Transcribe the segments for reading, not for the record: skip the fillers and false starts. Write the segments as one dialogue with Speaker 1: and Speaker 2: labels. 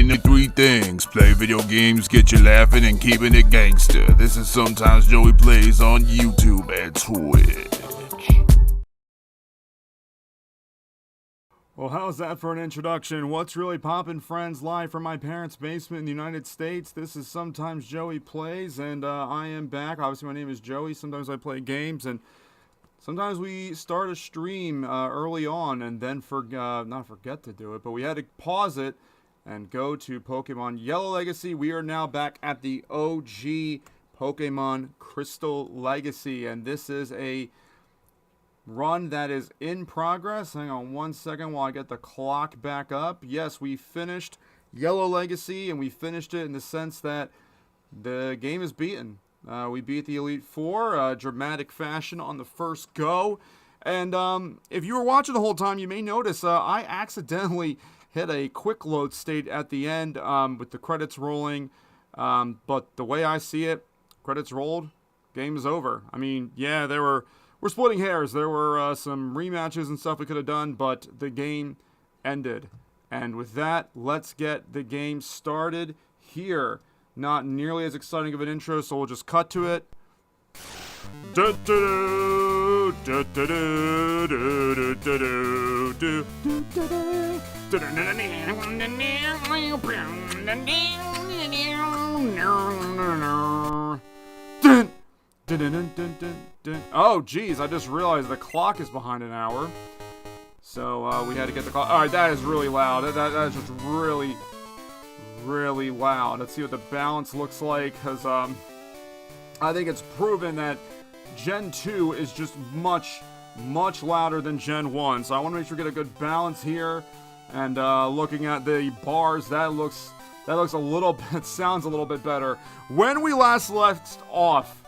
Speaker 1: the three things: play video games, get you laughing, and keeping it gangster. This is Sometimes Joey Plays on YouTube and Twitch.
Speaker 2: Well, how's that for an introduction? What's really poppin', friends? Live from my parents' basement in the United States. This is Sometimes Joey Plays, and I am back. Obviously, my name is Joey. Sometimes I play games, and sometimes we start a stream early on and then not forget to do it, but we had to pause it and go to Pokemon Yellow Legacy. We are now back at the OG Pokemon Crystal Legacy, and this is a run that is in progress. Hang on one second while I get the clock back up. Yes, we finished Yellow Legacy, and we finished it in the sense that the game is beaten. We beat the Elite Four, dramatic fashion on the first go. And if you were watching the whole time, you may notice I accidentally hit a quick load state at the end with the credits rolling. But the way I see it, credits rolled, game is over. I mean, yeah, we're splitting hairs. There were some rematches and stuff we could have done, but the game ended. And with that, let's get the game started here. Not nearly as exciting of an intro, so we'll just cut to it. Oh, geez, I just realized the clock is behind an hour. So we had to get the clock. All right, that is really loud. That is just really loud. Let's see what the balance looks like, because I think it's proven that Gen 2 is just much louder than Gen 1. So I want to make sure we get a good balance here. And looking at the bars, that looks a little bit, sounds a little bit better. When we last left off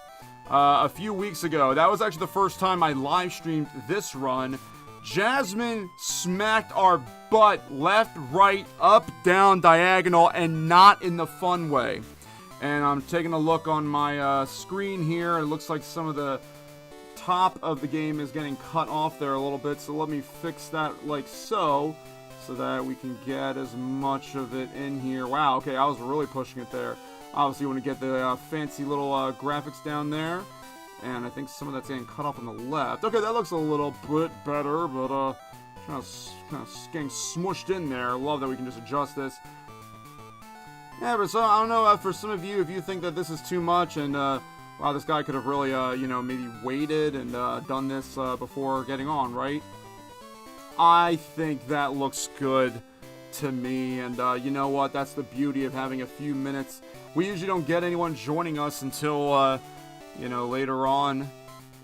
Speaker 2: a few weeks ago, that was actually the first time I live streamed this run. Jasmine smacked our butt left, right, up, down, diagonal, and not in the fun way. And I'm taking a look on my screen here. It looks like some of the top of the game is getting cut off there a little bit. So let me fix that like so that we can get as much of it in here. Wow, okay, I was really pushing it there. Obviously, you want to get the fancy little graphics down there. And I think some of that's getting cut off on the left. Okay, that looks a little bit better, but kind of getting smushed in there. I love that we can just adjust this. Yeah, but so I don't know, for some of you, if you think that this is too much and wow, this guy could have really maybe waited and done this before getting on, right? I think that looks good to me, and you know what? That's the beauty of having a few minutes. We usually don't get anyone joining us until later on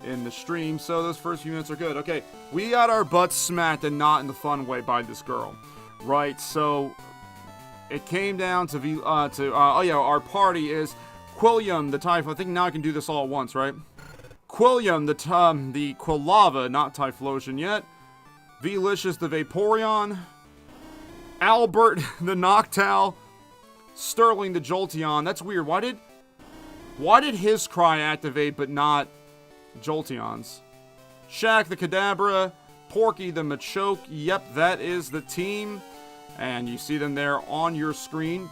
Speaker 2: in the stream, so those first few minutes are good. Okay, we got our butts smacked, and not in the fun way, by this girl, right? So it came down to our party is Quilliam the Typhlosion. I think now I can do this all at once, right? Quilliam the Quilava, not Typhlosion yet. Velicious the Vaporeon. Albert the Noctowl. Sterling the Jolteon. That's weird. Why did his cry activate but not Jolteon's? Shaq the Kadabra, Porky the Machoke. Yep, that is the team. And you see them there on your screen.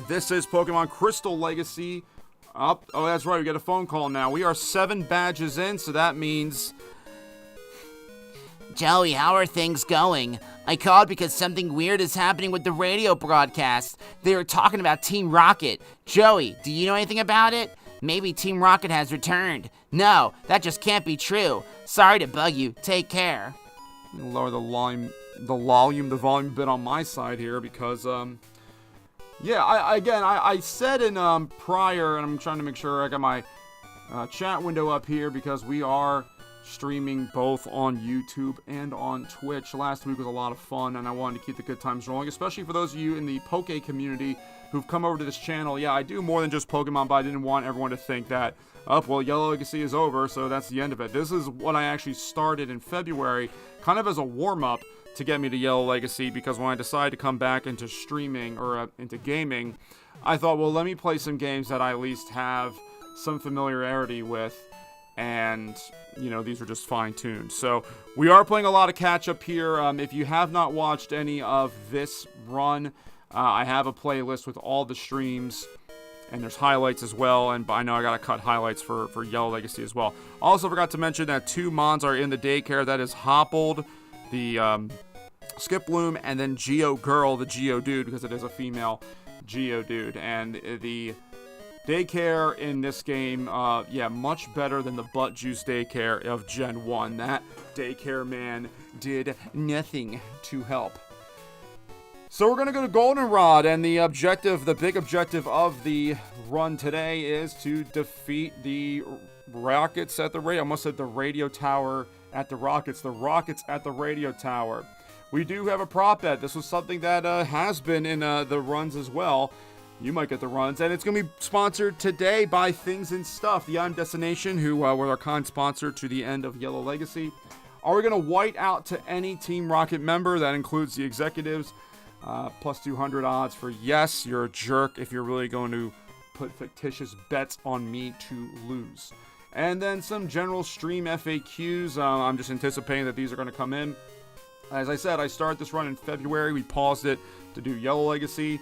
Speaker 2: This is Pokemon Crystal Legacy. Oh, that's right, we got a phone call now. We are 7 badges in, so that means...
Speaker 3: Joey, how are things going? I called because something weird is happening with the radio broadcast. They were talking about Team Rocket. Joey, do you know anything about it? Maybe Team Rocket has returned. No, that just can't be true. Sorry to bug you. Take care.
Speaker 2: Lower the volume a bit on my side here because, yeah, I said in prior, and I'm trying to make sure I got my chat window up here because we are streaming both on YouTube and on Twitch. Last week was a lot of fun, and I wanted to keep the good times rolling, especially for those of you in the Poke community who've come over to this channel. Yeah, I do more than just Pokemon, but I didn't want everyone to think that, well, Yellow Legacy is over, so that's the end of it. This is what I actually started in February, kind of as a warm-up to get me to Yellow Legacy, because when I decided to come back into streaming, or into gaming, I thought, well, let me play some games that I at least have some familiarity with, and these are just fine-tuned. So we are playing a lot of catch-up here. If you have not watched any of this run, I have a playlist with all the streams, and there's highlights as well, and I know I gotta cut highlights for Yellow Legacy as well. Also forgot to mention that 2 Mons are in the daycare. That is Hoppled, the Skiploom, and then Geogirl, the Geodude, because it is a female Geodude. And the daycare in this game, yeah, much better than the butt juice daycare of Gen 1. That daycare man did nothing to help. So we're going to go to Goldenrod, and the big objective of the run today is to defeat the Rockets at the radio. I almost said the radio tower at the Rockets. The Rockets at the radio tower. We do have a prop bet. This was something that has been in the runs as well. You might get the runs, and it's going to be sponsored today by Things and Stuff, the I'm Destination, who were our kind sponsor to the end of Yellow Legacy. Are we going to white out to any Team Rocket member? That includes the executives. Plus 200 odds for yes, you're a jerk if you're really going to put fictitious bets on me to lose. And then some general stream FAQs. I'm just anticipating that these are going to come in. As I said, I started this run in February. We paused it to do Yellow Legacy.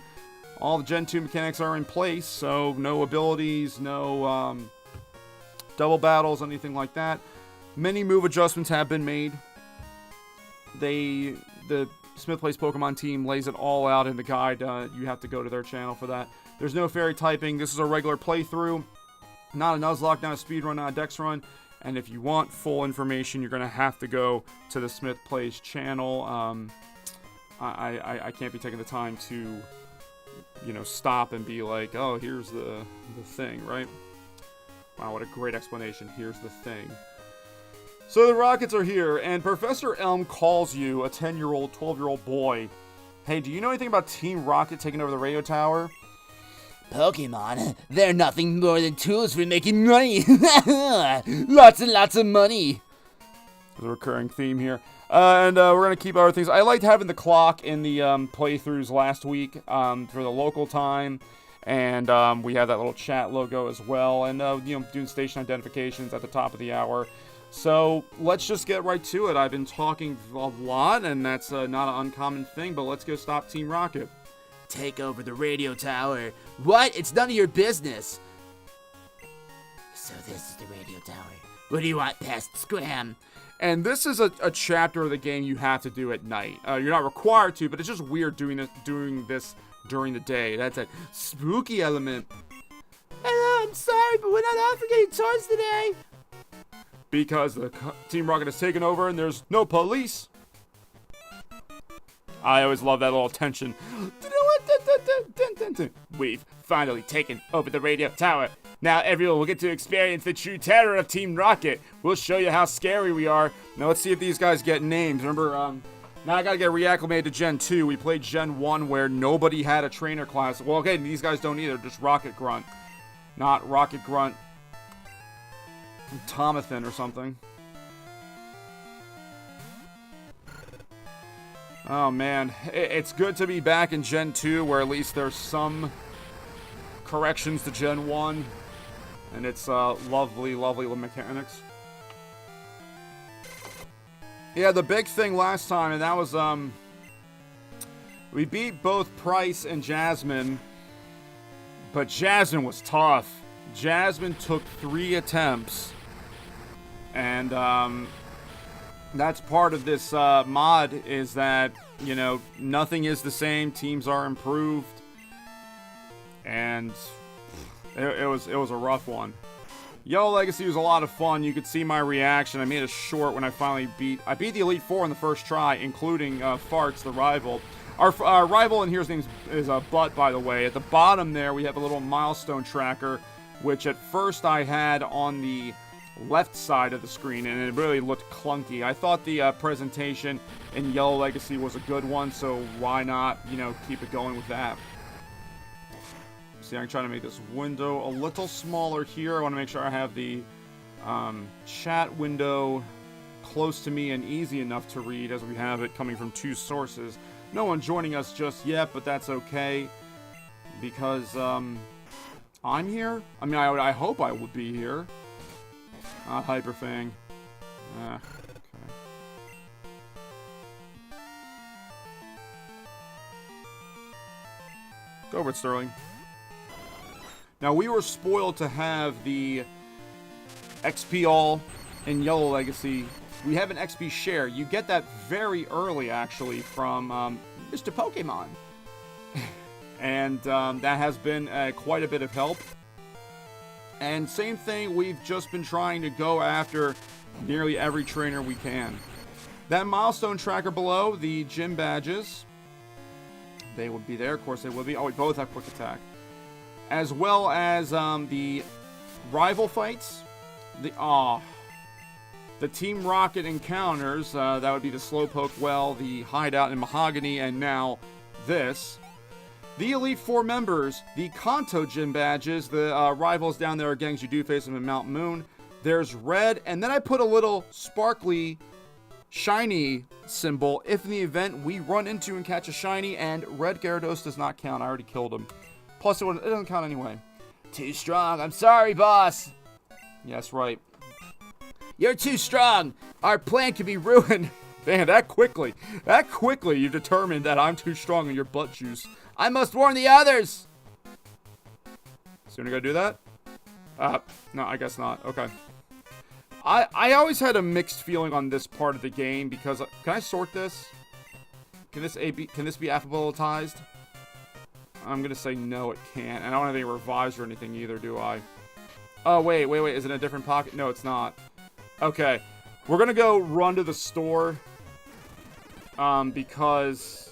Speaker 2: All the Gen 2 mechanics are in place, so no abilities, no double battles, anything like that. Many move adjustments have been made. The Smith Plays Pokemon team lays it all out in the guide. You have to go to their channel for that. There's no fairy typing. This is a regular playthrough. Not a Nuzlocke, not a speed run, not a Dex run. And if you want full information, you're going to have to go to the Smith Plays channel. I can't be taking the time to, stop and be like, oh, here's the thing, right? Wow, what a great explanation. Here's the thing. So the Rockets are here, and Professor Elm calls you, a 10-year-old, 12-year-old boy. Hey, do you know anything about Team Rocket taking over the radio tower?
Speaker 3: Pokemon, they're nothing more than tools for making money. Lots and lots of money.
Speaker 2: There's a recurring theme here. And we're going to keep other things. I liked having the clock in the playthroughs last week for the local time. And we have that little chat logo as well. And, doing station identifications at the top of the hour. So let's just get right to it. I've been talking a lot, and that's not an uncommon thing, but let's go stop Team Rocket.
Speaker 3: Take over the radio tower. What? It's none of your business. So this is the radio tower. What do you want, pest? Scram.
Speaker 2: And this is a chapter of the game you have to do at night. You're not required to, but it's just weird doing this during the day. That's a spooky element.
Speaker 3: Hello, I'm sorry, but we're not offering any toys today.
Speaker 2: Because the Team Rocket has taken over and there's no police. I always love that little tension. We've finally taken over the radio tower. Now everyone will get to experience the true terror of Team Rocket. We'll show you how scary we are. Now let's see if these guys get names. Remember, now I gotta get reacclimated to Gen 2. We played Gen 1 where nobody had a trainer class. Well, okay, these guys don't either. Just Rocket Grunt. Not Rocket Grunt Tomathan or something. Oh man, it's good to be back in Gen 2 where at least there's some corrections to Gen 1. And it's lovely, lovely mechanics. Yeah, the big thing last time, and that was, we beat both Price and Jasmine, but Jasmine was tough. Jasmine took 3 attempts, and that's part of this mod, is that, nothing is the same, teams are improved, and it was a rough one. Yellow Legacy was a lot of fun. You could see my reaction. I made a short when I finally beat the Elite Four in the first try, including Farts, the rival. Our rival in here's name is Butt, by the way. At the bottom there, we have a little milestone tracker, which at first I had on the left side of the screen, and it really looked clunky. I thought the presentation in Yellow Legacy was a good one, so why not, keep it going with that. See, I'm trying to make this window a little smaller here. I want to make sure I have the chat window close to me and easy enough to read, as we have it coming from 2 sources. No one joining us just yet, but that's okay, because I'm here. I mean, I hope I would be here. Hyperfang. Okay. Go over it, Sterling. Now, we were spoiled to have the XP all in Yellow Legacy. We have an XP share. You get that very early, actually, from Mr. Pokemon. And that has been quite a bit of help. And same thing, we've just been trying to go after nearly every trainer we can. That milestone tracker below, the gym badges, they would be there. Of course they would be. Oh, we both have quick attack. As well as the rival fights. The Team Rocket encounters. That would be the Slowpoke Well, the Hideout in Mahogany, and now this. The Elite Four members, the Kanto gym badges. The rivals down there are gangs you do face them in Mount Moon. There's red, and then I put a little sparkly, shiny symbol if in the event we run into and catch a shiny, and red Gyarados does not count. I already killed him. Plus, it doesn't count anyway. Too strong. I'm sorry, boss. Yes, right. You're too strong. Our plan could be ruined. Man, that quickly you determined that I'm too strong in your butt juice. I must warn the others. Soon I gotta do that? No, I guess not. Okay. I always had a mixed feeling on this part of the game because can I sort this? Can this be alphabetized? I'm gonna say no, it can't. And I don't have any revives or anything either, do I? Oh wait. Is it in a different pocket? No, it's not. Okay, we're gonna go run to the store. Because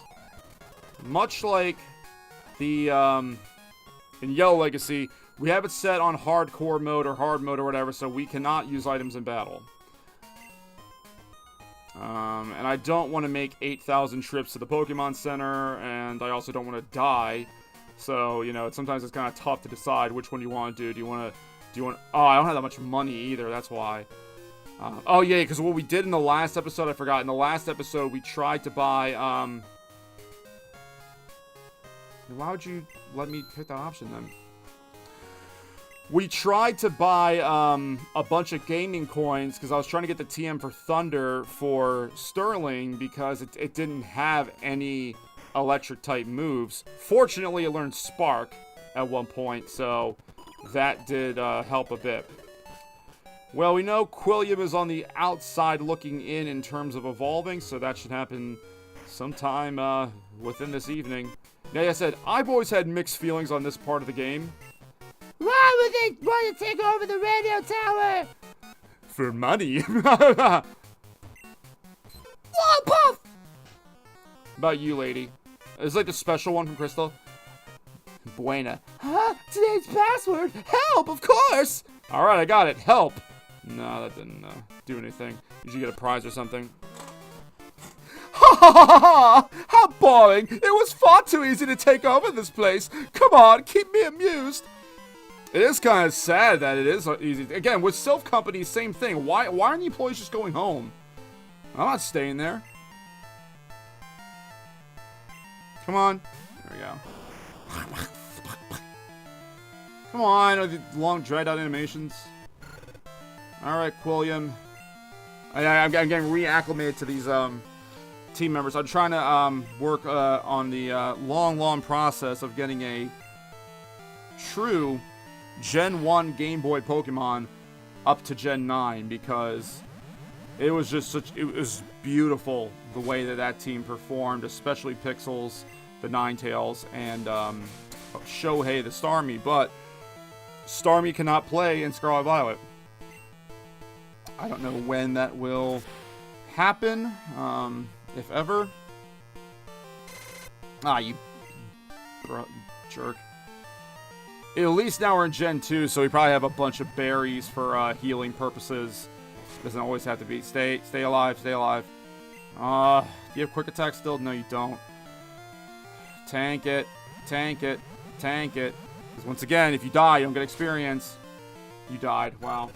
Speaker 2: much like the in Yellow Legacy, we have it set on hardcore mode or hard mode or whatever, so we cannot use items in battle. And I don't want to make 8,000 trips to the Pokemon Center, and I also don't want to die. So, you know, sometimes it's kind of tough to decide which one you want to do. Do you want... Oh, I don't have that much money either, that's why. Oh, yeah, because what we did in the last episode, I forgot. In the last episode, we tried to buy, Why would you let me pick that option, then? We tried to buy, a bunch of gaming coins, because I was trying to get the TM for Thunder for Sterling, because it didn't have any electric-type moves. Fortunately, it learned Spark at one point, so that did, help a bit. Well, we know Quilliam is on the outside looking in terms of evolving, so that should happen sometime within this evening. Now, like I said, I've always had mixed feelings on this part of the game.
Speaker 3: Why would they want to take over the radio tower?
Speaker 2: For money.
Speaker 3: Whoa, Puff!
Speaker 2: About you, lady. It's like the special one from Crystal. Buena.
Speaker 3: Huh? Today's password? Help, of course!
Speaker 2: Alright, I got it. Help! No, that didn't do anything. You should get a prize or something. Ha ha ha ha! How boring! It was far too easy to take over this place. Come on, keep me amused. It is kind of sad that it is easy. Again, with Sylph Company, same thing. Why aren't the employees just going home? I'm not staying there. Come on. There we go. Come on, the long dragged-out animations. Alright, Quilliam. I'm getting reacclimated to these team members. I'm trying to work on the long process of getting a true Gen 1 Game Boy Pokemon up to Gen 9, because it was just it was beautiful the way that team performed, especially Pixels, the Ninetales, and Shohei the Starmie. But Starmie cannot play in Scarlet Violet. I don't know when that will happen, if ever. Ah, you jerk. At least now we're in Gen 2, so we probably have a bunch of berries for healing purposes. Doesn't always have to be. Stay alive, stay alive. Do you have quick attack still? No, you don't. Tank it, tank it, tank it. Because once again, if you die, you don't get experience. You died. Wow.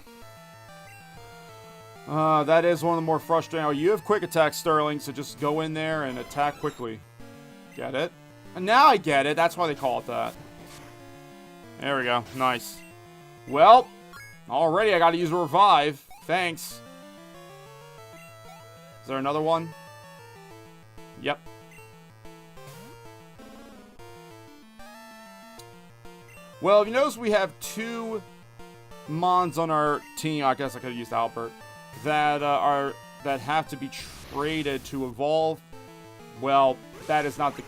Speaker 2: That is one of the more frustrating. Oh, you have quick attack, Sterling, so just go in there and attack quickly. Get it? And now I get it. That's why they call it that. There we go. Nice. Well, already I gotta use a revive. Thanks. Is there another one? Yep. Well, if you notice, we have 2 Mons on our team. I guess I could have used Albert. That have to be traded to evolve. Well, that is not the...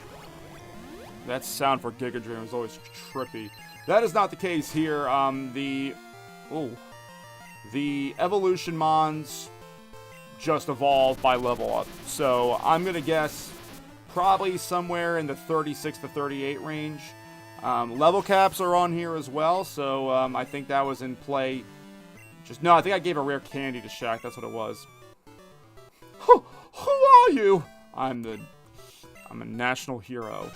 Speaker 2: That sound for Giga Dream is always trippy. That is not the case here. The evolution Mons just evolve by level up. So I'm gonna guess probably somewhere in the 36 to 38 range. Level caps are on here as well, so I think that was in play. No, I think I gave a rare candy to Shaq. That's what it was. Who are you? I'm a national hero.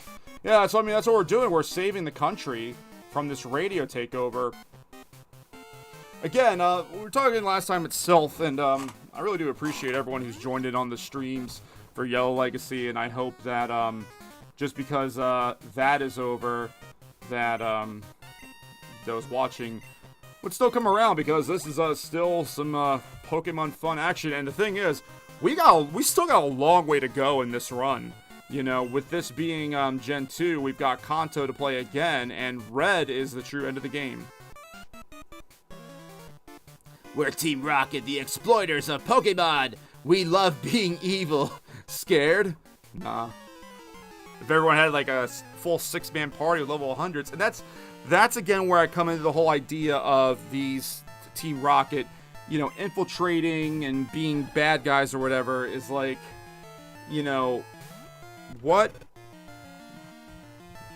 Speaker 2: Yeah, so I mean, that's what we're doing. We're saving the country from this radio takeover. Again, we were talking last time itself, and I really do appreciate everyone who's joined in on the streams for Yellow Legacy, and I hope that just because that is over, that those watching would still come around, because this is still some Pokemon fun action. And the thing is, we still got a long way to go in this run. You know, with this being Gen 2, we've got Kanto to play again, and Red is the true end of the game.
Speaker 3: We're Team Rocket, the exploiters of Pokemon. We love being evil.
Speaker 2: Scared? Nah. If everyone had like a full 6-man party with level 100s, and that's again where I come into the whole idea of these Team Rocket, you know, infiltrating and being bad guys or whatever, is like, you know, what?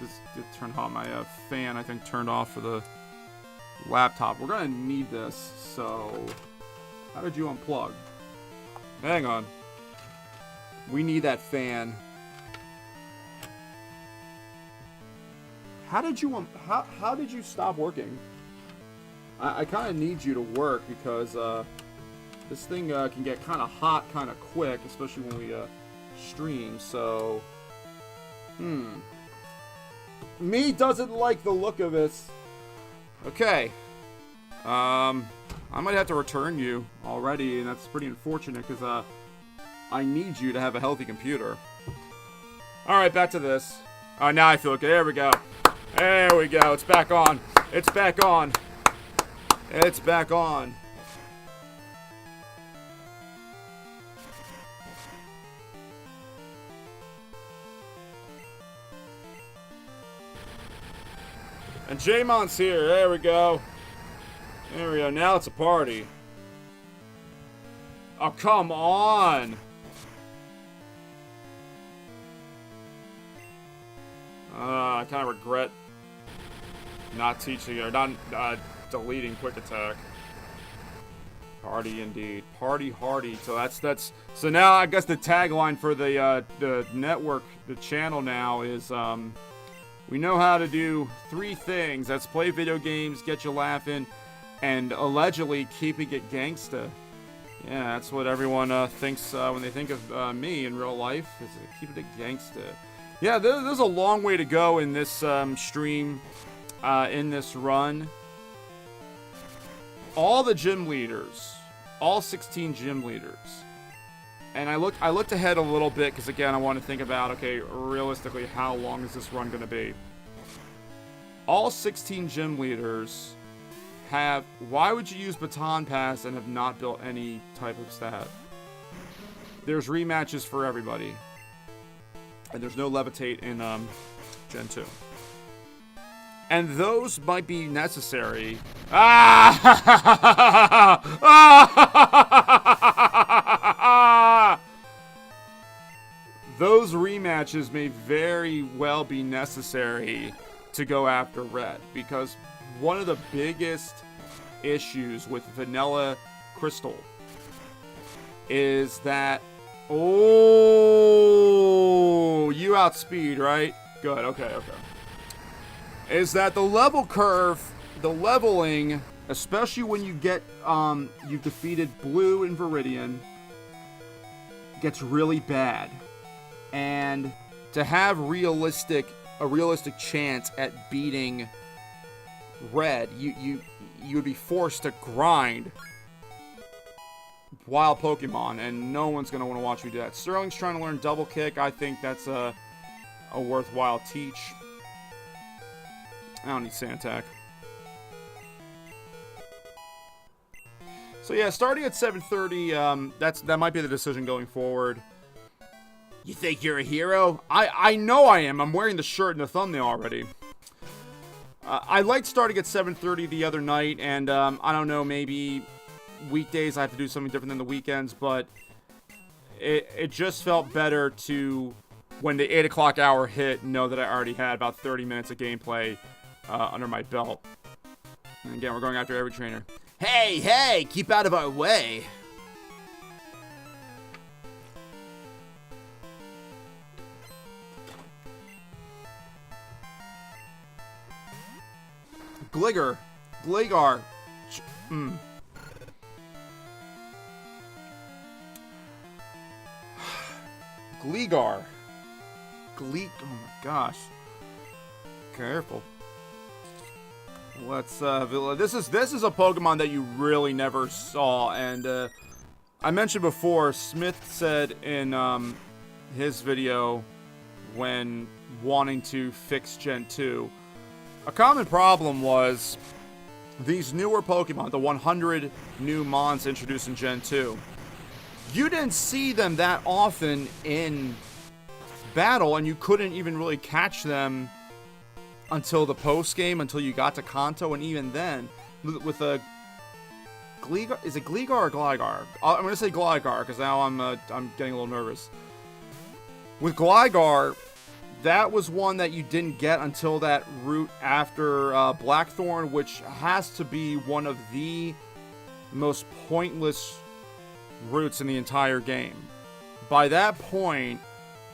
Speaker 2: This did turn on my fan, I think, turned off for the laptop. We're gonna need this, so how did you unplug? Hang on. We need that fan. How did you how did you stop working? I kind of need you to work, because this thing can get kind of hot kind of quick, especially when we stream. So, me doesn't like the look of this. Okay. I might have to return you already, and that's pretty unfortunate, because I need you to have a healthy computer. Alright, back to this. Alright, now I feel okay. There we go. There we go. It's back on. It's back on. It's back on. And Jamon's here. There we go. There we go. Now it's a party. Oh, come on. I kind of regret not teaching or not deleting Quick Attack. Party indeed. Party hardy. So that's so now I guess the tagline for the network, the channel now is we know how to do 3 things. That's play video games, get you laughing, and allegedly keeping it gangsta. Yeah, that's what everyone thinks when they think of me in real life, is keeping it gangsta. Yeah, there's a long way to go in this stream, in this run. All the gym leaders, all 16 gym leaders. And I looked ahead a little bit, because again, I want to think about, okay, realistically, how long is this run going to be? All 16 gym leaders have... Why would you use Baton Pass and have not built any type of stat? There's rematches for everybody. And there's no Levitate in Gen 2. And those might be necessary. Those rematches may very well be necessary to go after Red, because one of the biggest issues with Vanilla Crystal is that... Oh, you outspeed, right? Good, okay. Is that the level curve, the leveling, especially when you get, you've defeated Blue and Viridian, gets really bad. And to have a realistic chance at beating Red, you would be forced to grind wild Pokemon, and no one's going to want to watch you do that. Sterling's trying to learn Double Kick. I think that's a worthwhile teach. I don't need sand attack. So yeah, starting at 7:30, that might be the decision going forward.
Speaker 3: You think you're a hero?
Speaker 2: I know I am. I'm wearing the shirt in the thumbnail already. I liked starting at 7:30 the other night, and I don't know, maybe weekdays I have to do something different than the weekends, but it just felt better to, when the 8 o'clock hour hit, know that I already had about 30 minutes of gameplay under my belt. And again, we're going after every trainer.
Speaker 3: Hey, keep out of our way.
Speaker 2: Gligar. Gligar. Oh my gosh. Careful. Let's this is a Pokemon that you really never saw, and I mentioned before, Smith said in his video when wanting to fix Gen 2, a common problem was these newer Pokemon, the 100 new Mons introduced in Gen 2. You didn't see them that often in battle, and you couldn't even really catch them until the post game, until you got to Kanto, and even then, with a Gligar, is it Gligar or Gligar? I'm gonna say Gligar because now I'm getting a little nervous. With Gligar, that was one that you didn't get until that route after Blackthorn, which has to be one of the most pointless routes in the entire game. By that point,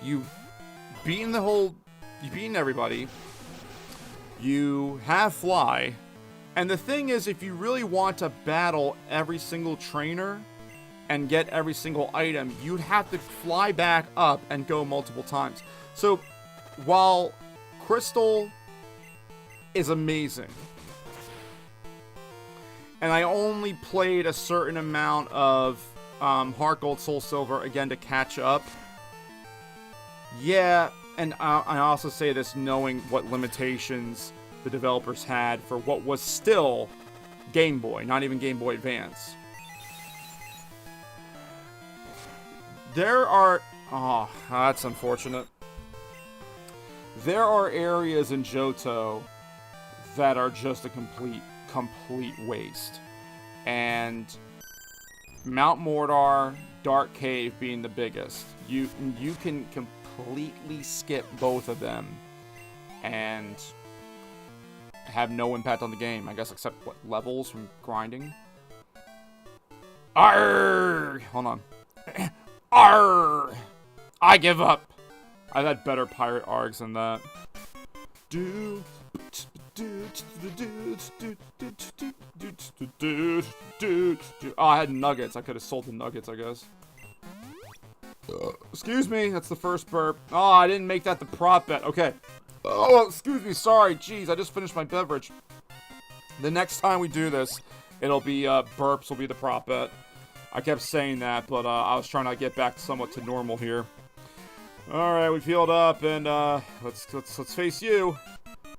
Speaker 2: you've beaten everybody. You have Fly, and the thing is, if you really want to battle every single trainer and get every single item, you'd have to fly back up and go multiple times. So, while Crystal is amazing, and I only played a certain amount of Heart Gold, Soul Silver again to catch up, yeah. And I also say this knowing what limitations the developers had for what was still Game Boy, not even Game Boy Advance. There are... Oh, that's unfortunate. There are areas in Johto that are just a complete waste. And Mount Mordor, Dark Cave being the biggest. You can completely skip both of them and have no impact on the game, I guess, except what, levels from grinding. Arrgh! Hold on. Arrgh! I give up. I've had better pirate args than that. Oh, I had nuggets. I could have sold the nuggets, I guess. Excuse me, that's the first burp. Oh, I didn't make that the prop bet. Okay. Oh, excuse me, sorry. Jeez, I just finished my beverage. The next time we do this, it'll be, burps will be the prop bet. I kept saying that, but, I was trying to get back somewhat to normal here. Alright, we healed up, and, let's face you.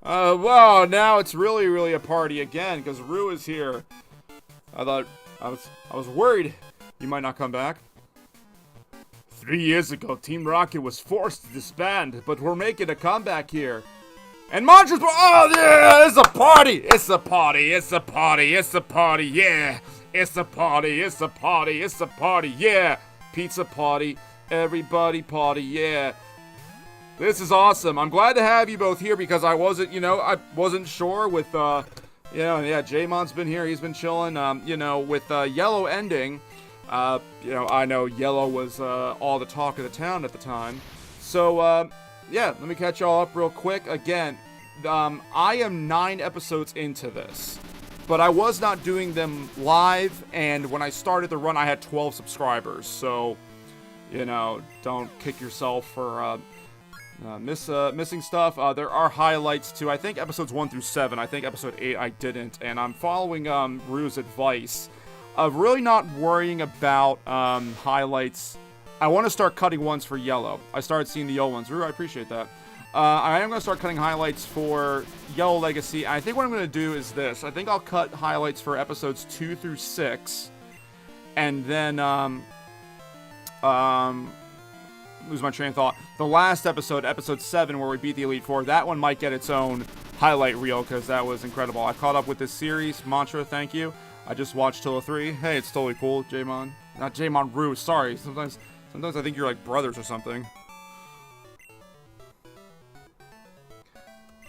Speaker 2: Wow, now it's really a party again, because Rue is here. I was worried you might not come back. 3 years ago, Team Rocket was forced to disband, but we're making a comeback here. And Monsters were— oh yeah, it's a party! It's a party, it's a party, it's a party, yeah! It's a party, it's a party, it's a party, yeah! Pizza party, everybody party, yeah! This is awesome. I'm glad to have you both here because I wasn't sure with, yeah, J-Mon's been here, he's been chilling, with Yellow ending. I know Yellow was all the talk of the town at the time. So, yeah, let me catch y'all up real quick. Again, I am 9 episodes into this, but I was not doing them live, and when I started the run, I had 12 subscribers. So, don't kick yourself for missing stuff. There are highlights too. I think episodes 1 through 7. I think episode 8 I didn't, and I'm following Rue's advice of really not worrying about highlights. I want to start cutting ones for Yellow. I started seeing the old ones. Rue, I appreciate that. I am going to start cutting highlights for Yellow Legacy. I think what I'm going to do is this. I think I'll cut highlights for episodes 2 through 6. And then, lose my train of thought. The last episode, episode 7, where we beat the Elite Four, that one might get its own highlight reel, because that was incredible. I caught up with this series. Mantra, thank you. I just watched Tilla 3. Hey, it's totally cool, Jamon. Not Jamon Rue, sorry. Sometimes I think you're like brothers or something.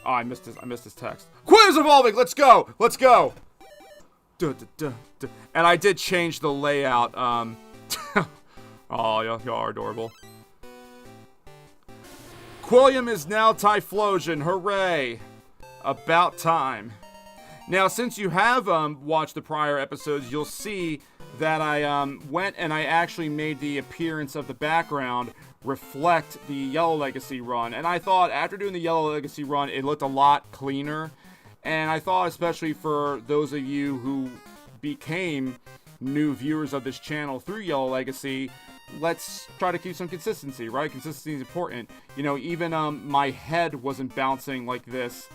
Speaker 2: Oh, I missed his text. Quiz evolving! Let's go! Let's go! Duh, duh, duh, duh. And I did change the layout. Oh, y'all are adorable. Quilliam is now Typhlosion. Hooray! About time. Now, since you have watched the prior episodes, you'll see that I went and I actually made the appearance of the background reflect the Yellow Legacy run. And I thought after doing the Yellow Legacy run, it looked a lot cleaner. And I thought, especially for those of you who became new viewers of this channel through Yellow Legacy, let's try to keep some consistency, right? Consistency is important. You know, even my head wasn't bouncing like this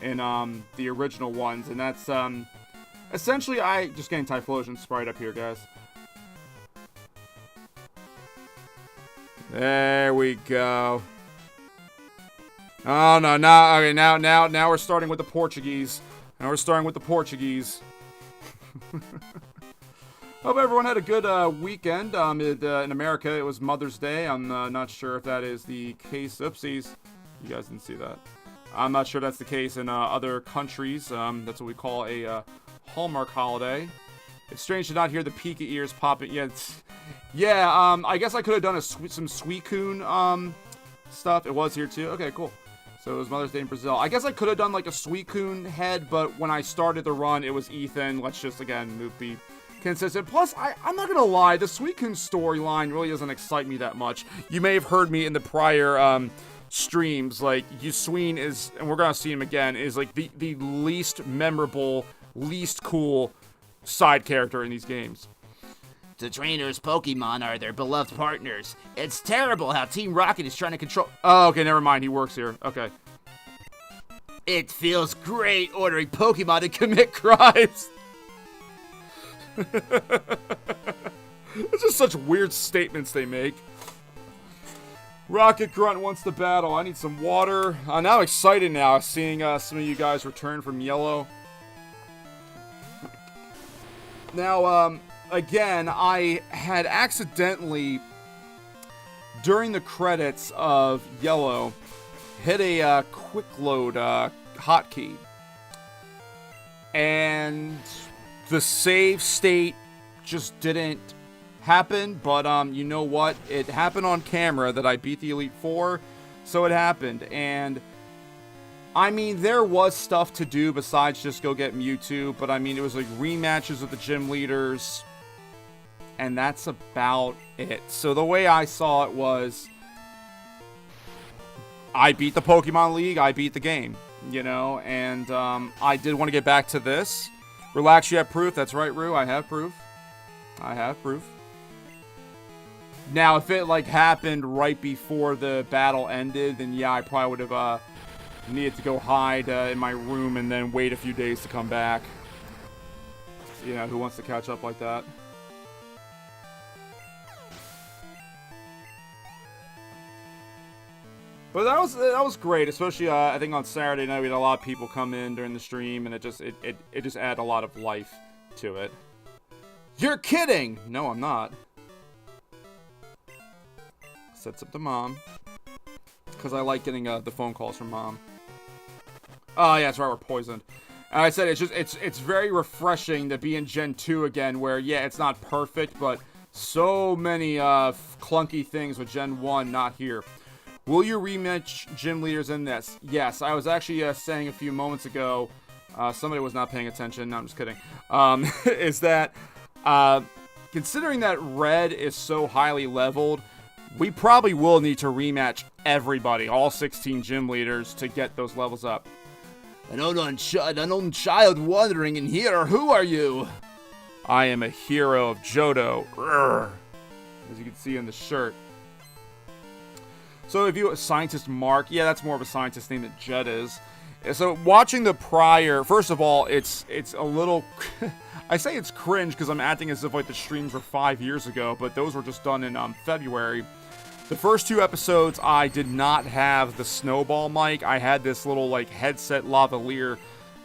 Speaker 2: in the original ones. And that's essentially just getting Typhlosion Sprite up here, guys. There we go. Oh no, okay, now we're starting with the Portuguese. Now we're starting with the Portuguese. Hope everyone had a good weekend. In America, it was Mother's Day. I'm not sure if that is the case. Oopsies. You guys didn't see that. I'm not sure that's the case in other countries. That's what we call a Hallmark holiday. It's strange to not hear the Pika ears popping. Yeah, I guess I could have done some Suicune stuff. It was here too. Okay, cool. So it was Mother's Day in Brazil. I guess I could have done like a Suicune head, but when I started the run, it was Ethan. Let's just, again, be consistent. Plus, I'm not gonna lie, the Suicune storyline really doesn't excite me that much. You may have heard me in the prior streams, like, Yusween is, and we're gonna see him again, is like the least memorable, least cool side character in these games.
Speaker 3: The trainers' Pokemon are their beloved partners. It's terrible how Team Rocket is trying to control...
Speaker 2: Oh, okay, never mind. He works here. Okay.
Speaker 3: It feels great ordering Pokemon to commit crimes.
Speaker 2: It's just such weird statements they make. Rocket Grunt wants to battle. I need some water. I'm now excited now, seeing some of you guys return from Yellow. Now, again, I had accidentally, during the credits of Yellow, hit a quick load hotkey. And the save state just didn't happen, but you know what? It happened on camera that I beat the Elite Four, so it happened. And I mean, there was stuff to do besides just go get Mewtwo, but I mean, it was like rematches with the gym leaders, and that's about it. So the way I saw it was, I beat the Pokemon League, I beat the game, you know, and I did want to get back to this. Relax, you have proof. That's right, Rue, I have proof. I have proof. Now, if it, like, happened right before the battle ended, then yeah, I probably would have needed to go hide in my room and then wait a few days to come back. You know, who wants to catch up like that? But that was great, especially I think on Saturday night we had a lot of people come in during the stream, and it just added a lot of life to it. You're kidding! No, I'm not. Sets up to Mom, because I like getting the phone calls from Mom. Oh yeah, that's right, we're poisoned. And I said it's very refreshing to be in Gen 2 again, where yeah, it's not perfect, but so many clunky things with Gen 1 not here. Will you rematch gym leaders in this? Yes, I was actually saying a few moments ago, somebody was not paying attention, no, I'm just kidding, is that, considering that Red is so highly leveled, we probably will need to rematch everybody, all 16 gym leaders, to get those levels up.
Speaker 3: An unknown child wandering in here, who are you?
Speaker 2: I am a hero of Johto, Urgh, as you can see in the shirt. So if you scientist Mark, yeah, that's more of a scientist name than Jet is. So watching the prior, first of all, it's a little. I say it's cringe because I'm acting as if like the streams were 5 years ago, but those were just done in February. The first 2 episodes, I did not have the snowball mic. I had this little like headset lavalier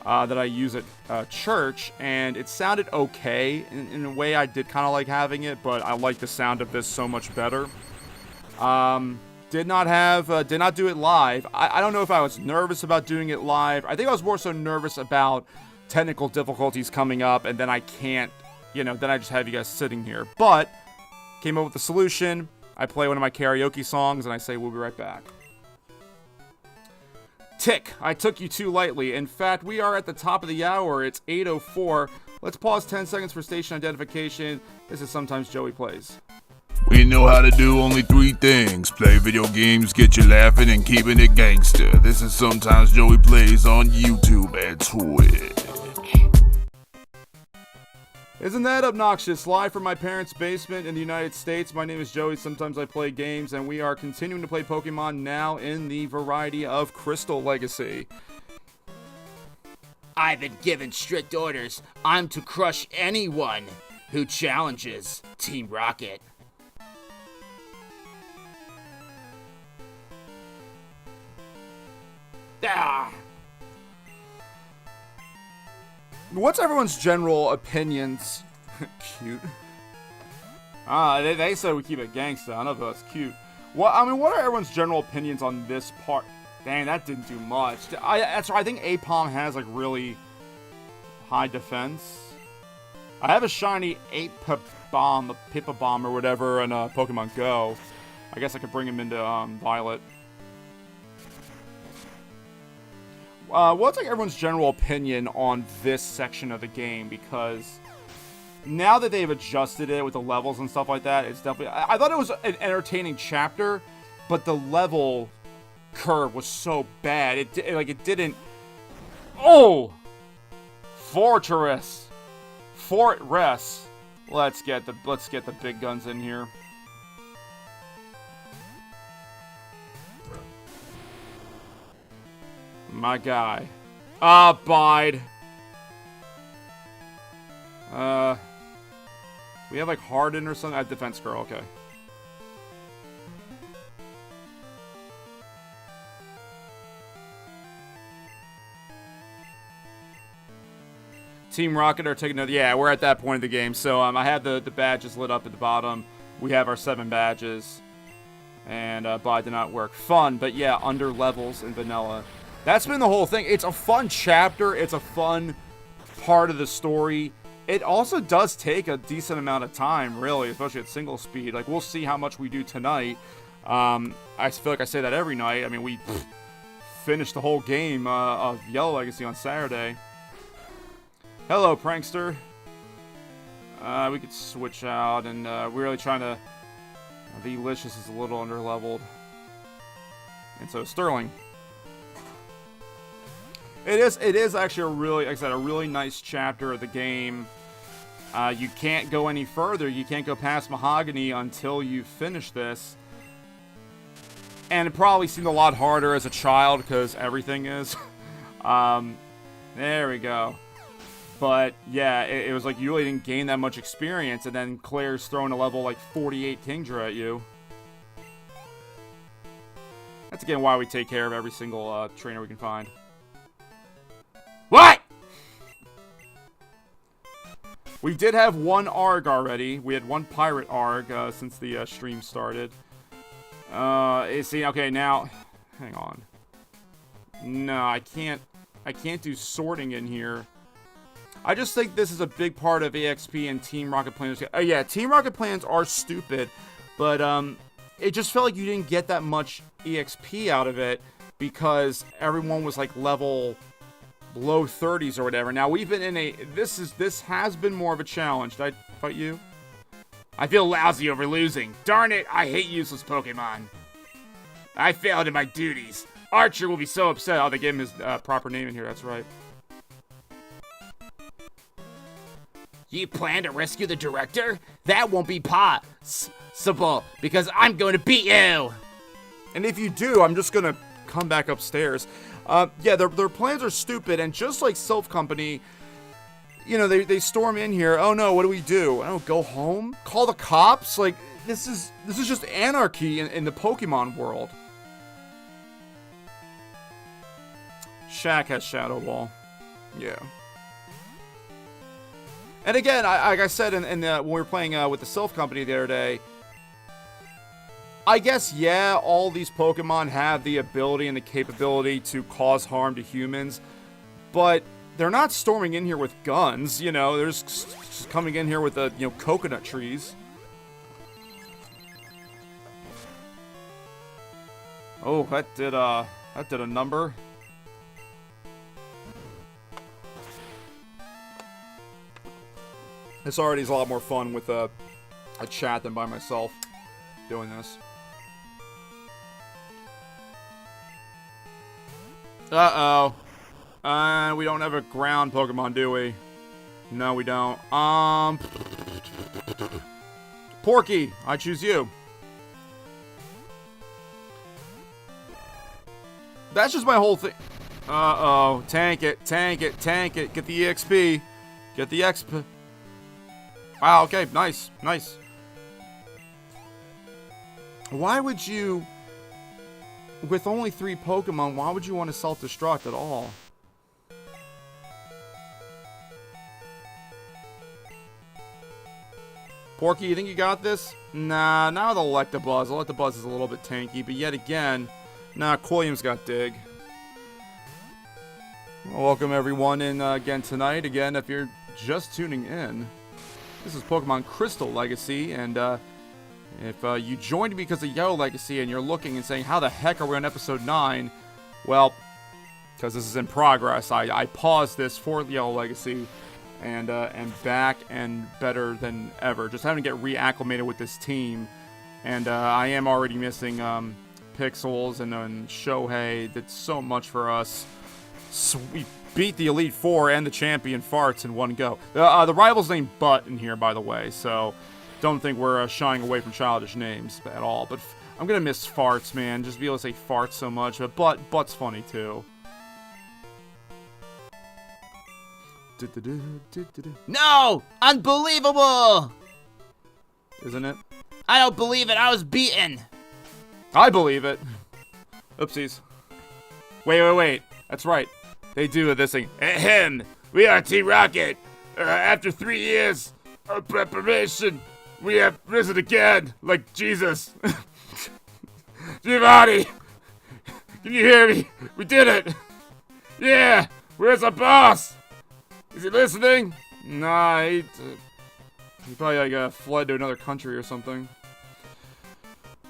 Speaker 2: that I use at church, and it sounded okay. In a way, I did kind of like having it, but I like the sound of this so much better. Did not do it live. I don't know if I was nervous about doing it live. I think I was more so nervous about technical difficulties coming up, and then I can't, then I just have you guys sitting here. But, came up with a solution. I play one of my karaoke songs, and I say, we'll be right back. Tick, I took you too lightly. In fact, we are at the top of the hour. It's 8:04. Let's pause 10 seconds for station identification. This is Sometimes Joey Plays.
Speaker 1: We know how to do only 3 things. Play video games, get you laughing, and keeping it gangster. This is Sometimes Joey Plays on YouTube and Twitch.
Speaker 2: Isn't that obnoxious? Live from my parents' basement in the United States. My name is Joey. Sometimes I play games, and we are continuing to play Pokemon now in the variety of Crystal Legacy.
Speaker 3: I've been given strict orders. I'm to crush anyone who challenges Team Rocket. Ah!
Speaker 2: What's everyone's general opinions? Cute. They said we keep it gangsta. I know that's cute. What are everyone's general opinions on this part? Dang, that didn't do much. I think Apom has like really high defense. I have a shiny Pipa Bomb or whatever in Pokemon Go. I guess I could bring him into Violet. What's like everyone's general opinion on this section of the game? Because now that they've adjusted it with the levels and stuff like that, it's definitely. I thought it was an entertaining chapter, but the level curve was so bad. It didn't. Oh, Fortress. Let's get the big guns in here. My guy. Bide. We have like Harden or something. Defense girl, okay. Team Rocket are taking another. Yeah, we're at that point of the game. So I have the badges lit up at the bottom. We have our 7 badges. And Bide did not work. Fun, but yeah, under levels in vanilla. That's been the whole thing. It's a fun chapter. It's a fun part of the story. It also does take a decent amount of time, really, especially at single speed. Like, we'll see how much we do tonight. I feel like I say that every night. I mean, we finished the whole game of Yellow Legacy on Saturday. Hello, Prankster. We could switch out, and we're really trying to... Delicious is a little under-leveled. And so, Sterling. It is actually a really nice chapter of the game. You can't go any further. You can't go past Mahogany until you finish this. And it probably seemed a lot harder as a child because everything is. There we go. But yeah, it was like you really didn't gain that much experience, and then Claire's throwing a level like 48 Kingdra at you. That's again why we take care of every single trainer we can find. What? We did have 1 ARG already. We had 1 Pirate ARG since the stream started. See, okay, now... Hang on. No, I can't do sorting in here. I just think this is a big part of EXP and Team Rocket plans. Yeah, Team Rocket plans are stupid, but it just felt like you didn't get that much EXP out of it because everyone was like level... low 30s or whatever. Now we've been in a this has been more of a challenge. Did I fight you? I feel lousy over losing. Darn it, I hate useless Pokemon. I failed in my duties. Archer will be so upset. Oh, they gave him his proper name in here, that's right. You plan to rescue the director? That won't be possible because I'm going to beat you. And if you do, I'm just gonna come back upstairs. Yeah, their plans are stupid, and just like Self Company, you know, they storm in here. Oh no, what do we do? Oh, go home? Call the cops? Like, this is just anarchy in the Pokemon world. Shaq has Shadow Ball. Yeah. And again, like I said when we were playing with the Self Company the other day, I guess, yeah, all these Pokemon have the ability and the capability to cause harm to humans, but they're not storming in here with guns, you know, they're just coming in here with, you know, coconut trees. Oh, that did a number. This already is a lot more fun with a chat than by myself doing this. Uh-oh. We don't have a ground Pokemon, do we? No, we don't. Porky, I choose you. That's just my whole thing. Uh-oh. Tank it, tank it, tank it. Get the EXP. Get the XP. Wow, okay, nice, nice. Why would you, with only 3 Pokemon, why would you want to self-destruct at all? Porky, you think you got this? Nah, not with Electabuzz. Electabuzz is a little bit tanky, but yet again, nah, Quilliam's got Dig. Well, welcome everyone in again tonight. Again, if you're just tuning in, this is Pokemon Crystal Legacy, and if you joined because of Yellow Legacy and you're looking and saying, how the heck are we on episode 9? Well, because this is in progress, I paused this for Yellow Legacy and back and better than ever. Just having to get reacclimated with this team. And I am already missing Pixels and Shohei. Did so much for us. So we beat the Elite Four and the Champion Farts in one go. The rival's named Butt in here, by the way, so don't think we're shying away from childish names at all. But I'm gonna miss Farts, man. Just be able to say Farts so much. But Butt's funny too.
Speaker 3: No! Unbelievable!
Speaker 2: Isn't it?
Speaker 3: I don't believe it. I was beaten.
Speaker 2: I believe it. Oopsies. Wait. That's right. They do this thing. Ahem. We are Team Rocket. After 3 years of preparation, we have risen again, like Jesus. Giovanni, can you hear me? We did it. Yeah. Where's our boss? Is he listening? Nah, he probably like fled to another country or something.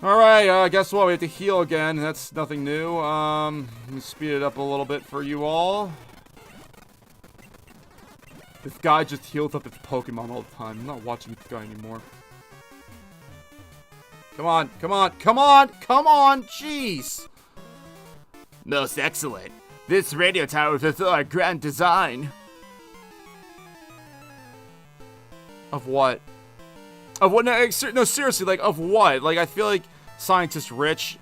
Speaker 2: Alright, guess what? We have to heal again. That's nothing new. Let me speed it up a little bit for you all. This guy just heals up his Pokemon all the time. I'm not watching this guy anymore. Come on. Jeez.
Speaker 3: Most excellent. This radio tower is a grand design.
Speaker 2: Of what? Of what? No, seriously, like, of what? Like, I feel like Scientist Rich,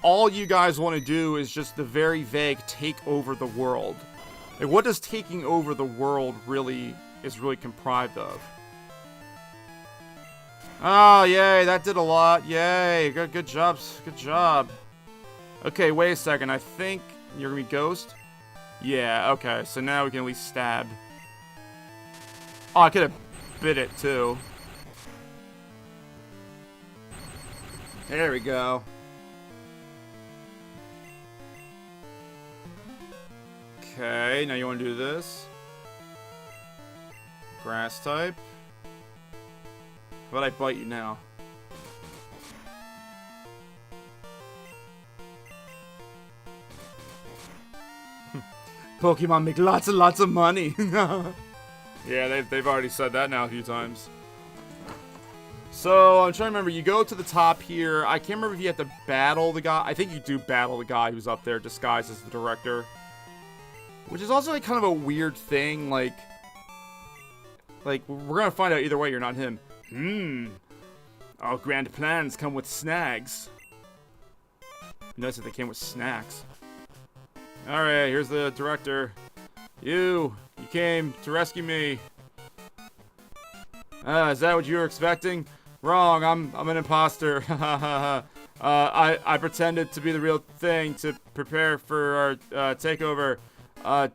Speaker 2: all you guys want to do is just the very vague take over the world. Like, what does taking over the world really comprised of? Oh, yay, that did a lot. Yay, good job. Okay, wait a second. I think you're gonna be Ghost? Yeah, okay, so now we can at least stab. Oh, I could have bit it, too. There we go. Okay, now you want to do this. Grass type. How about I bite you now? Pokemon make lots and lots of money. Yeah, they've already said that now a few times. So, I'm trying to remember, you go to the top here. I can't remember if you have to battle the guy. I think you do battle the guy who's up there disguised as the director. Which is also like kind of a weird thing, like we're gonna find out either way you're not him. All grand plans come with snags. Notice that they came with snacks. Alright, here's the director. You came to rescue me. Is that what you were expecting? Wrong, I'm an imposter. I pretended to be the real thing to prepare for our takeover.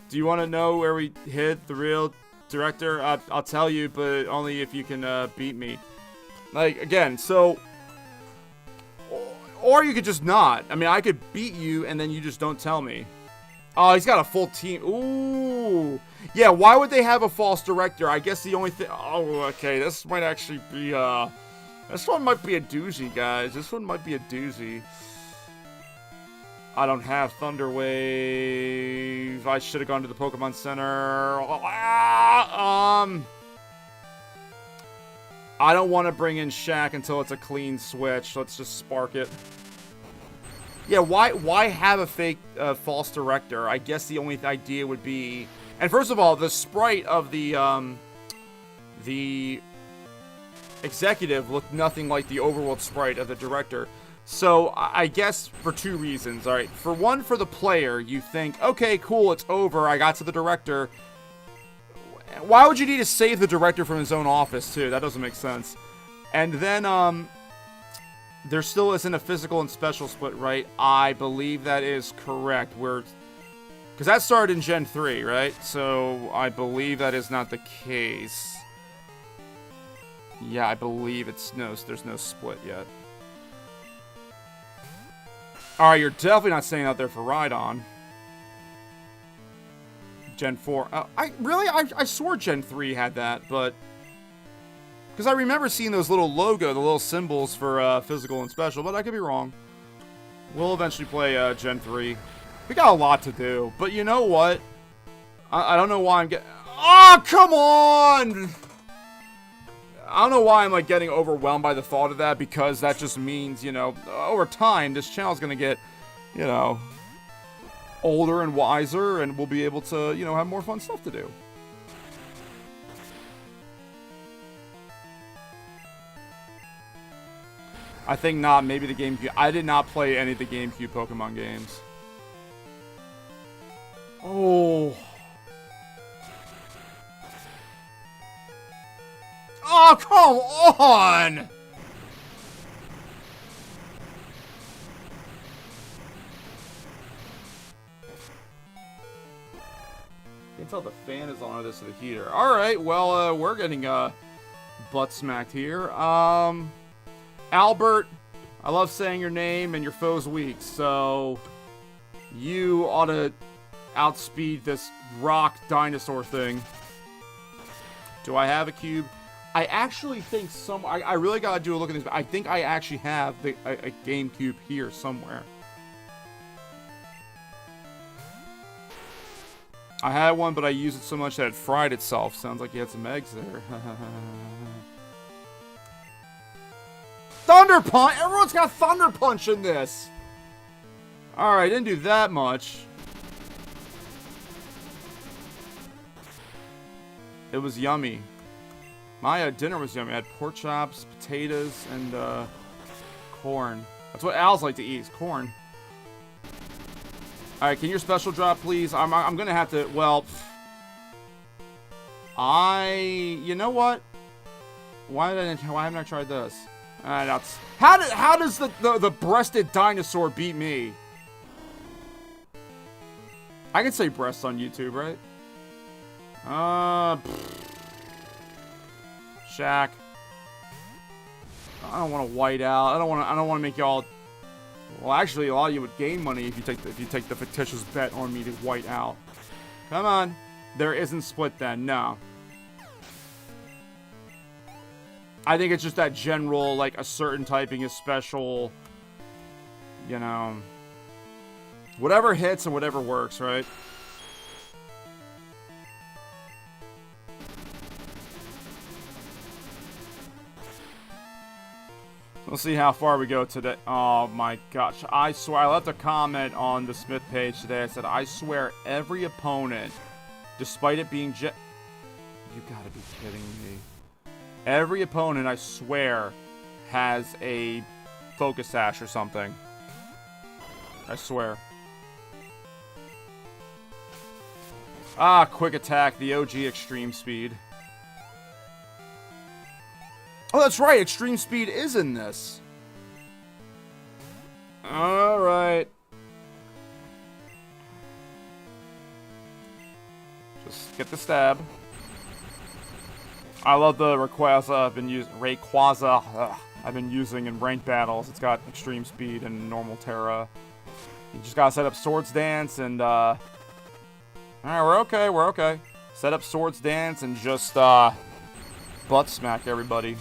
Speaker 2: Do you want to know where we hid the real director? I'll tell you, but only if you can beat me. Like, again, so... Or you could just not. I mean, I could beat you, and then you just don't tell me. Oh, he's got a full team. Ooh. Yeah, why would they have a false director? I guess the only thing... Oh, okay, this might actually be, This one might be a doozy, guys. This one might be a doozy. I don't have Thunder Wave. I should have gone to the Pokemon Center. I don't want to bring in Shaq until it's a clean switch. Let's just spark it. Yeah, why have a fake false director? I guess the only idea would be... And first of all, the sprite of the executive looked nothing like the overworld sprite of the director. So, I guess for two reasons, alright. For one, for the player, you think, okay, cool, it's over, I got to the director. Why would you need to save the director from his own office, too? That doesn't make sense. And then, there still isn't a physical and special split, right? I believe that is correct. Because that started in Gen 3, right? So, I believe that is not the case. Yeah, I believe there's no split yet. Alright, you're definitely not staying out there for Rhydon. Gen 4. I swore Gen 3 had that, but... Because I remember seeing those little the little symbols for physical and special, but I could be wrong. We'll eventually play Gen 3. We got a lot to do, but you know what? I don't know why I'm getting... Oh, come on! I don't know why I'm, like, getting overwhelmed by the thought of that, because that just means, you know, over time, this channel's gonna get, you know, older and wiser, and we'll be able to, you know, have more fun stuff to do. I think not. Maybe the GameCube. I did not play any of the GameCube Pokemon games. Oh. Oh, come on! You can tell the fan is on this of the heater. Alright, well, we're getting, butt smacked here. Albert, I love saying your name, and your foe's weak, so... You ought to outspeed this rock dinosaur thing. Do I have a cube? I actually think I really gotta do a look at this, but I think I actually have a GameCube here somewhere. I had one, but I used it so much that it fried itself. Sounds like you had some eggs there. Thunder Punch! Everyone's got Thunder Punch in this! Alright, didn't do that much. It was yummy. My dinner was yummy. I had pork chops, potatoes, and corn. That's what owls like to eat, is corn. Alright, can your special drop, please? I'm gonna have to, well... You know what? Why haven't I tried this? How does the breasted dinosaur beat me? I can say breasts on YouTube, right? Shaq. I don't want to white out. I don't want to make y'all. Well, actually, a lot of you would gain money if you take the fictitious bet on me to white out. Come on. There isn't split then. No. I think it's just that general, like, a certain typing is special. You know. Whatever hits and whatever works, right? We'll see how far we go today. Oh my gosh. I swear, I left a comment on the Smith page today. I said, I swear every opponent, despite it being You gotta be kidding me. Every opponent, I swear, has a Focus Sash or something. I swear. Ah, quick attack, the OG extreme speed. Oh, that's right, extreme speed is in this. Alright. Just get the stab. I love the Rayquaza I've been using in ranked battles. It's got extreme speed and normal Terra. You just gotta set up Swords Dance and alright, we're okay. Set up Swords Dance and just butt smack everybody.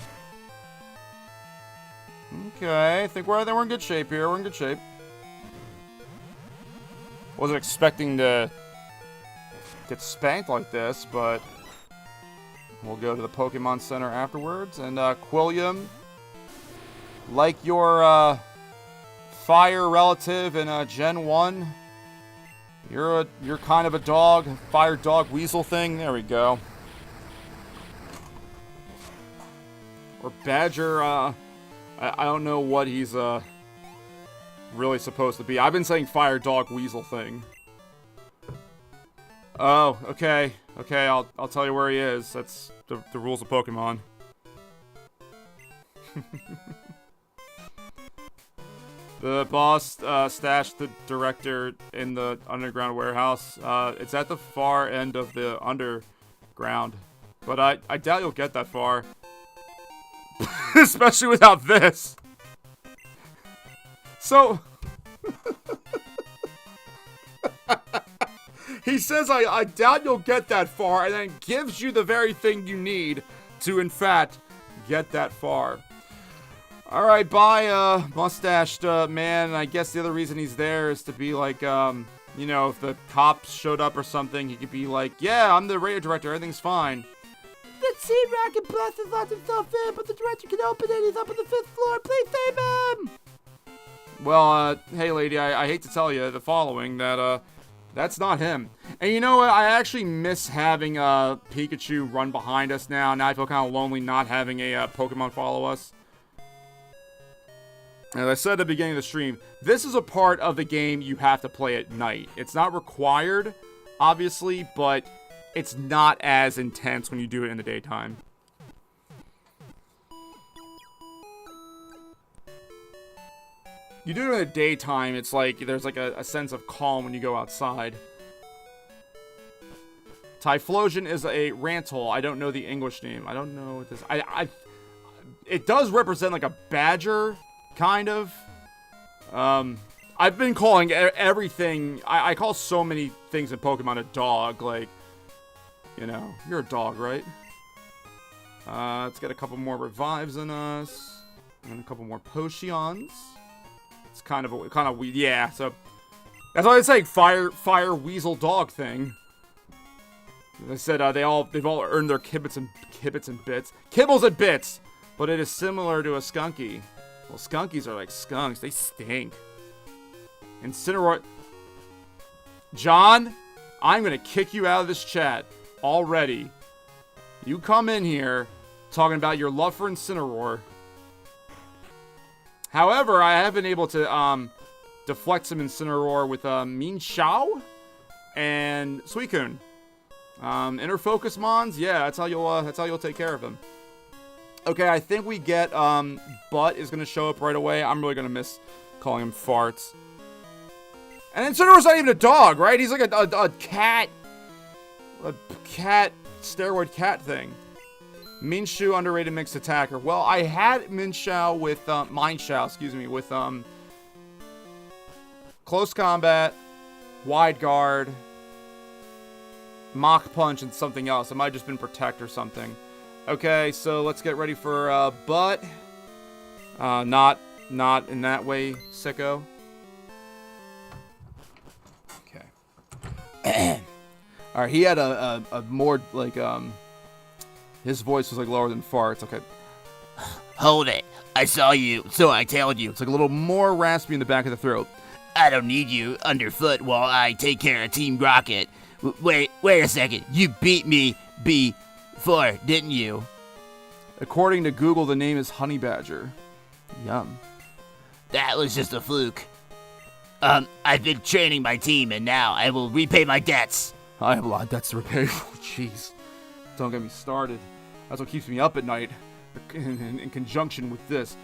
Speaker 2: Okay, I think we're in good shape here. We're in good shape. Wasn't expecting to get spanked like this, but we'll go to the Pokemon Center afterwards. And Quilliam, like your fire relative in Gen 1, you're kind of a dog, fire dog weasel thing. There we go. Or Badger. I don't know what he's really supposed to be. I've been saying fire dog weasel thing. Oh, okay. Okay, I'll tell you where he is. That's the rules of Pokemon. The boss stashed the director in the underground warehouse. It's at the far end of the underground. But I doubt you'll get that far. Especially without this. So... he says, I doubt you'll get that far, and then gives you the very thing you need to, in fact, get that far. Alright, bye, mustached man. I guess the other reason he's there is to be like, you know, if the cops showed up or something, he could be like, yeah, I'm the radio director, everything's fine. The Team Rocket bus has locked himself in, but the director can open it. He's up on the 5th floor. Please save him! Well, hey, lady, I hate to tell you the following, that, that's not him. And you know what? I actually miss having Pikachu run behind us now. Now I feel kind of lonely not having a Pokemon follow us. As I said at the beginning of the stream, this is a part of the game you have to play at night. It's not required, obviously, but it's not as intense when you do it in the daytime. You do it in the daytime, it's like, there's like a sense of calm when you go outside. Typhlosion is a Rantle. I don't know the English name. I don't know what this... it does represent like a badger, kind of. I've been calling everything... I call so many things in Pokemon a dog, like... You know, you're a dog, right? Let's get a couple more revives in us. And a couple more potions. It's kind of yeah, so... That's why I say fire weasel dog thing. They said they've all earned their kibbles and bits. Kibbles and bits! But it is similar to a skunky. Well, skunkies are like skunks. They stink. Incineroar... John, I'm gonna kick you out of this chat. Already. You come in here talking about your love for Incineroar. However, I have been able to deflect some Incineroar with Mean Shao and Suicune. Inner Focus Mons, yeah, that's how you'll take care of them. Okay, I think we get Butt is gonna show up right away. I'm really gonna miss calling him farts. And Incineroar's not even a dog, right? He's like a cat. A cat, steroid cat thing. Minshew, underrated mixed attacker. Well, I had Minshew with, Mineshow, excuse me, with, Close Combat, Wide Guard, Mach Punch, and something else. It might have just been Protect or something. Okay, so let's get ready for, Butt. Not in that way, sicko. Okay. Alright, he had a more, like, his voice was, like, lower than farts. Okay.
Speaker 3: Hold it. I saw you, so I tailed you.
Speaker 2: It's, like, a little more raspy in the back of the throat.
Speaker 3: I don't need you underfoot while I take care of Team Rocket. Wait a second. You beat me before, didn't you?
Speaker 2: According to Google, the name is Honey Badger. Yum.
Speaker 3: That was just a fluke. I've been training my team, and now I will repay my debts.
Speaker 2: I have a lot of debts to repay. Oh, jeez. Don't get me started. That's what keeps me up at night, in conjunction with this.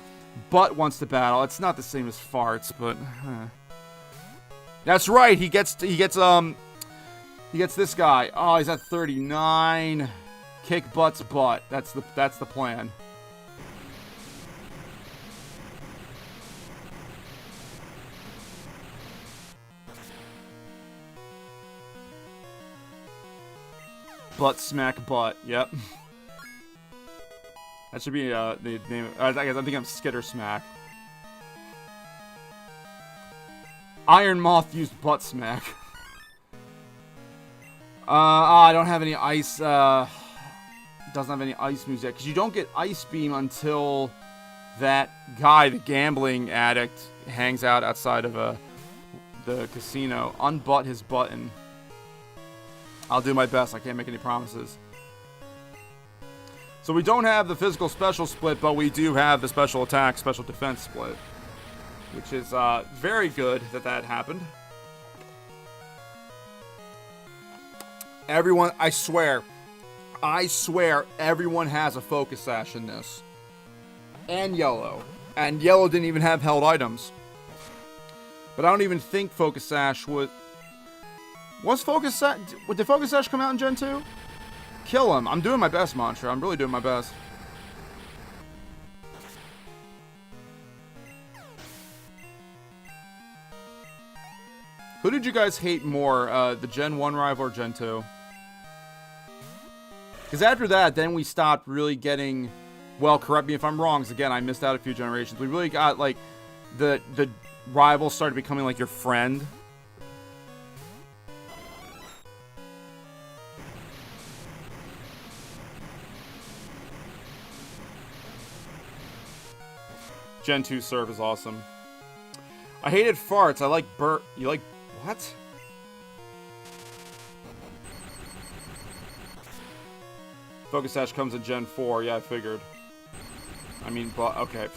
Speaker 2: Butt wants to battle. It's not the same as farts, but... That's right, he gets this guy. Oh, he's at 39. Kick Butt's butt. That's the plan. Butt smack butt. Yep. That should be the name. I think I'm Skitter Smack. Iron Moth used butt smack. I don't have any ice. Doesn't have any ice moves yet because you don't get Ice Beam until that guy, the gambling addict, hangs out outside of the casino. Unbutt his button. I'll do my best. I can't make any promises. So we don't have the physical special split, but we do have the special attack, special defense split. Which is very good that happened. Everyone, I swear, everyone has a focus sash in this. And yellow. And yellow didn't even have held items. But I don't even think focus sash would... Did Focus Sash come out in Gen 2? Kill him. I'm doing my best, Mantra. I'm really doing my best. Who did you guys hate more, the Gen 1 rival or Gen 2? Because after that, then we stopped really getting... Well, correct me if I'm wrong, because again, I missed out a few generations. We really got, like, the rivals started becoming, like, your friend. Gen 2 serve is awesome. I hated farts. I like burp. You like... What? Focus Sash comes in Gen 4. Yeah, I figured. I mean, but... Okay.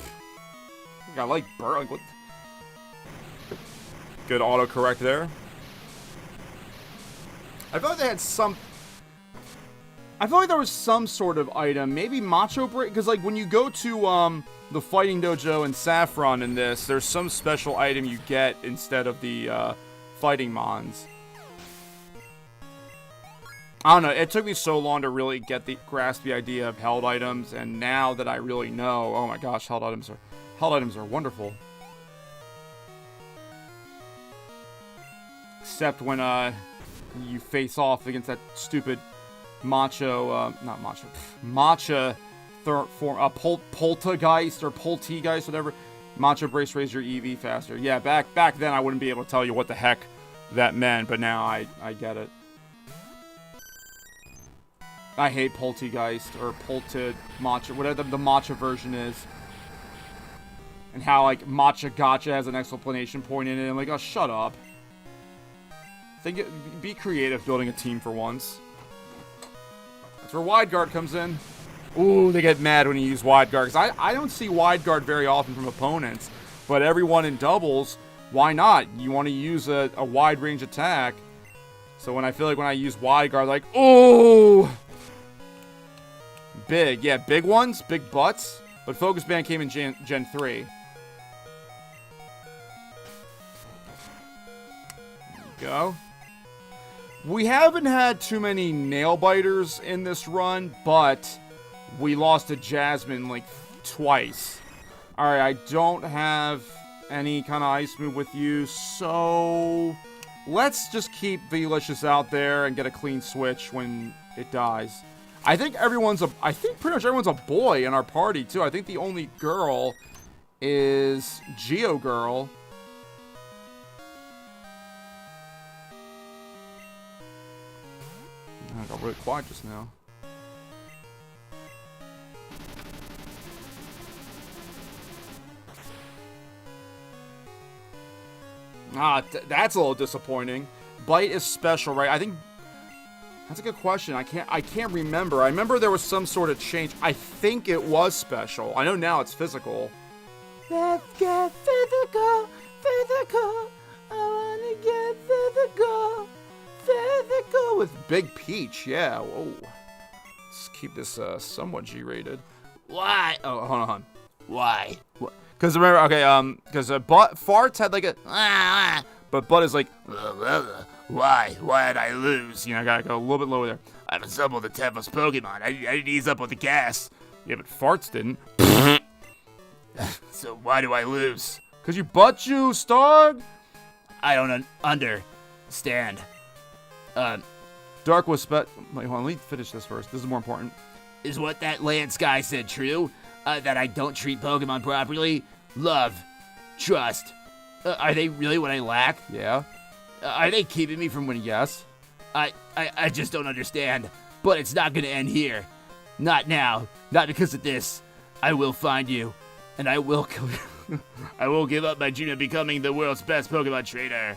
Speaker 2: I like burp. Like, what? Good autocorrect there. I feel like they had some... I feel like there was some sort of item. Maybe Macho Break? Because, like, when you go to, the Fighting Dojo and Saffron in this, there's some special item you get instead of the, Fighting Mons. I don't know, it took me so long to really grasp the idea of held items, and now that I really know, oh my gosh, held items are wonderful. Except when, you face off against that stupid Matcha, Poltergeist or Poltegeist, whatever. Matcha Brace raise your EV faster. Yeah, back then I wouldn't be able to tell you what the heck that meant, but now I get it. I hate Poltegeist or Matcha, whatever the Matcha version is. And how, like, Matcha Gotcha has an exclamation point in it. I'm like, oh, shut up. Be creative building a team for once. That's where Wide Guard comes in. Ooh, they get mad when you use Wide Guard. Because I don't see Wide Guard very often from opponents. But everyone in doubles, why not? You want to use a wide range attack. So when I feel like when I use Wide Guard, like, ooh! Big. Yeah, big ones, big butts. But Focus Band came in Gen 3. There you go. We haven't had too many nail biters in this run, but we lost to Jasmine like twice. Alright, I don't have any kind of ice move with you, so let's just keep Velicious out there and get a clean switch when it dies. I think pretty much everyone's a boy in our party too. I think the only girl is Geo Girl. I got really quiet just now. That's a little disappointing. Bite is special, right? I think that's a good question. I can't remember. I remember there was some sort of change. I think it was special. I know now it's physical. Let's get physical, physical. Physical with Big Peach. Yeah, whoa. Let's keep this somewhat G-rated.
Speaker 3: Why?
Speaker 2: Oh, hold on.
Speaker 3: Why?
Speaker 2: Because remember, okay, because Farts had like a, but Bud is like,
Speaker 3: Why? Why'd I lose?
Speaker 2: you know, gotta go a little bit lower there.
Speaker 3: I'm a sub with the toughest Pokemon. I didn't ease up with the gas.
Speaker 2: Yeah, but Farts didn't.
Speaker 3: So why do I lose?
Speaker 2: Because you butt juice, dog.
Speaker 3: I don't understand.
Speaker 2: Dark was wait, hold on, let me finish this first. This is more important.
Speaker 3: Is what that Lance guy said true? That I don't treat Pokemon properly? Love. Trust. Are they really what I lack?
Speaker 2: Yeah.
Speaker 3: Are they keeping me from winning?
Speaker 2: Yes.
Speaker 3: I just don't understand. But it's not gonna end here. Not now. Not because of this. I will find you. And I will I will give up my dream of becoming the world's best Pokemon trainer.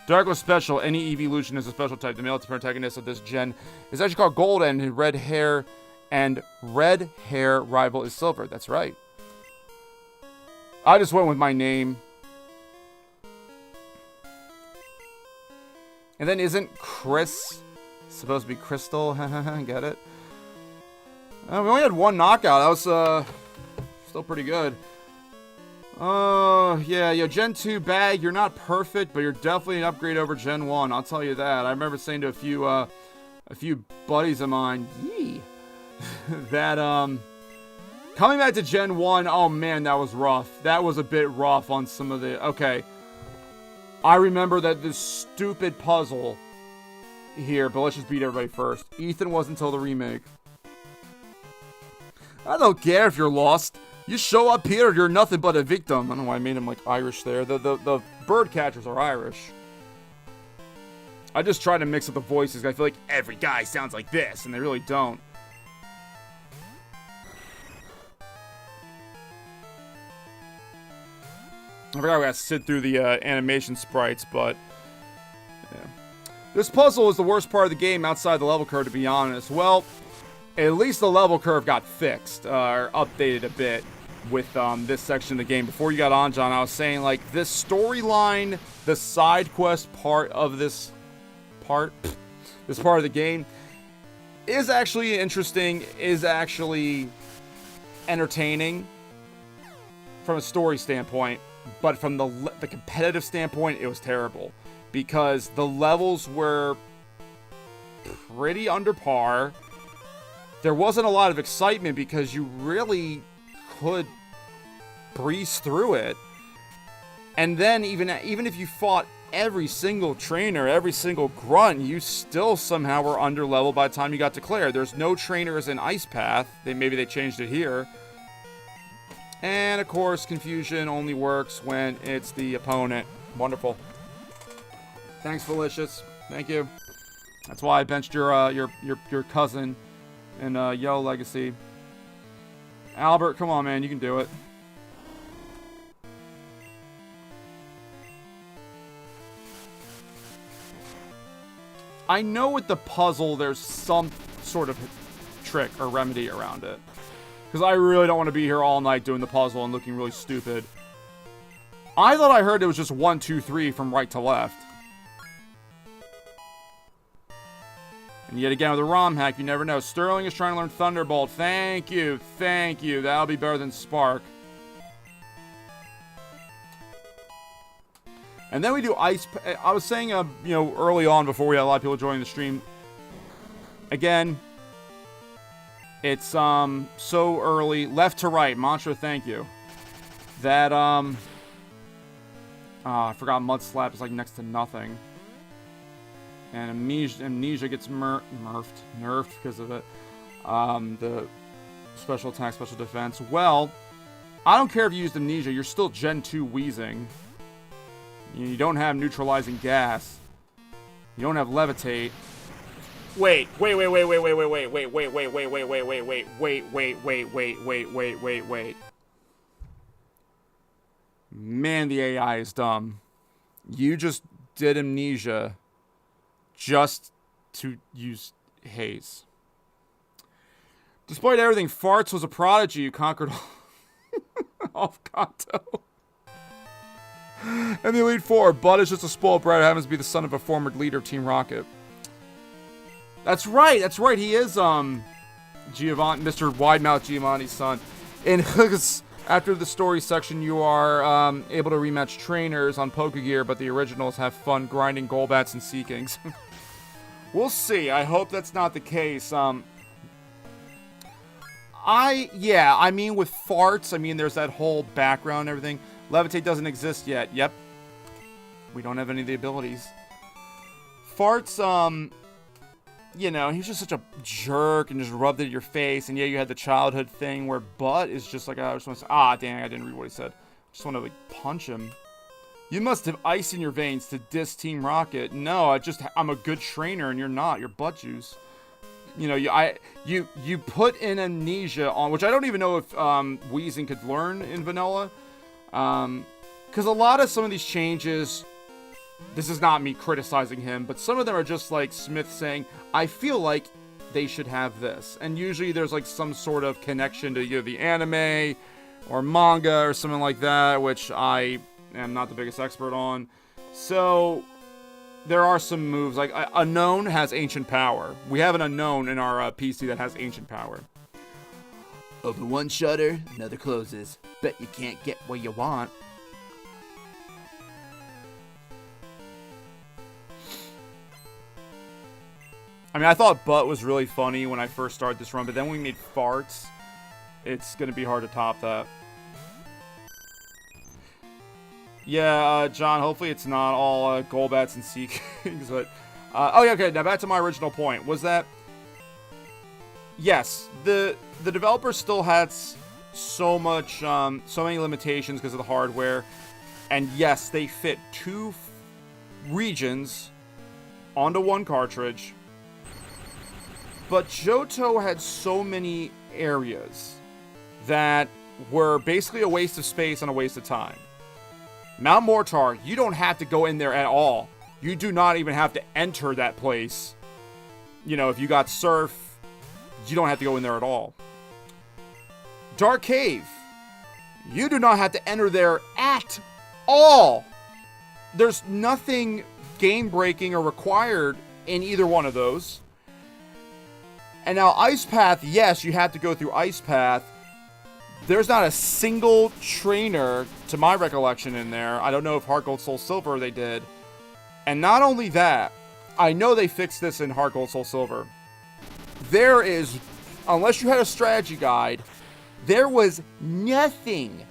Speaker 2: Dark was special. Any evolution is a special type. The male protagonist of this gen is actually called Gold, and his red hair rival is Silver. That's right. I just went with my name. And then isn't Chris supposed to be Crystal? Get it? We only had one knockout. That was still pretty good. Yeah, Gen 2 bag, you're not perfect, but you're definitely an upgrade over Gen 1, I'll tell you that. I remember saying to a few buddies of mine, that, coming back to Gen 1, oh man, that was rough. That was a bit rough on some of the, okay. I remember that this stupid puzzle here, but let's just beat everybody first. Ethan wasn't until the remake. I don't care if you're lost. You show up here, you're nothing but a victim. I don't know why I made him like Irish there. The bird catchers are Irish. I just try to mix up the voices. I feel like every guy sounds like this, and they really don't. I forgot we gotta sit through the animation sprites, but yeah. This puzzle is the worst part of the game outside the level curve, to be honest. Well, at least the level curve got fixed, or updated a bit with this section of the game. Before you got on, John, I was saying, like, this storyline, the side quest part of this part of the game is actually interesting, is actually entertaining from a story standpoint, but from the competitive standpoint, it was terrible because the levels were pretty under par. There wasn't a lot of excitement because you really could breeze through it. And then even if you fought every single trainer, every single grunt, you still somehow were under level by the time you got to Claire. There's no trainers in Ice Path. Maybe they changed it here. And of course, confusion only works when it's the opponent. Wonderful. Thanks, Felicious. Thank you. That's why I benched your cousin in Yellow Legacy. Albert, come on, man, you can do it. I know with the puzzle, there's some sort of trick or remedy around it. Because I really don't want to be here all night doing the puzzle and looking really stupid. I thought I heard it was just 1, 2, 3 from right to left. And yet again, with a ROM hack, you never know. Sterling is trying to learn Thunderbolt. Thank you. Thank you. That'll be better than Spark. And then we do Ice... I was saying, early on before we had a lot of people joining the stream. Again, it's, so early. Left to right. Mantra, thank you. That, I forgot Mud Slap is, like, next to nothing. And Amnesia gets nerfed because of it. The special attack, special defense. Well, I don't care if you used Amnesia. You're still Gen 2 wheezing. You don't have neutralizing gas. You don't have levitate. Wait. Man, the AI is dumb. You just did Amnesia just to use Haze. Despite everything, Farts was a prodigy who conquered all of Kanto. And the Elite Four, Bud is just a spoiled brat who happens to be the son of a former leader of Team Rocket. That's right, he is, Mr. Widemouth Giovanni's son. In after the story section, you are, able to rematch trainers on Pokegear, but the originals have fun grinding Golbats and Seekings. We'll see, I hope that's not the case, I mean, with farts, I mean, there's that whole background and everything. Levitate doesn't exist yet. Yep. We don't have any of the abilities. Farts, you know, he's just such a jerk and just rubbed it at your face. And yeah, you had the childhood thing where Butt is just like, I just want to say, dang, I didn't read what he said. Just want to, like, punch him. You must have ice in your veins to diss Team Rocket. No, I'm a good trainer and you're not. You're butt juice. You know, you put in amnesia on, which I don't even know if Weezing could learn in vanilla, because a lot of some of these changes, this is not me criticizing him, but some of them are just like Smith saying, I feel like they should have this, and usually there's like some sort of connection to either the anime or manga or something like that, which I am not the biggest expert on. So there are some moves, like Unknown has Ancient Power. We have an Unknown in our PC that has Ancient Power. Open one shutter, another closes. Bet you can't get what you want. I mean, I thought Butt was really funny when I first started this run, but then when we made farts, it's going to be hard to top that. Yeah, John, hopefully it's not all Golbats and Seekings, but... okay, now back to my original point, was that... Yes, the developer still had so many limitations because of the hardware, and yes, they fit 2 regions onto one cartridge, but Johto had so many areas that were basically a waste of space and a waste of time. Mount Mortar, you don't have to go in there at all. You do not even have to enter that place. You know, if you got Surf, you don't have to go in there at all. Dark Cave, you do not have to enter there at all. There's nothing game-breaking or required in either one of those. And now Ice Path, yes, you have to go through Ice Path. There's not a single trainer, to my recollection, in there. I don't know if Heart Gold Soul Silver they did. And not only that, I know they fixed this in Heart Gold Soul Silver. There is, unless you had a strategy guide, there was nothing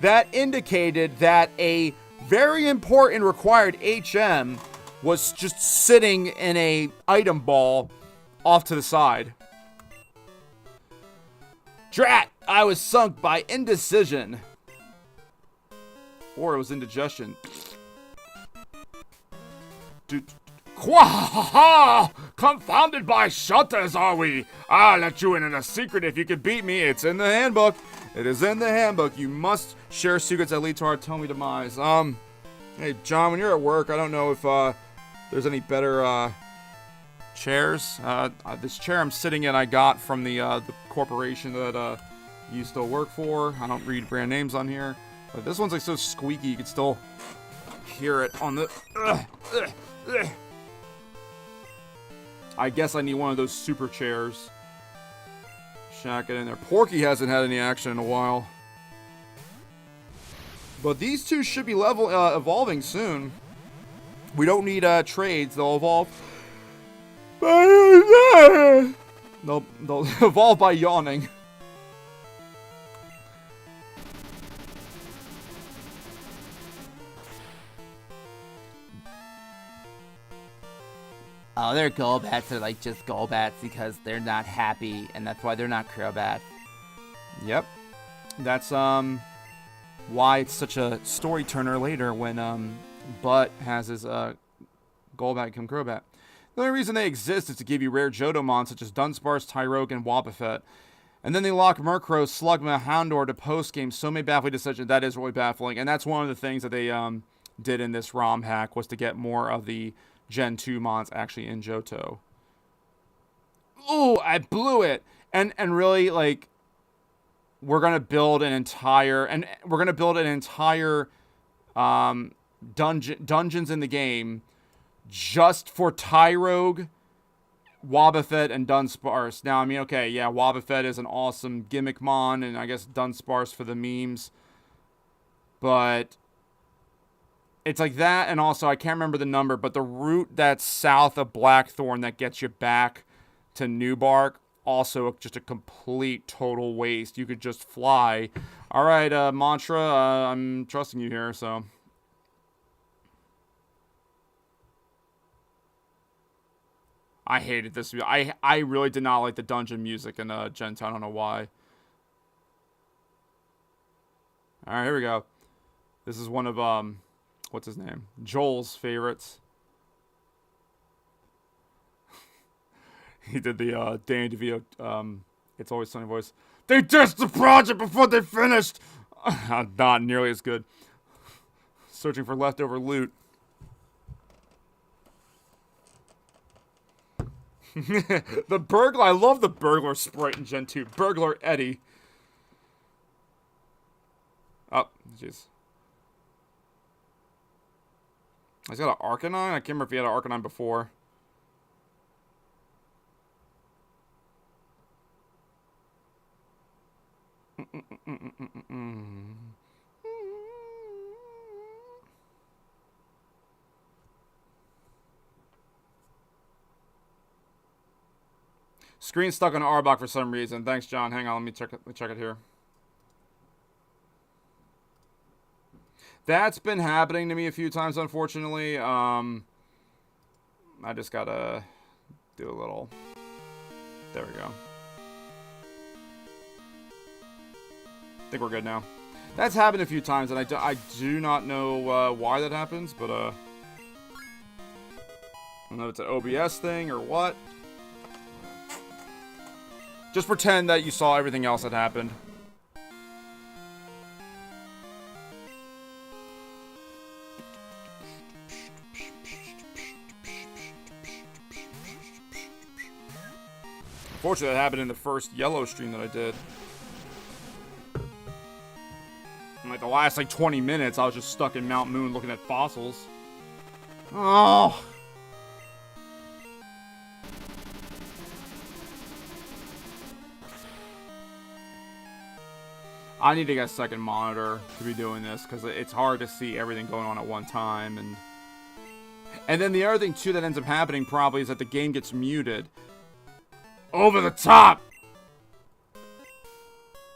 Speaker 2: that indicated that a very important required HM was just sitting in a item ball off to the side. Drat! I was sunk by indecision. Or it was indigestion. Dude. Quahaha! Confounded by shutters, are we? I'll let you in on a secret if you can beat me. It's in the handbook. It is in the handbook. You must share secrets that lead to our Tomy demise. Hey, John, when you're at work, I don't know if, there's any better, chairs. This chair I'm sitting in I got from the corporation that, you still work for. I don't read brand names on here. But this one's like so squeaky, you can still hear it on the... I guess I need one of those super chairs. Shack it in there. Porky hasn't had any action in a while. But these two should be evolving soon. We don't need trades. They'll evolve. They'll evolve by yawning.
Speaker 3: Other Golbats are like just Golbats because they're not happy, and that's why they're not Crobats.
Speaker 2: Yep. That's why it's such a story turner later when Butt has his Golbat become Crobat. The only reason they exist is to give you rare Johtomon such as Dunsparce, Tyrogue, and Wobbuffet. And then they lock Murkrow, Slugma, Houndour to post-game. So many baffling decisions. That is really baffling. And that's one of the things that they did in this ROM hack was to get more of the Gen 2 mons actually in Johto. Ooh, I blew it. And really, like, we're gonna build an entire dungeons in the game just for Tyrogue, Wobbuffet, and Dunsparce. Now, I mean, okay, yeah, Wobbuffet is an awesome gimmick mon, and I guess Dunsparce for the memes. But it's like that, and also, I can't remember the number, but the route that's south of Blackthorn that gets you back to Newbark, also just a complete total waste. You could just fly. All right, Mantra, I'm trusting you here, so. I hated this. I really did not like the dungeon music in Gen 2. I don't know why. All right, here we go. This is one of, what's his name? Joel's favorites. He did the Danny DeVito, It's Always Sunny voice. They ditched the project before they finished! Not nearly as good. Searching for leftover loot. The burglar, I love the burglar sprite in Gen 2. Burglar Eddie. Oh, jeez. He's got an Arcanine? I can't remember if he had an Arcanine before. Screen stuck on Arbok for some reason. Thanks, John. Hang on, let me check it here. That's been happening to me a few times, unfortunately. I just gotta do a little. There we go. I think we're good now. That's happened a few times, and I do not know why that happens, but I don't know if it's an OBS thing or what. Just pretend that you saw everything else that happened. Fortunately, that happened in the first yellow stream that I did. In like the last 20 minutes, I was just stuck in Mount Moon looking at fossils. Oh! I need to get a second monitor to be doing this, because it's hard to see everything going on at one time. And then the other thing, too, that ends up happening probably is that the game gets muted. Over the top!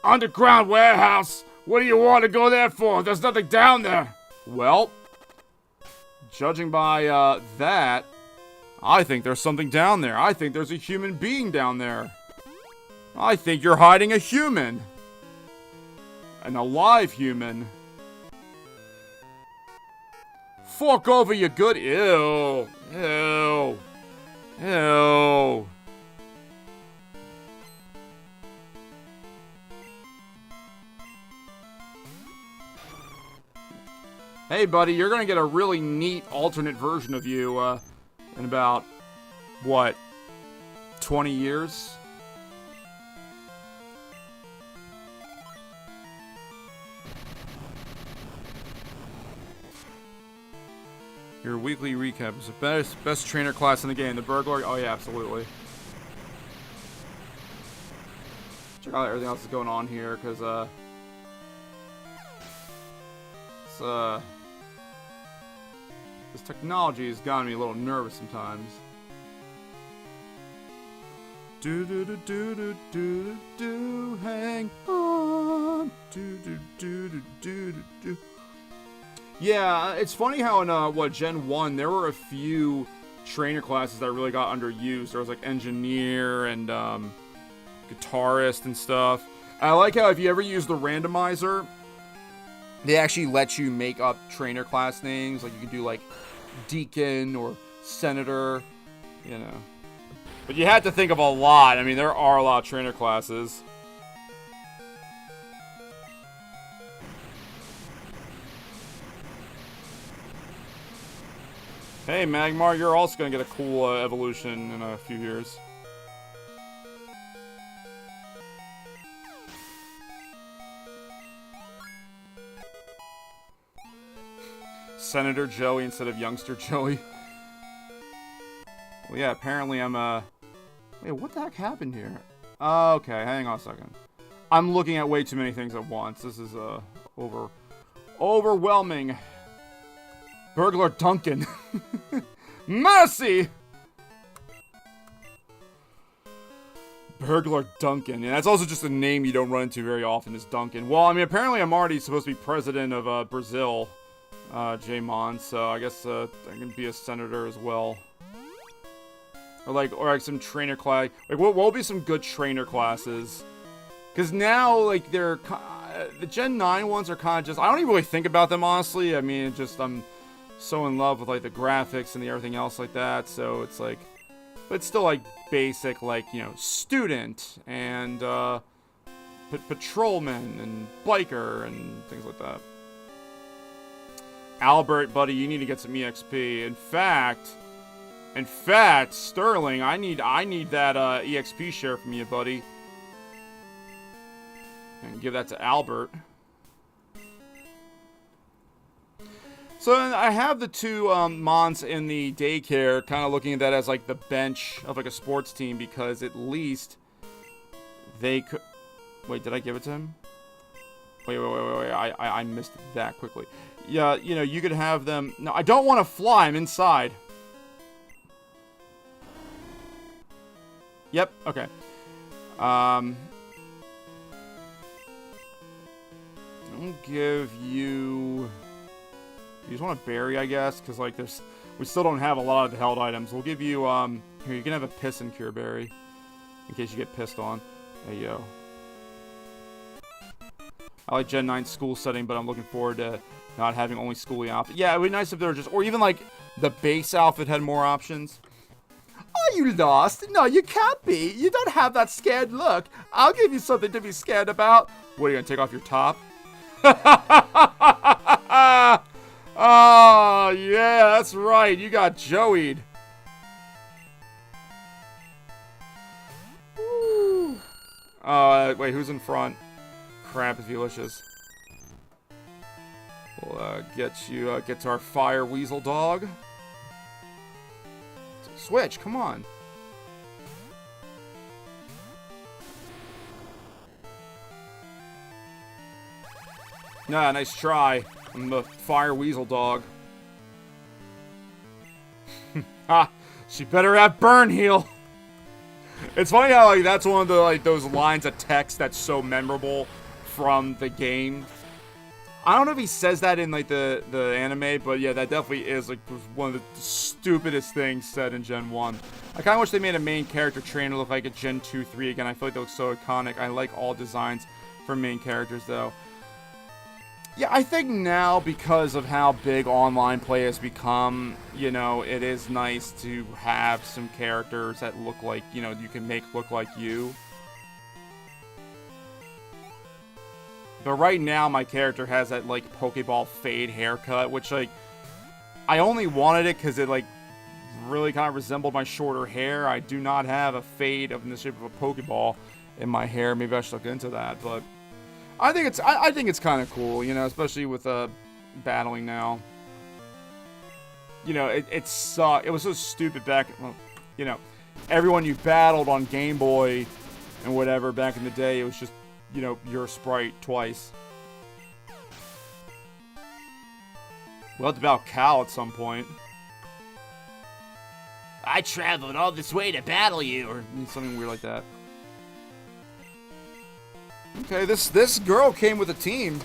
Speaker 2: Underground warehouse! What do you want to go there for? There's nothing down there! Well, judging by that, I think there's something down there. I think there's a human being down there. I think you're hiding a human. An alive human. Fork over, you good. Ew. Ew. Ew. Hey, buddy, you're gonna get a really neat alternate version of you in about, what, 20 years? Your weekly recap is the best trainer class in the game. The burglar? Oh yeah, absolutely. Check out everything else that's going on here, because this technology has gotten me a little nervous sometimes. Do do do do do do do, hang on. Do do do do do do. Yeah, it's funny how in Gen 1 there were a few trainer classes that really got underused. There was like engineer and guitarist and stuff. I like how if you ever use the randomizer, they actually let you make up trainer class names. Like you could do like deacon or senator, you know. But you had to think of a lot. I mean, there are a lot of trainer classes. Hey, Magmar, you're also going to get a cool evolution in a few years. Senator Joey instead of Youngster Joey. Well, yeah, apparently I'm, Wait, what the heck happened here? Okay, hang on a second. I'm looking at way too many things at once. This is, overwhelming. Burglar Duncan. Mercy! Burglar Duncan. Yeah, that's also just a name you don't run into very often, is Duncan. Well, I mean, apparently I'm already supposed to be president of, Brazil, J-Mon, so I guess, I can be a senator as well. Or like some trainer class. Like, what will be some good trainer classes? Because now, like, they're... the Gen 9 ones are kind of just... I don't even really think about them, honestly. I mean, just, I'm so in love with, like, the graphics and the everything else like that. So, it's like... But it's still, like, basic, like, you know, student and, patrolman and biker and things like that. Albert, buddy, you need to get some EXP. In fact, Sterling, I need that EXP share from you, buddy. And give that to Albert. So I have the two Mons in the daycare, kind of looking at that as like the bench of like a sports team, because at least they could. Wait, did I give it to him? Wait. I missed it that quickly. Yeah, you know, you could have them. No, I don't want to fly. I'm inside. Yep, okay. I'll give you... You just want a berry, I guess? Because, like, there's... We still don't have a lot of the held items. We'll give you, Here, you can have a piss and cure berry. In case you get pissed on. There you go. I like Gen 9 school setting, but I'm looking forward to not having only schooly outfit. Yeah, it would be nice if there were just... Or even, like, the base outfit had more options. Are you lost? No, you can't be. You don't have that scared look. I'll give you something to be scared about. What, are you gonna take off your top? Oh, yeah, that's right. You got Joey'd. Wait, who's in front? Crap is delicious. We'll, get to our fire weasel dog. Switch, come on. Nah, nice try. I'm the fire weasel dog. Ha! She better have burn heal. It's funny how like that's one of the like those lines of text that's so memorable from the game. I don't know if he says that in like the anime, but yeah, that definitely is like one of the stupidest things said in Gen 1. I kind of wish they made a main character trainer look like a Gen 2, 3 again. I feel like that looks so iconic. I like all designs for main characters though. Yeah, I think now, because of how big online play has become, you know, it is nice to have some characters that look like, you know, you can make look like you. But right now, my character has that, like, Pokeball fade haircut, which, like, I only wanted it because it, like, really kind of resembled my shorter hair. I do not have a fade in the shape of a Pokeball in my hair. Maybe I should look into that, but I think it's kind of cool, you know, especially with battling now. You know, it sucked. It was so stupid back, well, you know, everyone you battled on Game Boy and whatever back in the day, it was just, you know, your sprite twice. We'll have to battle Cal at some point.
Speaker 3: I traveled all this way to battle you.
Speaker 2: Or something weird like that. Okay, this girl came with a team.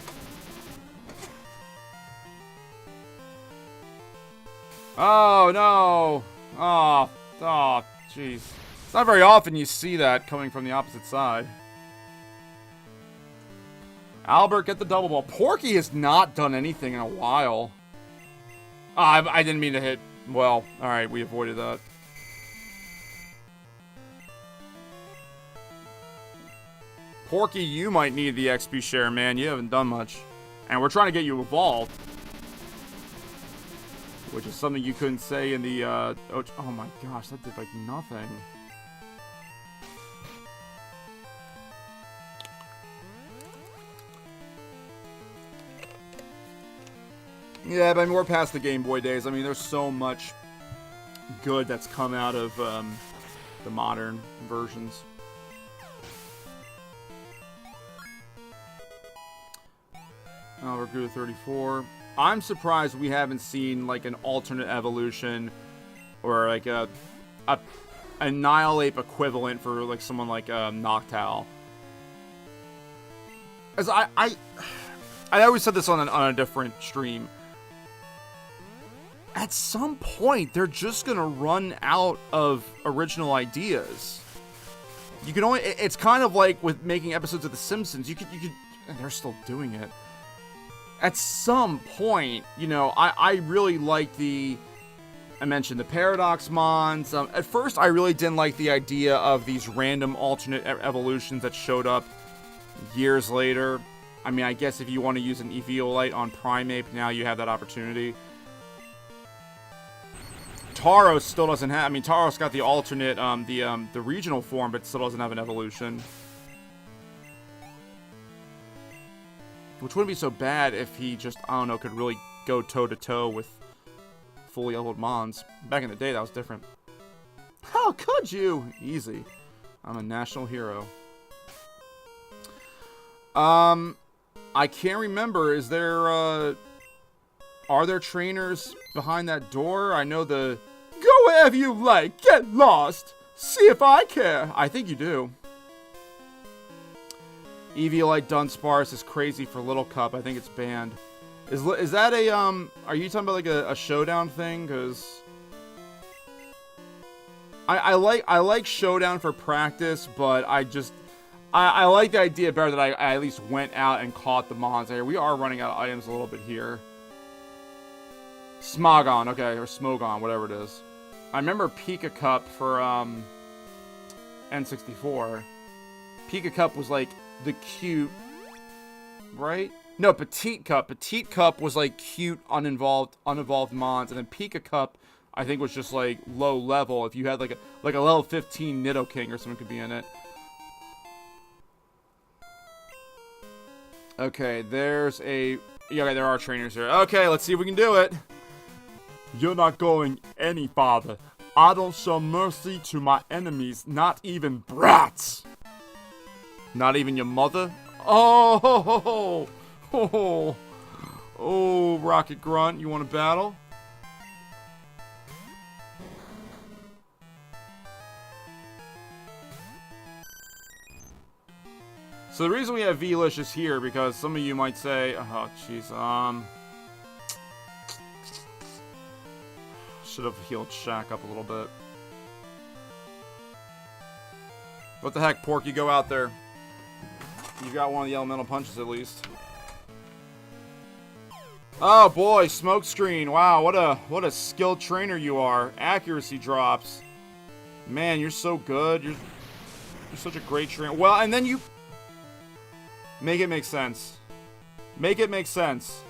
Speaker 2: Oh, no. Oh, jeez. It's not very often you see that coming from the opposite side. Albert, get the double ball. Porky has not done anything in a while. I didn't mean to hit. Well, alright, we avoided that. Porky, you might need the XP share, man. You haven't done much. And we're trying to get you evolved. Which is something you couldn't say in the, oh my gosh, that did, like, nothing. Yeah, but I mean, we're past the Game Boy days. I mean, there's so much good that's come out of the modern versions. Oh, we're good at 34. I'm surprised we haven't seen like an alternate evolution or like a Annihilate equivalent for like someone like Noctowl. As I always said this on a different stream. At some point, they're just gonna run out of original ideas. You can only. It's kind of like with making episodes of The Simpsons. You could. They're still doing it. At some point, you know, I really like I mentioned the Paradox Mons. At first, I really didn't like the idea of these random alternate evolutions that showed up years later. I mean, I guess if you want to use an Eviolite on Primeape, now you have that opportunity. Tauros still doesn't have. I mean, Tauros got the alternate, the regional form, but still doesn't have an evolution. Which wouldn't be so bad if he just, I don't know, could really go toe-to-toe with fully leveled Mons. Back in the day, that was different. How could you? Easy. I'm a national hero. I can't remember. Is there, are there trainers behind that door? I know the... Go wherever you like. Get lost. See if I care. I think you do. Eviolite Dunsparce is crazy for Little Cup. I think it's banned. Is that a, are you talking about like a showdown thing? Because I like showdown for practice, but I like the idea better that I at least went out and caught the Mons here. We are running out of items a little bit here. Smogon, okay, or Smogon, whatever it is. I remember Pika Cup for N64. Pika Cup was like the cute, right? No, Petite Cup. Petite Cup was like cute, unevolved Mons, and then Pika Cup, I think, was just like low level. If you had like a level 15 Nidoking or something could be in it. Okay, there's a... Yeah, okay, there are trainers here. Okay, let's see if we can do it. You're not going any farther. I don't show mercy to my enemies, not even brats. Not even your mother? Oh, oh, Rocket Grunt, you want to battle? So the reason we have V-Licious here, because some of you might say, oh, jeez, should have healed Shaq up a little bit. What the heck, Porky, go out there. You got one of the elemental punches at least. Oh boy, Smokescreen. Wow, what a skilled trainer you are. Accuracy drops. Man, you're so good. You're such a great trainer. Well, and then you make it make sense. Make it make sense.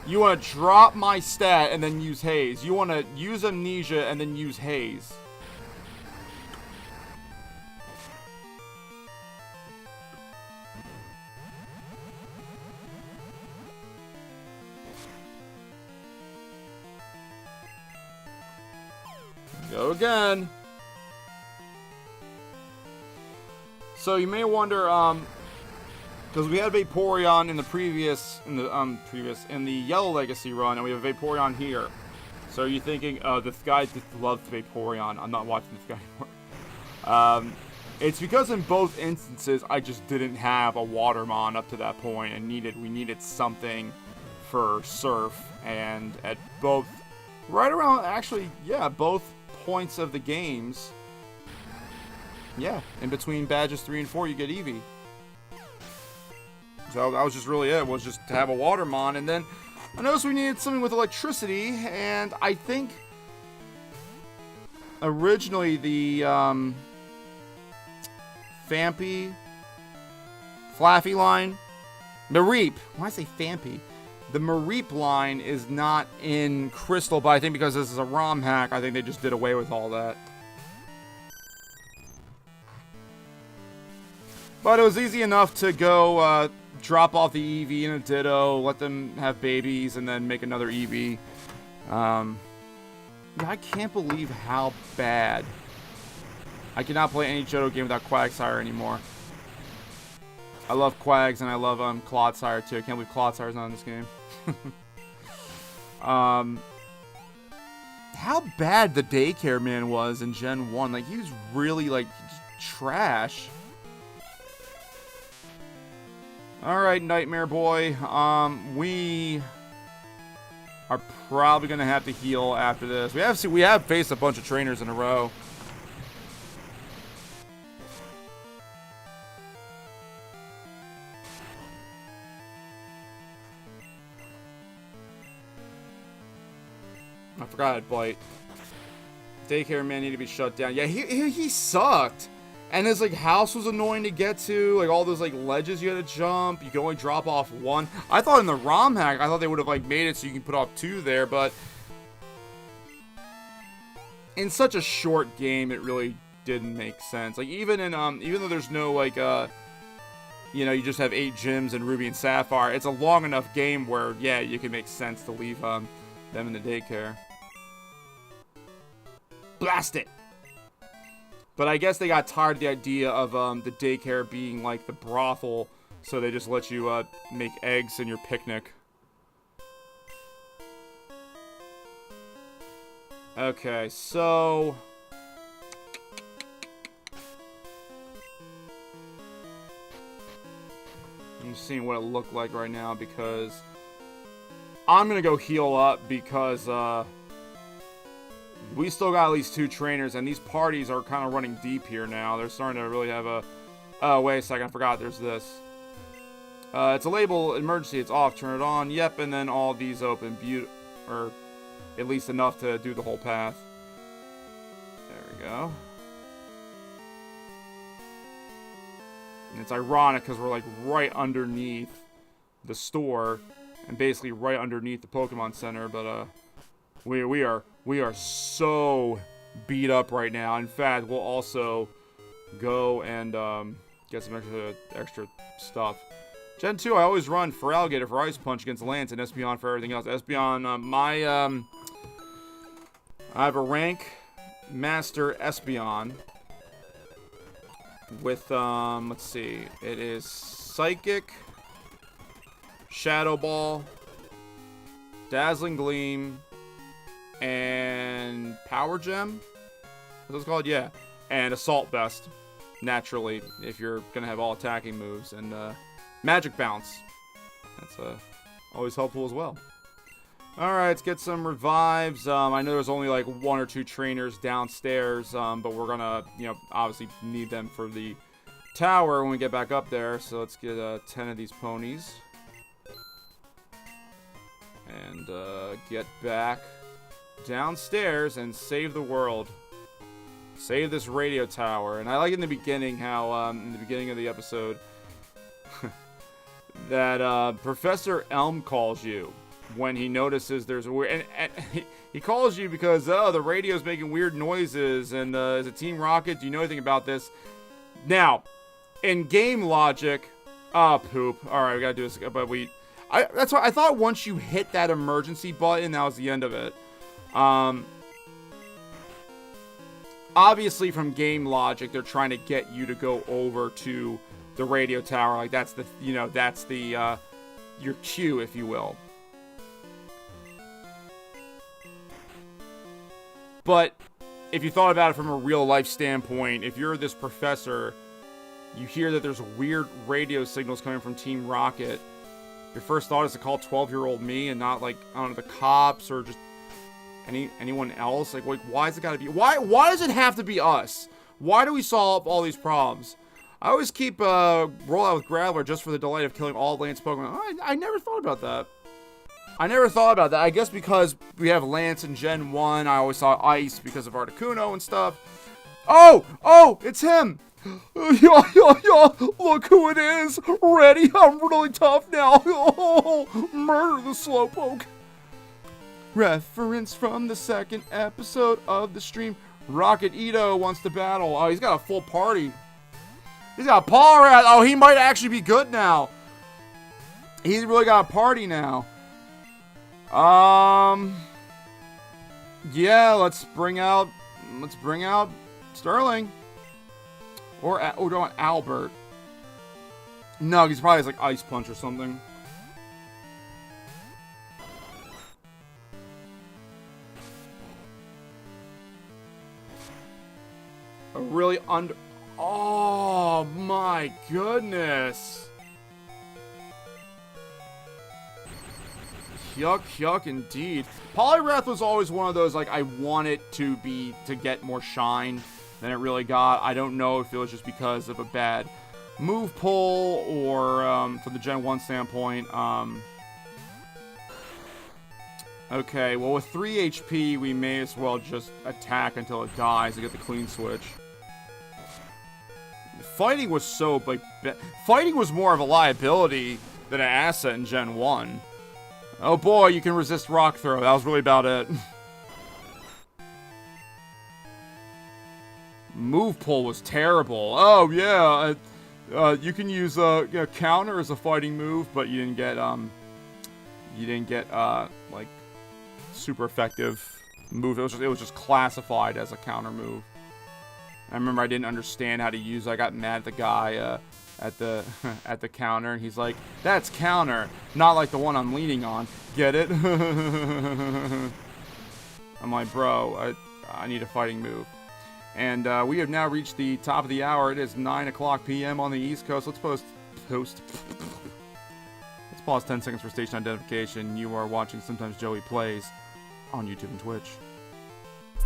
Speaker 2: You want to drop my stat and then use Haze. You want to use Amnesia and then use Haze. Go again. So you may wonder, because we had Vaporeon in the Yellow Legacy run, and we have Vaporeon here. So are you thinking, this guy just loves Vaporeon? I'm not watching this guy anymore. It's because in both instances, I just didn't have a Watermon up to that point, and we needed something for Surf, and at both, right around, actually, yeah, both points of the games, yeah, in between badges 3 and 4, you get Eevee. So that was just really it, was just to have a Watermon, and then I noticed we needed something with electricity, and I think originally the Phanpy, Flaffy line, Mareep, why did I say Phanpy? The Mareep line is not in Crystal, but I think because this is a ROM hack, I think they just did away with all that. But it was easy enough to go drop off the Eevee in a Ditto, let them have babies, and then make another Eevee. Yeah, I can't believe how bad. I cannot play any Johto game without Quagsire anymore. I love Quags and I love Clodsire too. I can't believe Clodsire's not in this game. How bad the daycare man was in Gen 1. Like, he was really, like, trash. Alright, Nightmare Boy. We are probably going to have to heal after this. We have faced a bunch of trainers in a row. I forgot I'd bite. Daycare man needed to be shut down. Yeah, he sucked. And his, like, house was annoying to get to. Like, all those, like, ledges you had to jump. You could only drop off one. I thought in the ROM hack, I thought they would have, like, made it so you can put off 2 there. But in such a short game, it really didn't make sense. Like, even though there's no, like, you know, you just have 8 gyms in Ruby and Sapphire, it's a long enough game where, yeah, you can make sense to leave, them in the daycare. Blast it! But I guess they got tired of the idea of the daycare being like the brothel, so they just let you make eggs in your picnic. Okay, so I'm seeing what it looked like right now because I'm gonna go heal up because we still got at least 2 trainers, and these parties are kind of running deep here now. They're starting to really have a... Oh, wait a second. I forgot there's this. It's a label. Emergency. It's off. Turn it on. Yep, and then all these open. Or at least enough to do the whole path. There we go. And it's ironic because we're, like, right underneath the store and basically right underneath the Pokemon Center, but, we are so beat up right now. In fact, we'll also go and get some extra stuff. Gen 2, I always run for Alligator for Ice Punch against Lance, and Espeon for everything else. Espeon, I have a rank Master Espeon with, let's see, it is Psychic, Shadow Ball, Dazzling Gleam, and Power Gem? What's it called? Yeah. And Assault Vest, naturally, if you're going to have all attacking moves. And Magic Bounce. That's always helpful as well. Alright, let's get some revives. I know there's only like 1 or 2 trainers downstairs, but we're going to, you know, obviously need them for the tower when we get back up there. So let's get 10 of these ponies. And get back downstairs and save the world. Save this radio tower. And I like in the beginning how, in the beginning of the episode, that Professor Elm calls you when he notices there's a weird... And he calls you because, oh, the radio's making weird noises, and is it Team Rocket? Do you know anything about this? Now, in game logic... Oh, poop. Alright, we gotta do this, but that's why I thought once you hit that emergency button, that was the end of it. Obviously from game logic, they're trying to get you to go over to the radio tower. Like, that's the, you know, that's the, your cue, if you will. But if you thought about it from a real life standpoint, if you're this professor, you hear that there's weird radio signals coming from Team Rocket, your first thought is to call 12-year-old me and not, like, I don't know, the cops or just anyone else. Like, why is it gotta be... Why does it have to be us? Why do we solve all these problems? I always keep roll out with Graveler just for the delight of killing all Lance Pokemon. I never thought about that. I guess because we have Lance in Gen 1, I always saw Ice because of Articuno and stuff. Oh, it's him. Yeah, look who it is. Ready? I'm really tough now. Oh, murder the Slowpoke. Reference from the 2nd episode of the stream. Rocket Ito wants to battle. Oh, he's got a full party. He's got a Paul Rat. Oh, he might actually be good now. He's really got a party now. Yeah, let's bring out Sterling. Or do I want Albert? No, he's probably like Ice Punch or something. A really oh my goodness. Yuck, yuck indeed. Poliwrath was always one of those, like, I want it to get more shine than it really got. I don't know if it was just because of a bad move pull or from the Gen 1 standpoint. Okay, well with 3 HP, we may as well just attack until it dies to get the clean switch. Fighting was so, like, fighting was more of a liability than an asset in Gen 1. Oh boy, you can resist rock throw. That was really about it. Move pull was terrible. Oh yeah, you can use counter as a fighting move, but you didn't get like super effective move. It was just classified as a counter move. I remember I didn't understand how to use it. I got mad at the guy at the at the counter, and he's like, "That's counter, not like the one I'm leaning on. Get it?" I'm like, "Bro, I need a fighting move." And we have now reached the top of the hour. It is 9:00 p.m. on the East Coast. Let's pause 10 seconds for station identification. You are watching Sometimes Joey Plays on YouTube and Twitch.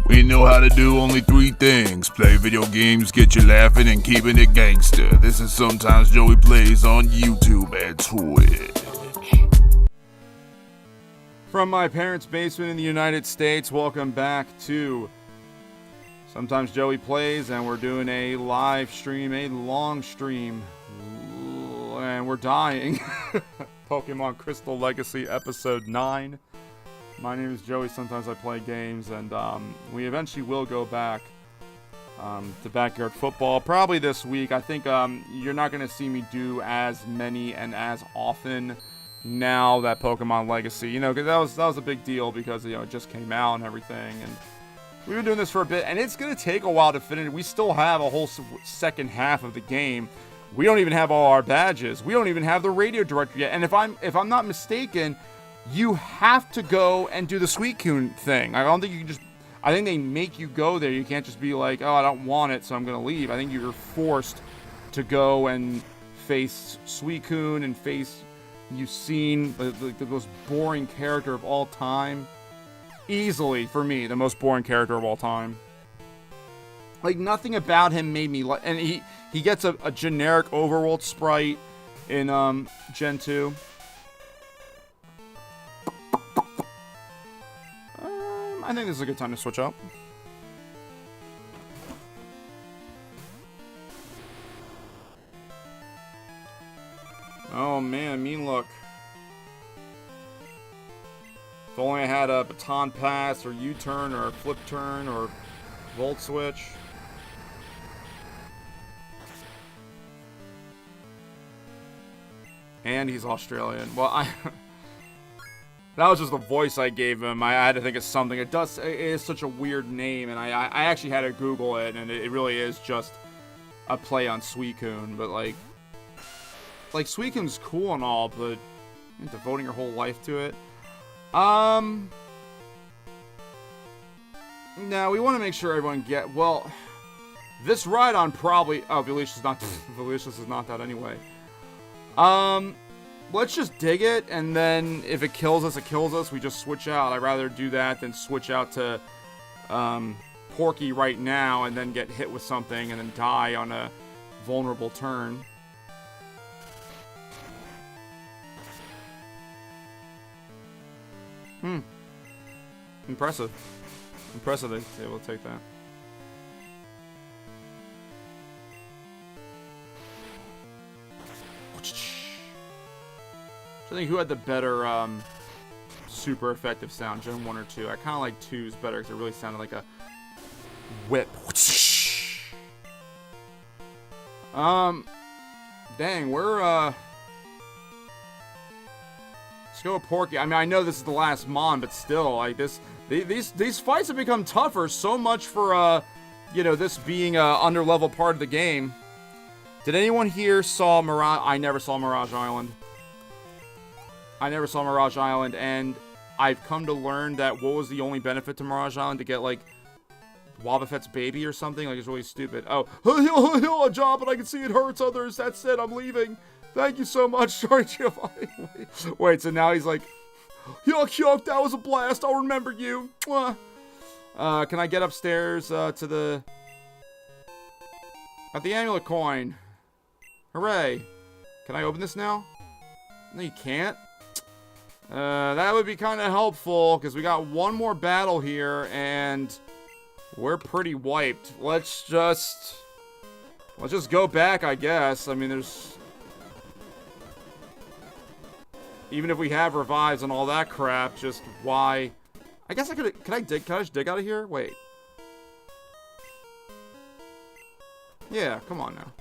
Speaker 1: We know how to do only 3 things. Play video games, get you laughing, and keeping it gangster. This is Sometimes Joey Plays on YouTube and Twitch.
Speaker 2: From my parents' basement in the United States, welcome back to Sometimes Joey Plays, and we're doing a live stream, a long stream, and we're dying. Pokemon Crystal Legacy Episode 9. My name is Joey, sometimes I play games, and we eventually will go back to backyard football, probably this week. I think you're not going to see me do as many and as often now that Pokemon Legacy, you know, because that was a big deal because, you know, it just came out and everything, and we've been doing this for a bit, and it's going to take a while to finish. We still have a whole second half of the game. We don't even have all our badges. We don't even have the radio director yet, and if I'm not mistaken, you have to go and do the Suicune thing. I don't think you can just... I think they make you go there. You can't just be like, oh, I don't want it, so I'm going to leave. I think you're forced to go and face Suicune and face... You've seen the most boring character of all time. Easily, for me, the most boring character of all time. Like, nothing about him made me like... And he gets a generic overworld sprite in Gen 2. I think this is a good time to switch up. Oh man, mean look. If only I had a baton pass or U-turn or flip turn or volt switch. And he's Australian. Well, that was just the voice I gave him. I had to think of something. It is such a weird name, and I actually had to Google it, and it really is just a play on Suicune. But like Suicune's cool and all, but you're devoting your whole life to it. Now we want to make sure everyone well, this Rhydon probably... Oh, Velicious is not... Velicious is not that anyway. Let's just dig it, and then if it kills us, it kills us. We just switch out. I'd rather do that than switch out to Porky right now and then get hit with something and then die on a vulnerable turn. Impressive. Impressive they were able to take that. I think who had the better super effective sound, Gen 1 or 2? I kind of like 2's better because it really sounded like a whip. Dang, we're Let's go with Porky. I mean, I know this is the last Mon, but still, like, these fights have become tougher. So much for, you know, this being a under-level part of the game. Did anyone here saw Mirage? I never saw Mirage Island. I never saw Mirage Island, and I've come to learn that what was the only benefit to Mirage Island? To get, like, Wobbuffet's baby or something? Like, it's really stupid. Oh, a job, but I can see it hurts others. That's it, I'm leaving. Thank you so much. Sorry, Giovanni. Wait, so now he's like, yuck, that was a blast. I'll remember you. Can I get upstairs to the... Got the amulet coin. Hooray. Can I open this now? No, you can't. That would be kind of helpful, because we got one more battle here, and we're pretty wiped. Let's just go back, I guess. I mean, there's... Even if we have revives and all that crap, just why... I guess I could... Can I just dig out of here? Wait. Yeah, come on now.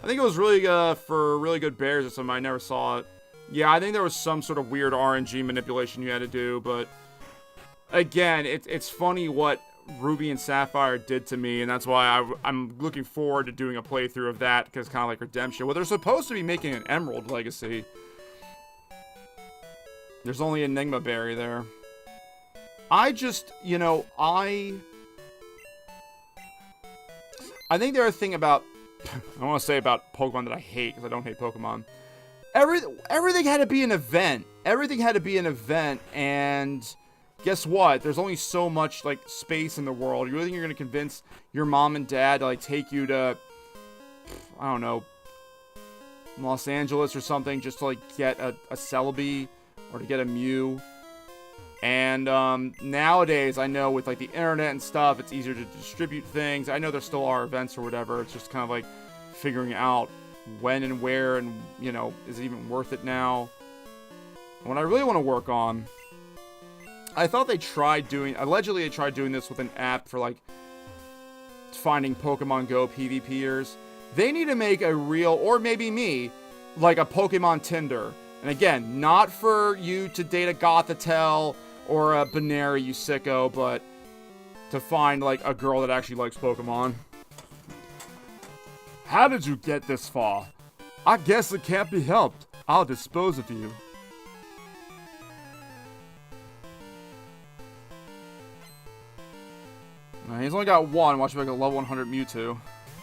Speaker 2: I think it was really for really good bears or something. I never saw it. Yeah, I think there was some sort of weird RNG manipulation you had to do, but... Again, it's funny what Ruby and Sapphire did to me, and that's why I'm looking forward to doing a playthrough of that, because kind of like Redemption. Well, they're supposed to be making an Emerald Legacy. There's only Enigma Berry there. I just, you know, I think the other thing about, I want to say about Pokemon that I hate, because I don't hate Pokemon. Everything had to be an event. Everything had to be an event, and guess what? There's only so much, like, space in the world. You really think you're going to convince your mom and dad to, like, take you to, I don't know, Los Angeles or something, just to, like, get a Celebi? Or to get a Mew. And nowadays, I know with like the internet and stuff, it's easier to distribute things. I know there still are events or whatever. It's just kind of like figuring out when and where, and, you know, is it even worth it now? And what I really want to work on, I thought they tried doing, allegedly they tried doing this with an app for like finding Pokemon Go PvPers. They need to make a real, or maybe me, like a Pokemon Tinder. And again, not for you to date a Gothitelle or a Baneri, you sicko, but to find, like, a girl that actually likes Pokemon. How did you get this far? I guess it can't be helped. I'll dispose of you. He's only got one. Watch me get a level 100 Mewtwo.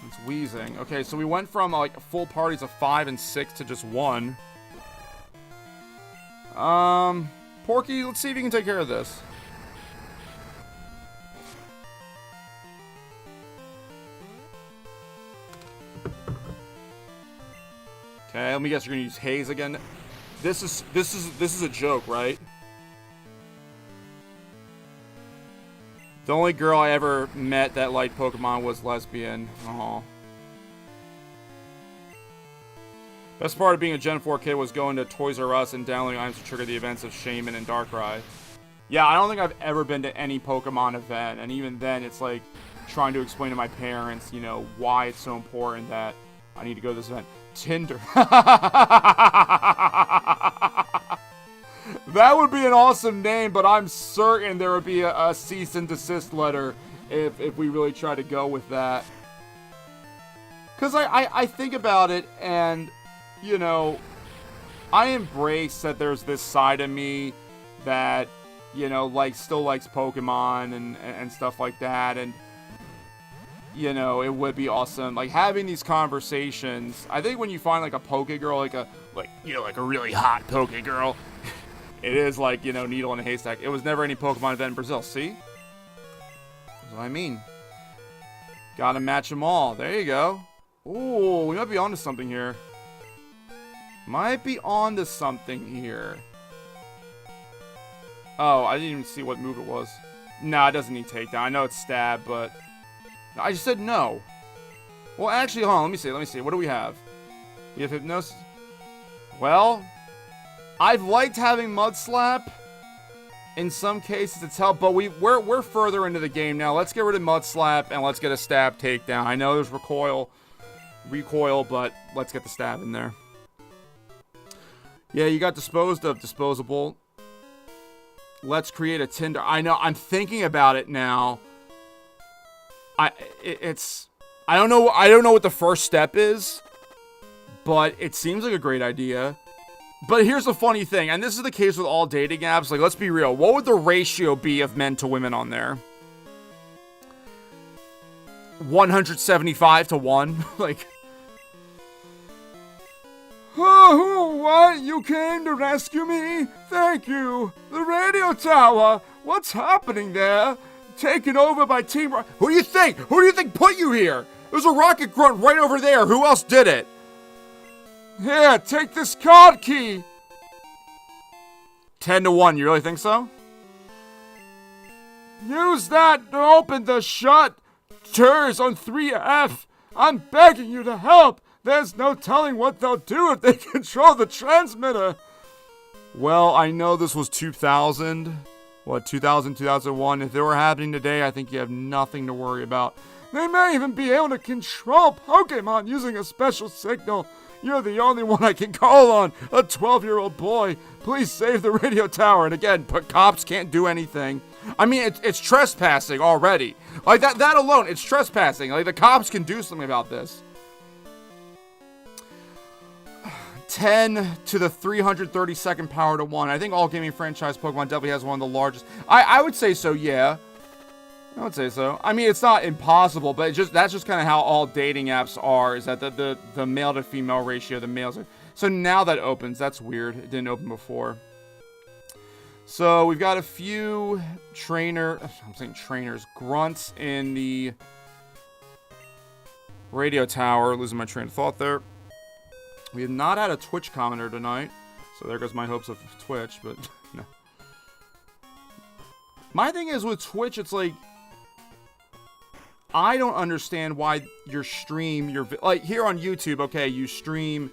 Speaker 2: It's wheezing. Okay, so we went from, like, full parties of 5 and 6 to just 1. Porky, let's see if you can take care of this. Okay, let me guess, you're gonna use Haze again. This is a joke, right? The only girl I ever met that liked Pokemon was lesbian. Aww. Best part of being a Gen 4 kid was going to Toys R Us and downloading items to trigger the events of Shaman and Darkrai. Yeah, I don't think I've ever been to any Pokemon event, and even then it's like trying to explain to my parents, you know, why it's so important that I need to go to this event. Tinder. That would be an awesome name, but I'm certain there would be a cease and desist letter if we really try to go with that. Because I think about it, and... You know, I embrace that there's this side of me that, you know, like, still likes Pokemon and stuff like that, and, you know, it would be awesome, like, having these conversations. I think when you find, like, a Pokegirl, like a really hot Pokegirl, it is like, you know, needle in a haystack. It was never any Pokemon event in Brazil, see? That's what I mean. Gotta match them all. There you go. Ooh, we might be onto something here. Might be onto something here. Oh, I didn't even see what move it was. Nah, it doesn't need takedown. I know it's stab, but... I just said no. Well, actually, hold on. Let me see. What do we have? We have Hypnosis. Well, I've liked having Mud Slap. In some cases, it's helped, but we're further into the game now. Let's get rid of Mud Slap, and let's get a stab takedown. I know there's recoil, but let's get the stab in there. Yeah, you got disposed of, disposable. Let's create a Tinder. I know, I'm thinking about it now. I don't know what the first step is, but it seems like a great idea. But here's the funny thing, and this is the case with all dating apps. Like, let's be real. What would the ratio be of men to women on there? 175 to 1? Like, oh, what? You came to rescue me? Thank you. The radio tower. What's happening there? Taken over by Team Rocket. Who do you think? Who do you think put you here? There's a rocket grunt right over there. Who else did it? Here, take this card key. 10 to 1. You really think so? Use that to open the shutters on 3F. I'm begging you to help. There's no telling what they'll do if they control the transmitter. Well, I know this was 2000. What, 2000, 2001? If they were happening today, I think you have nothing to worry about. They may even be able to control Pokémon using a special signal. You're the only one I can call on. A 12-year-old boy. Please save the radio tower. And again, cops can't do anything. I mean, it's trespassing already. Like, that alone, it's trespassing. Like, the cops can do something about this. 10 to the 332nd power to 1. I think all gaming franchise Pokemon definitely has one of the largest. I would say so, yeah. I would say so. I mean, it's not impossible, but that's just kind of how all dating apps are, is that the male to female ratio, the males are... So now that opens. That's weird. It didn't open before. So we've got a few trainers, grunts in the radio tower. Losing my train of thought there. We have not had a Twitch commenter tonight, so there goes my hopes of Twitch, but no. My thing is with Twitch, it's like, I don't understand why your stream, like here on YouTube, okay, you stream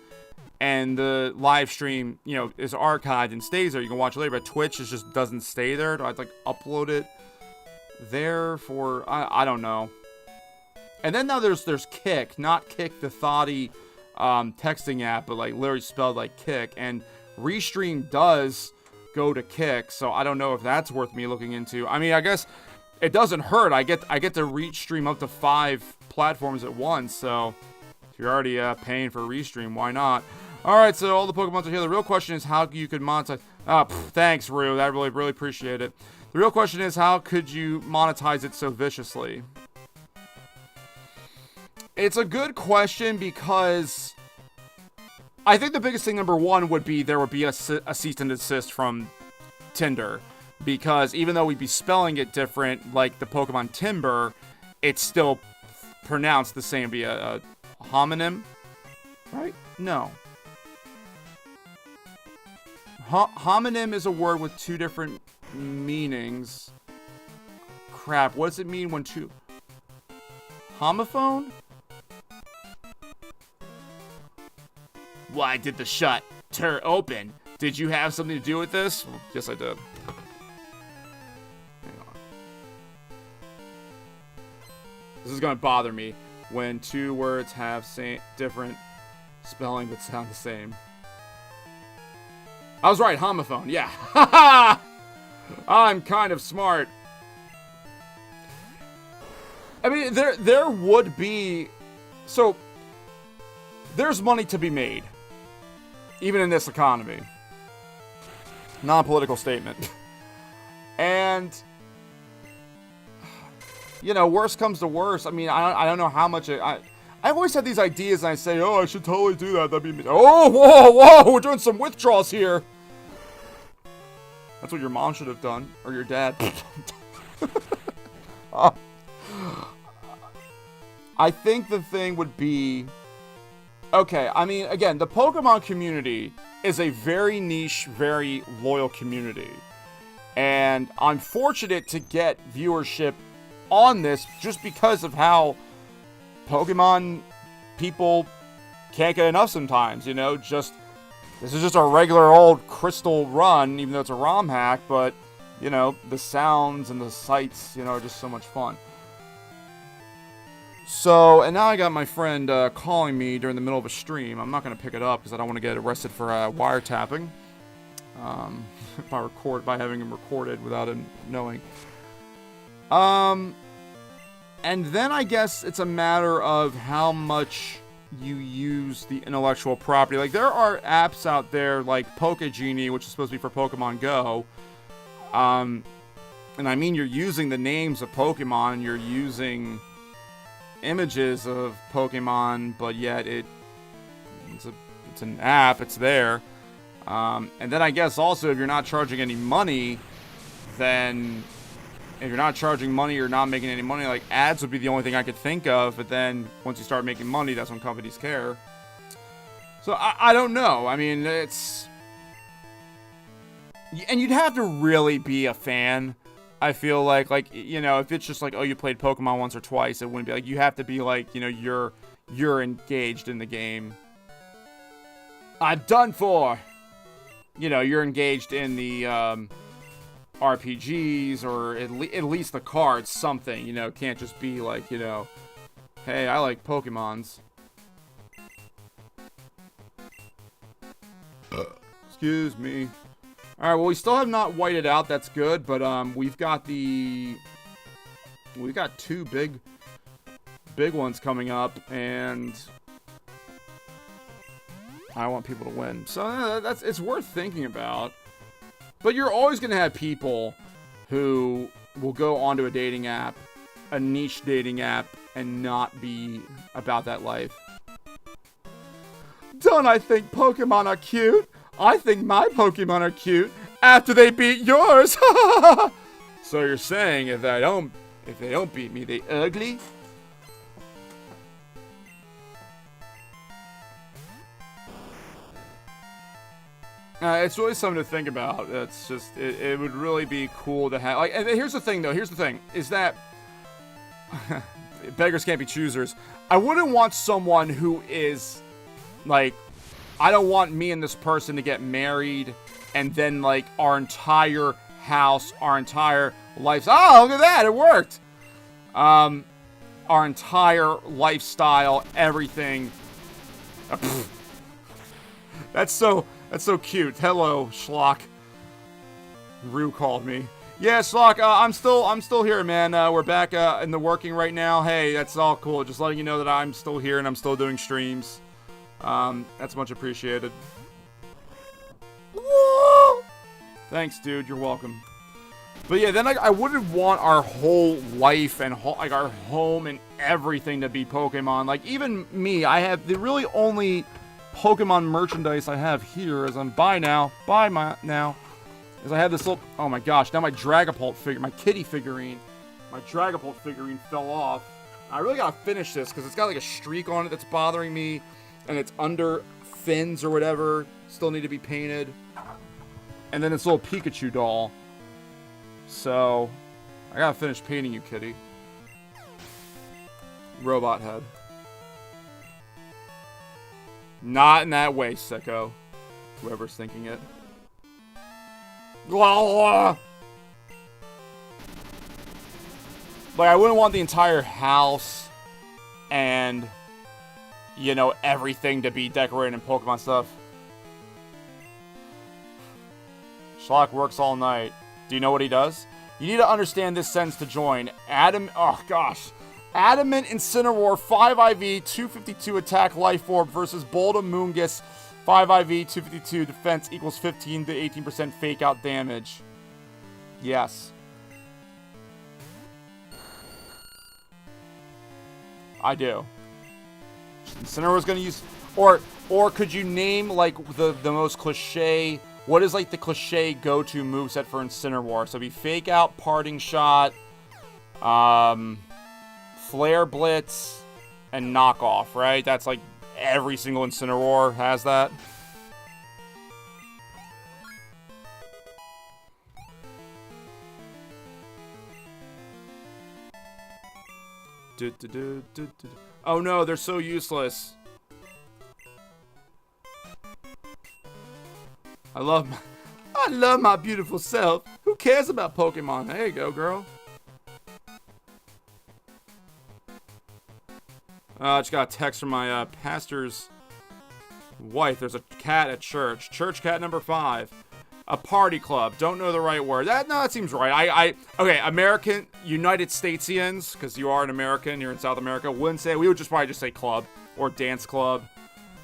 Speaker 2: and the live stream, you know, is archived and stays there. You can watch it later, but Twitch just doesn't stay there. Do I have to, like, upload it there for, I don't know. And then now there's Kick, not Kick the Thoughty texting app, but like literally spelled like Kick, and Restream does go to Kick, so I don't know if that's worth me looking into. I mean, I guess it doesn't hurt. I get to Restream up to 5 platforms at once, so if you're already paying for Restream, why not? Alright, so all the Pokemons are here. The real question is how you could monetize. Thanks, Rue. I really appreciate it. The real question is how could you monetize it so viciously? It's a good question because I think the biggest thing, number one, would be there would be a cease and desist from Tinder. Because even though we'd be spelling it different, like the Pokemon Timber, it's still pronounced the same via a homonym, right? No. Homonym is a word with 2 different meanings. Crap, what does it mean when 2... Homophone? Why did the shutter open? Did you have something to do with this? Well, yes, I did. Hang on. This is gonna bother me when 2 words have different spelling but sound the same. I was right, homophone. Yeah. I'm kind of smart. I mean, there would be... So, there's money to be made. Even in this economy. Non-political statement. And... You know, worst comes to worst. I mean, I don't know how much... I always have these ideas and I say, oh, I should totally do that. That'd be... Oh, whoa, we're doing some withdrawals here. That's what your mom should have done. Or your dad. I think the thing would be... Okay, I mean, again, the Pokemon community is a very niche, very loyal community. And I'm fortunate to get viewership on this just because of how Pokemon people can't get enough sometimes, you know? This is just a regular old Crystal run, even though it's a ROM hack, but, you know, the sounds and the sights, you know, are just so much fun. So, and now I got my friend calling me during the middle of a stream. I'm not going to pick it up because I don't want to get arrested for wiretapping. By having him recorded without him knowing. And then I guess it's a matter of how much you use the intellectual property. Like, there are apps out there like Pokegenie, which is supposed to be for Pokemon Go. And I mean, you're using the names of Pokemon, you're using images of Pokemon, but yet it's an app, it's there. And then I guess also if you're not charging any money, then if you're not charging money or not making any money, like ads would be the only thing I could think of, but then once you start making money, that's when companies care. So I don't know. I mean, it's... And you'd have to really be a fan, I feel like, you know, if it's just like, oh, you played Pokemon once or twice, it wouldn't be like, you have to be like, you know, you're engaged in the game. I'm done for! You know, you're engaged in the, RPGs, or at least the cards, something, you know, can't just be like, you know, hey, I like Pokemons. Excuse me. Alright, well, we still have not whited out, that's good, but, we've got two big ones coming up, and I want people to win. So, it's worth thinking about. But you're always going to have people who will go onto a dating app, a niche dating app, and not be about that life. Don't I think Pokemon are cute? I think my Pokemon are cute after they beat yours. So you're saying if they don't beat me, they ugly? It's really something to think about. It's just, it would really be cool to have, like, and here's the thing, is that, beggars can't be choosers. I wouldn't want someone who is, like, I don't want me and this person to get married, and then, like, our entire house, our entire life, oh, look at that, it worked! Our entire lifestyle, everything, That's so cute. Hello, Schlock. Rue called me. Yeah, Schlock, I'm still here, man. We're back in the working right now. Hey, that's all cool. Just letting you know that I'm still here and I'm still doing streams. That's much appreciated. Woo! Thanks, dude. You're welcome. But yeah, then I wouldn't want our whole life and like our home and everything to be Pokemon. Like, even me, I have the really only Pokemon merchandise I have here is on buy now, is I have this little, oh my gosh, now my Dragapult figure, my kitty figurine, my Dragapult figurine fell off. I really gotta finish this because it's got like a streak on it that's bothering me, and it's under fins or whatever, still need to be painted. And then this little Pikachu doll. So, I gotta finish painting you, kitty. Robot head. Not in that way, sicko. Whoever's thinking it. Like, I wouldn't want the entire house and, you know, everything to be decorated in Pokemon stuff. Schlock works all night. Do you know what he does? You need to understand this sentence to join. Adamant Incineroar 5IV 252 attack life orb versus Bolda Moongus 5IV 252 defense equals 15 to 18% fake out damage. Yes. I do. Incineroar's gonna use, or could you name like the most cliche, what is like the cliche go-to moveset for Incineroar? So it'd be fake out, parting shot, Flare Blitz, and knockoff, right? That's like every single Incineroar has that. Oh no, they're so useless. I love my beautiful self. Who cares about Pokemon? There you go, girl. Just got a text from my pastor's wife. There's a cat at church. Church cat number 5. A party club. Don't know the right word. That seems right. Okay, American, United Statesians, because you are an American, you're in South America, wouldn't say, we would just probably just say club or dance club,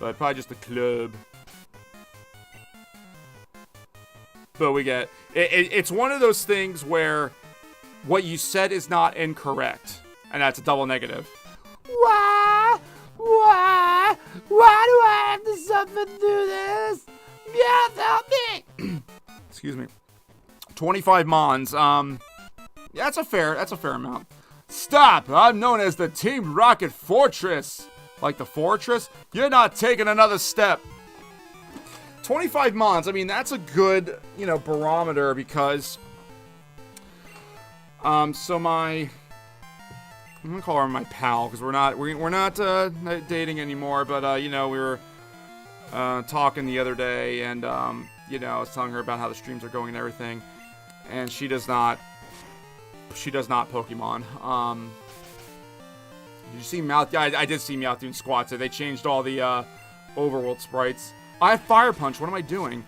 Speaker 2: but probably just a club. But we get, it's one of those things where what you said is not incorrect, and that's a double negative. Why do I have to suffer through this? Yeah, help me. Excuse me. 25 mons. Yeah, that's a fair amount. Stop! I'm known as the Team Rocket Fortress. Like the fortress? You're not taking another step. 25 mons. I mean, that's a good, barometer because. So I'm gonna call her my pal because we're not dating anymore. But we were talking the other day, and I was telling her about how the streams are going and everything, and she does not Pokemon. Did you see Mouth? Yeah, I did see Meowth doing squats. They changed all the overworld sprites. I have Fire Punch. What am I doing?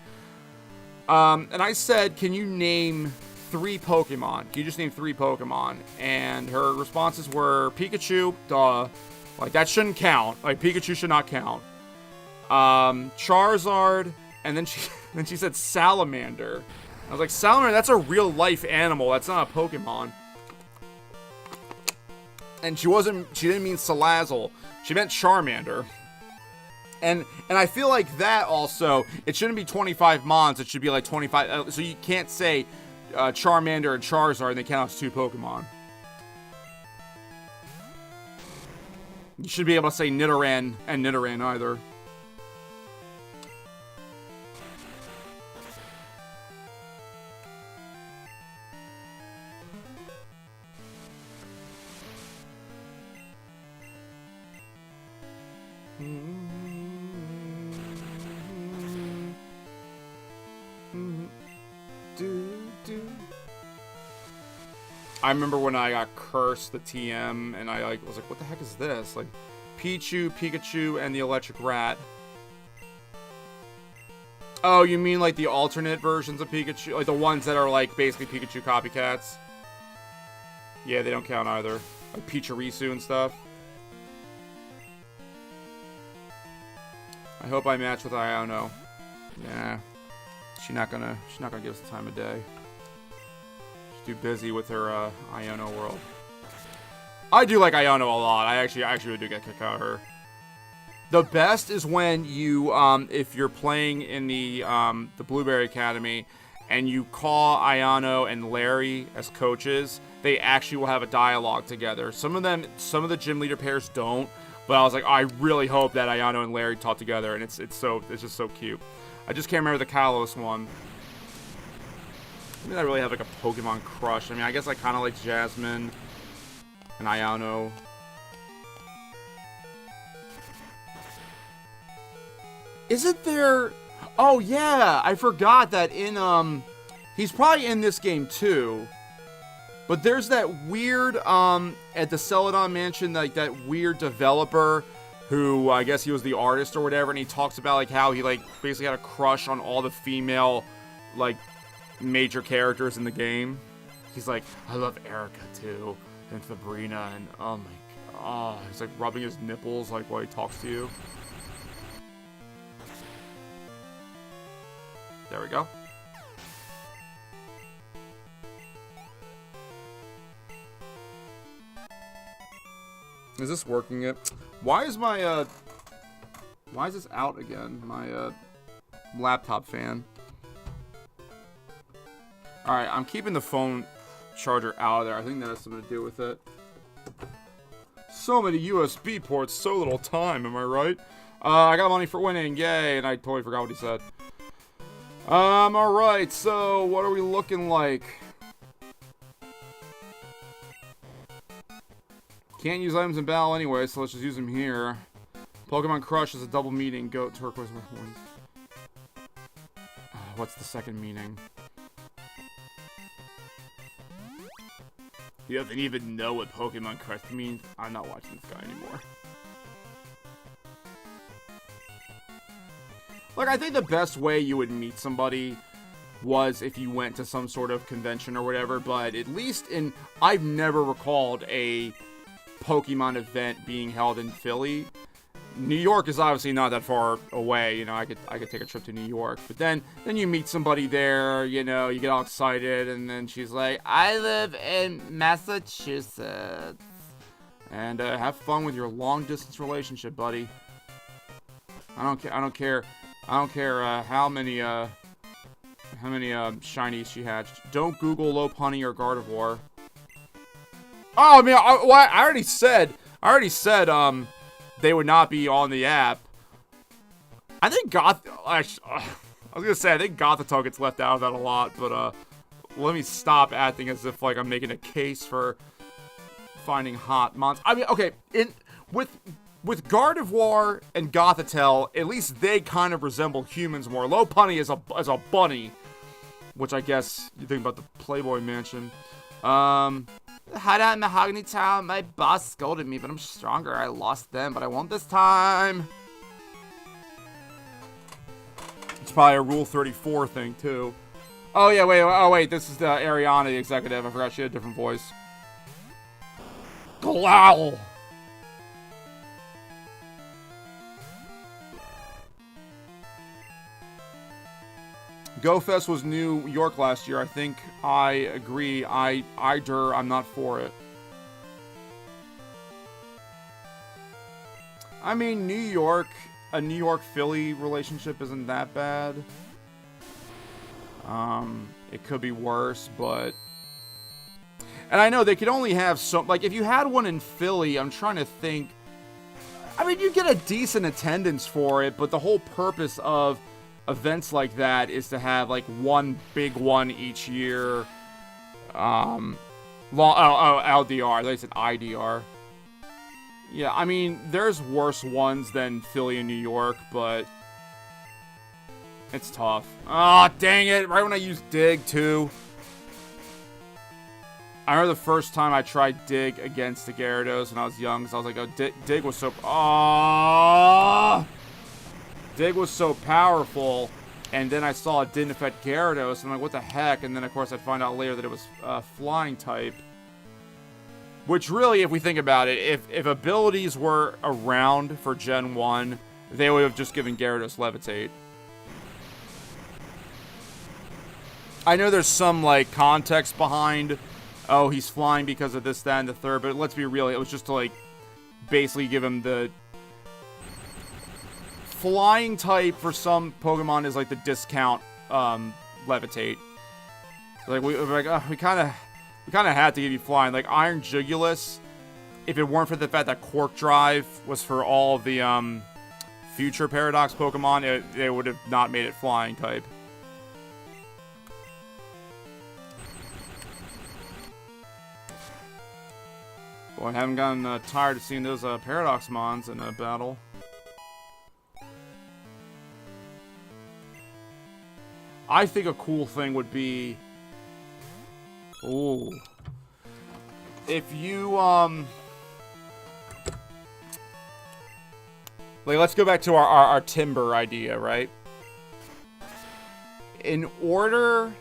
Speaker 2: And I said, can you name 3 Pokemon? Can you just name 3 Pokemon? And her responses were Pikachu, duh. Like, that shouldn't count. Like, Pikachu should not count. Charizard, and then she said Salamander. I was like, Salamander, that's a real life animal. That's not a Pokemon. And she didn't mean Salazzle. She meant Charmander. And I feel like that also, it shouldn't be 25 mons, it should be like 25, so you can't say Charmander and Charizard and they count as 2 Pokemon. You should be able to say Nidoran and Nidoran either. I remember when I got cursed the TM, and I was like, what the heck is this? Like, Pichu, Pikachu, and the Electric Rat. Oh, you mean like the alternate versions of Pikachu? Like the ones that are like basically Pikachu copycats? Yeah, they don't count either. Like Pichurisu and stuff. I hope I match with Iono. Nah. She's not gonna give us the time of day. She's too busy with her Iono world. I do like Iono a lot. I actually do get a kick out of her. The best is when you if you're playing in the Blueberry Academy and you call Iono and Larry as coaches, they actually will have a dialogue together. Some of the gym leader pairs don't, but I was like, I really hope that Iono and Larry talk together, and it's just so cute. I just can't remember the Kalos one. I mean, I really have like a Pokemon crush. I mean, I guess I kind of like Jasmine and Iono. Isn't there... Oh, yeah. I forgot that in, he's probably in this game, too. But there's that weird, at the Celadon Mansion, like, that weird developer who, I guess he was the artist or whatever, and he talks about, like, how he, like, basically had a crush on all the female, like, major characters in the game. He's like, I love Erica, too, and Sabrina, and, oh my god. He's, like, rubbing his nipples, like, while he talks to you. There we go. Is this working yet? Why is my, why is this out again? My, laptop fan. Alright, I'm keeping the phone charger out of there. I think that has something to do with it. So many USB ports, so little time, am I right? I got money for winning, yay, and I totally forgot what he said. Alright, so what are we looking like? Can't use items in battle anyway, so let's just use them here. Pokemon Crush is a double meaning. Goat, turquoise, horns. What's the second meaning? He doesn't even know what Pokemon Crush means. I'm not watching this guy anymore. Like, I think the best way you would meet somebody was if you went to some sort of convention or whatever, but at least I've never recalled a Pokemon event being held in Philly. New York is obviously not that far away, you know, I could take a trip to New York, but then you meet somebody there, you know, you get all excited, and then she's like, I live in Massachusetts, and have fun with your long distance relationship, buddy. I don't care how many shinies she hatched. Don't Google Lopunny or Gardevoir. Oh, I mean, I already said, they would not be on the app. I think I was gonna say, I think Gothitelle gets left out of that a lot, but, let me stop acting as if, like, I'm making a case for finding hot monsters. I mean, okay, with Gardevoir and Gothitelle, at least they kind of resemble humans more. Lopunny is a bunny, which I guess you think about the Playboy Mansion. Hide out in Mahogany Town. My boss scolded me, but I'm stronger. I lost them, but I won't this time. It's probably a Rule 34 thing, too. Oh, yeah, wait. This is the Ariana, the executive. I forgot she had a different voice. Growl! GoFest was New York last year. I think I agree. I'm not for it. I mean, a New York-Philly relationship isn't that bad. It could be worse, but... And I know they could only have some... Like, if you had one in Philly, I'm trying to think... I mean, you get a decent attendance for it, but the whole purpose of events like that is to have, like, one big one each year. LDR. They said IDR. Yeah, I mean, there's worse ones than Philly and New York, but it's tough. Ah, oh, dang it. Right when I used Dig, too. I remember the first time I tried Dig against the Gyarados when I was young, because I was like, oh, Dig was so... Oh! Dig was so powerful, and then I saw it didn't affect Gyarados, and I'm like, what the heck? And then, of course, I'd find out later that it was flying type. Which really, if we think about it, if abilities were around for Gen 1, they would have just given Gyarados Levitate. I know there's some, like, context behind, oh, he's flying because of this, that, and the third, but let's be real, it was just to, like, basically give him the... Flying type for some Pokemon is, like, the discount, Levitate. Like, we kind of had to give you flying. Like, Iron Jugulus, if it weren't for the fact that Quark Drive was for all of the, future Paradox Pokemon, they would have not made it flying type. Boy, I haven't gotten tired of seeing those Paradox Mons in a battle. I think a cool thing would be... Ooh. If you, like, let's go back to our timber idea, right? In order...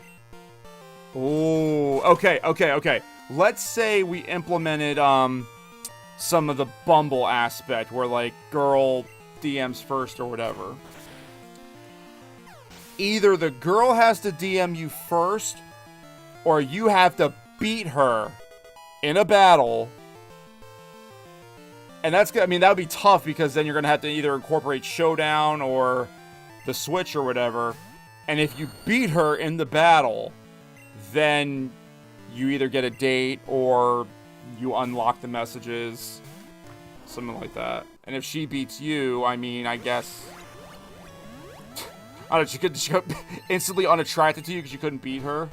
Speaker 2: Ooh, okay. Let's say we implemented, some of the Bumble aspect, where, like, girl DMs first or whatever. Either the girl has to DM you first, or you have to beat her in a battle. And that's good. I mean, that would be tough, because then you're going to have to either incorporate Showdown or the Switch or whatever. And if you beat her in the battle, then you either get a date or you unlock the messages. Something like that. And if she beats you, I mean, I guess... I don't know, she got instantly unattracted to you because you couldn't beat her.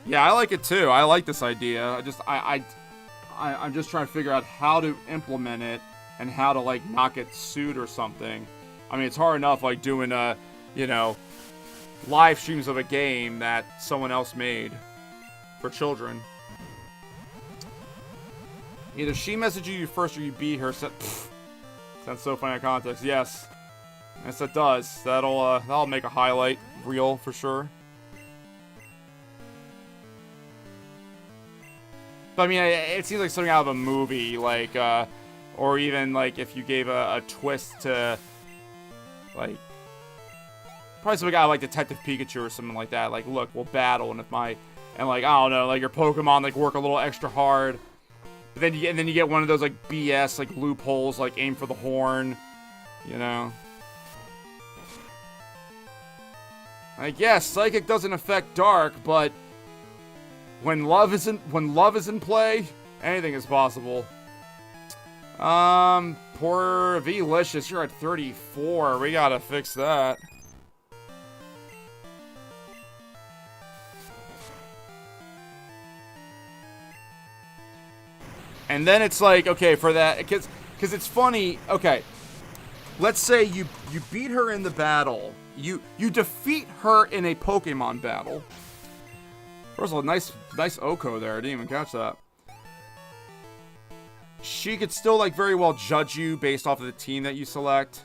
Speaker 2: Yeah, I like it too. I like this idea. I'm just trying to figure out how to implement it and how to, like, not get sued or something. I mean, it's hard enough, like, doing you know, live streams of a game that someone else made for children. Either she messaged you first or you beat her. Sounds so funny in context. Yes. Yes, it does. That'll make a highlight reel for sure. But I mean, it seems like something out of a movie, like, or even like if you gave a twist to, like, probably something out of like Detective Pikachu or something like that. Like, look, we'll battle, and like, I don't know, like your Pokemon like work a little extra hard. But then you get one of those like BS like loopholes, like aim for the horn, you know. Like, yes, Psychic doesn't affect Dark, but when love is in play, anything is possible. Poor V-licious, you're at 34. We gotta fix that. And then it's like, okay, for that, because it's funny. Okay, let's say you beat her in the battle. You defeat her in a Pokemon battle. First of all, nice Oko there. I didn't even catch that. She could still like very well judge you based off of the team that you select.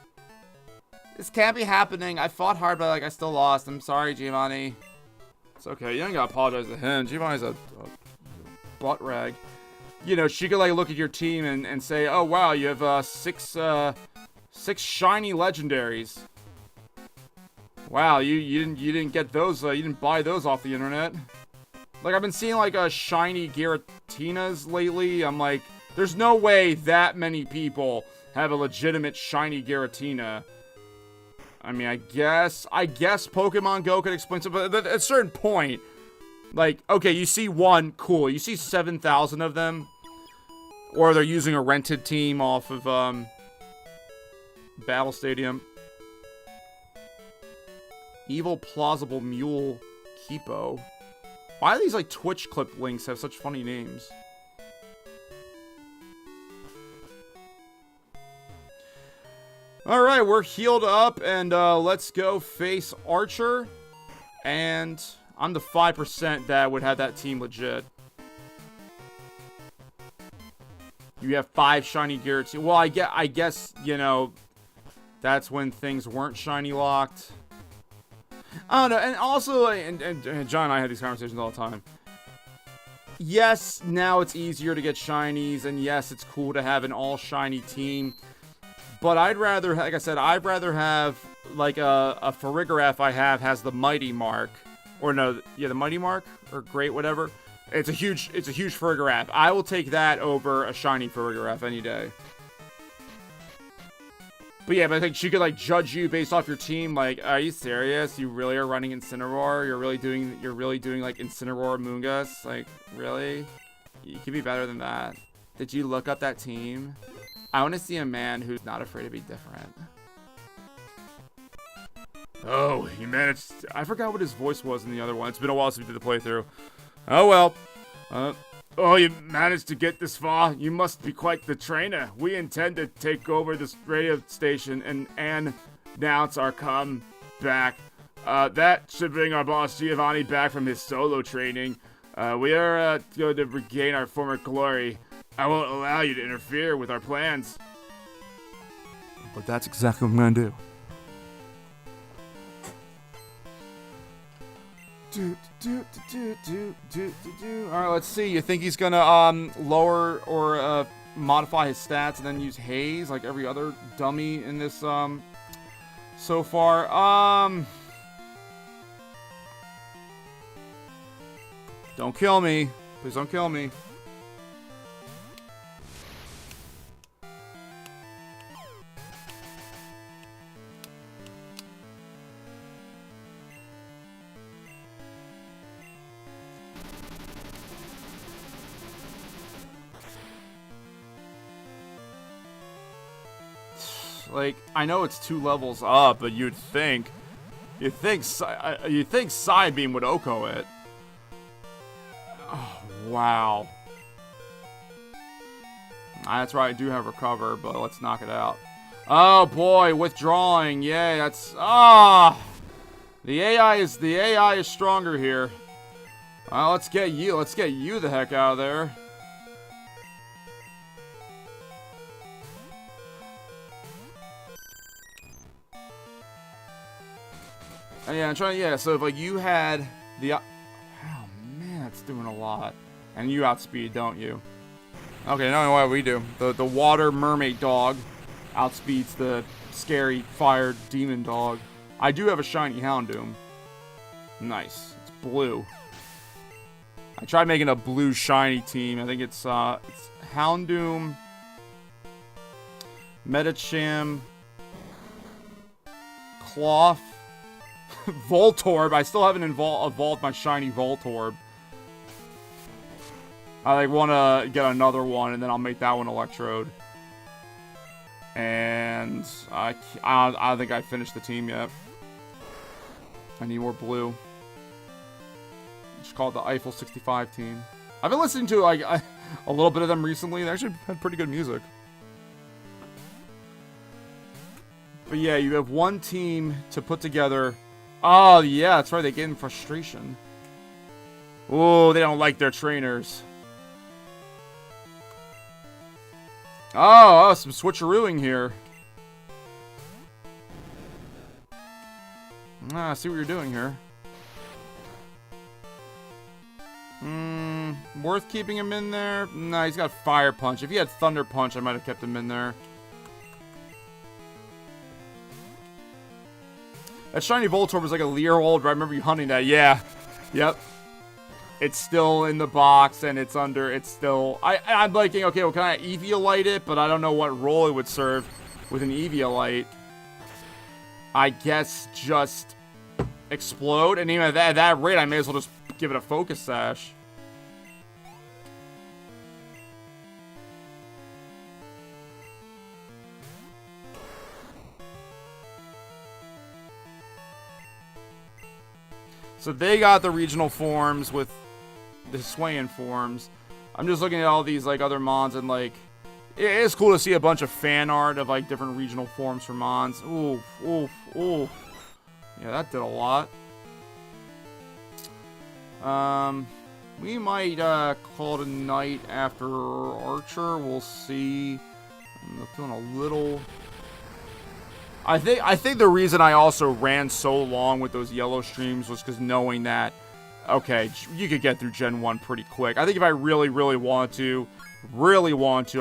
Speaker 2: This can't be happening. I fought hard, but like I still lost. I'm sorry, Giovanni. It's okay. You don't gotta apologize to him. Giovanni's a butt rag. You know, she could like look at your team and say, "Oh wow, you have six shiny legendaries. Wow, you didn't get those. You didn't buy those off the internet." Like I've been seeing like shiny Giratinas lately. I'm like, there's no way that many people have a legitimate shiny Giratina. I mean, I guess Pokemon Go could explain something, but at a certain point, like, okay, you see one, cool. You see 7,000 of them, or they're using a rented team off of Battle Stadium. Evil Plausible Mule Kipo. Why do these like Twitch clip links have such funny names? Alright, we're healed up, and let's go face Archer. And I'm the 5% that would have that team legit. You have 5 shiny Giratina. Well, I guess, you know, that's when things weren't shiny locked. I don't know, and also, and John and I have these conversations all the time. Yes, now it's easier to get shinies, and yes, it's cool to have an all-shiny team. But I'd rather, like I said, I'd rather have, like, a Farigiraf I have has the Mighty Mark. Or no, yeah, the Mighty Mark, or Great, whatever. It's a huge Farigiraf. I will take that over a shiny Farigiraf any day. But yeah, but I think she could like judge you based off your team. Like, are you serious? You really are running Incineroar? You're really doing like Incineroar Moongus? Like, really? You could be better than that. Did you look up that team? I want to see a man who's not afraid to be different. Oh, he managed. I forgot what his voice was in the other one. It's been a while since we did the playthrough. Oh well. Oh, you managed to get this far? You must be quite the trainer. We intend to take over this radio station and announce our comeback. That should bring our boss Giovanni back from his solo training. We are going to regain our former glory. I won't allow you to interfere with our plans. But that's exactly what I'm going to do. Alright, let's see. You think he's gonna lower or modify his stats and then use haze like every other dummy in this so far? Don't kill me. Please don't kill me. Like, I know it's 2 levels up, but you'd think Side Beam would Oko it. Oh, wow. That's right, I do have Recover, but let's knock it out. Oh boy, withdrawing. Yay, that's the AI is stronger here. Let's get you the heck out of there. Yeah, I'm trying. Yeah, so if like you had the, oh man, that's doing a lot, and you outspeed, don't you? Okay, no, what we do. The water mermaid dog outspeeds the scary fire demon dog. I do have a shiny Houndoom. Nice. It's blue. I tried making a blue shiny team. I think it's Houndoom, Metacham, Cloth, Voltorb. I still haven't evolved my shiny Voltorb. I like want to get another one, and then I'll make that one Electrode. And I don't think I finished the team yet. I need more blue. Just call it the Eiffel 65 team. I've been listening to like a little bit of them recently. They actually had pretty good music. But yeah, you have one team to put together. Oh yeah, that's right. They get in frustration. Oh, they don't like their trainers. Oh, some switcherooing here. I see what you're doing here. Worth keeping him in there? Nah, he's got Fire Punch. If he had Thunder Punch, I might have kept him in there. That shiny Voltorb was like a year old, but I remember you hunting that. Yeah. Yep. It's still in the box, and it's under, it's still, I'm liking, okay, well, can I Eviolite it? But I don't know what role it would serve with an Eviolite. I guess just explode, and even at that rate, I may as well just give it a Focus Sash. So they got the regional forms with the Swayan forms. I'm just looking at all these like other Mons, and like it's cool to see a bunch of fan art of like different regional forms for Mons. Ooh, ooh, ooh. Yeah, that did a lot. We might call it a night after Archer. We'll see. I'm feeling a little. I think the reason I also ran so long with those yellow streams was because knowing that, okay, you could get through Gen 1 pretty quick. I think if I really wanted to,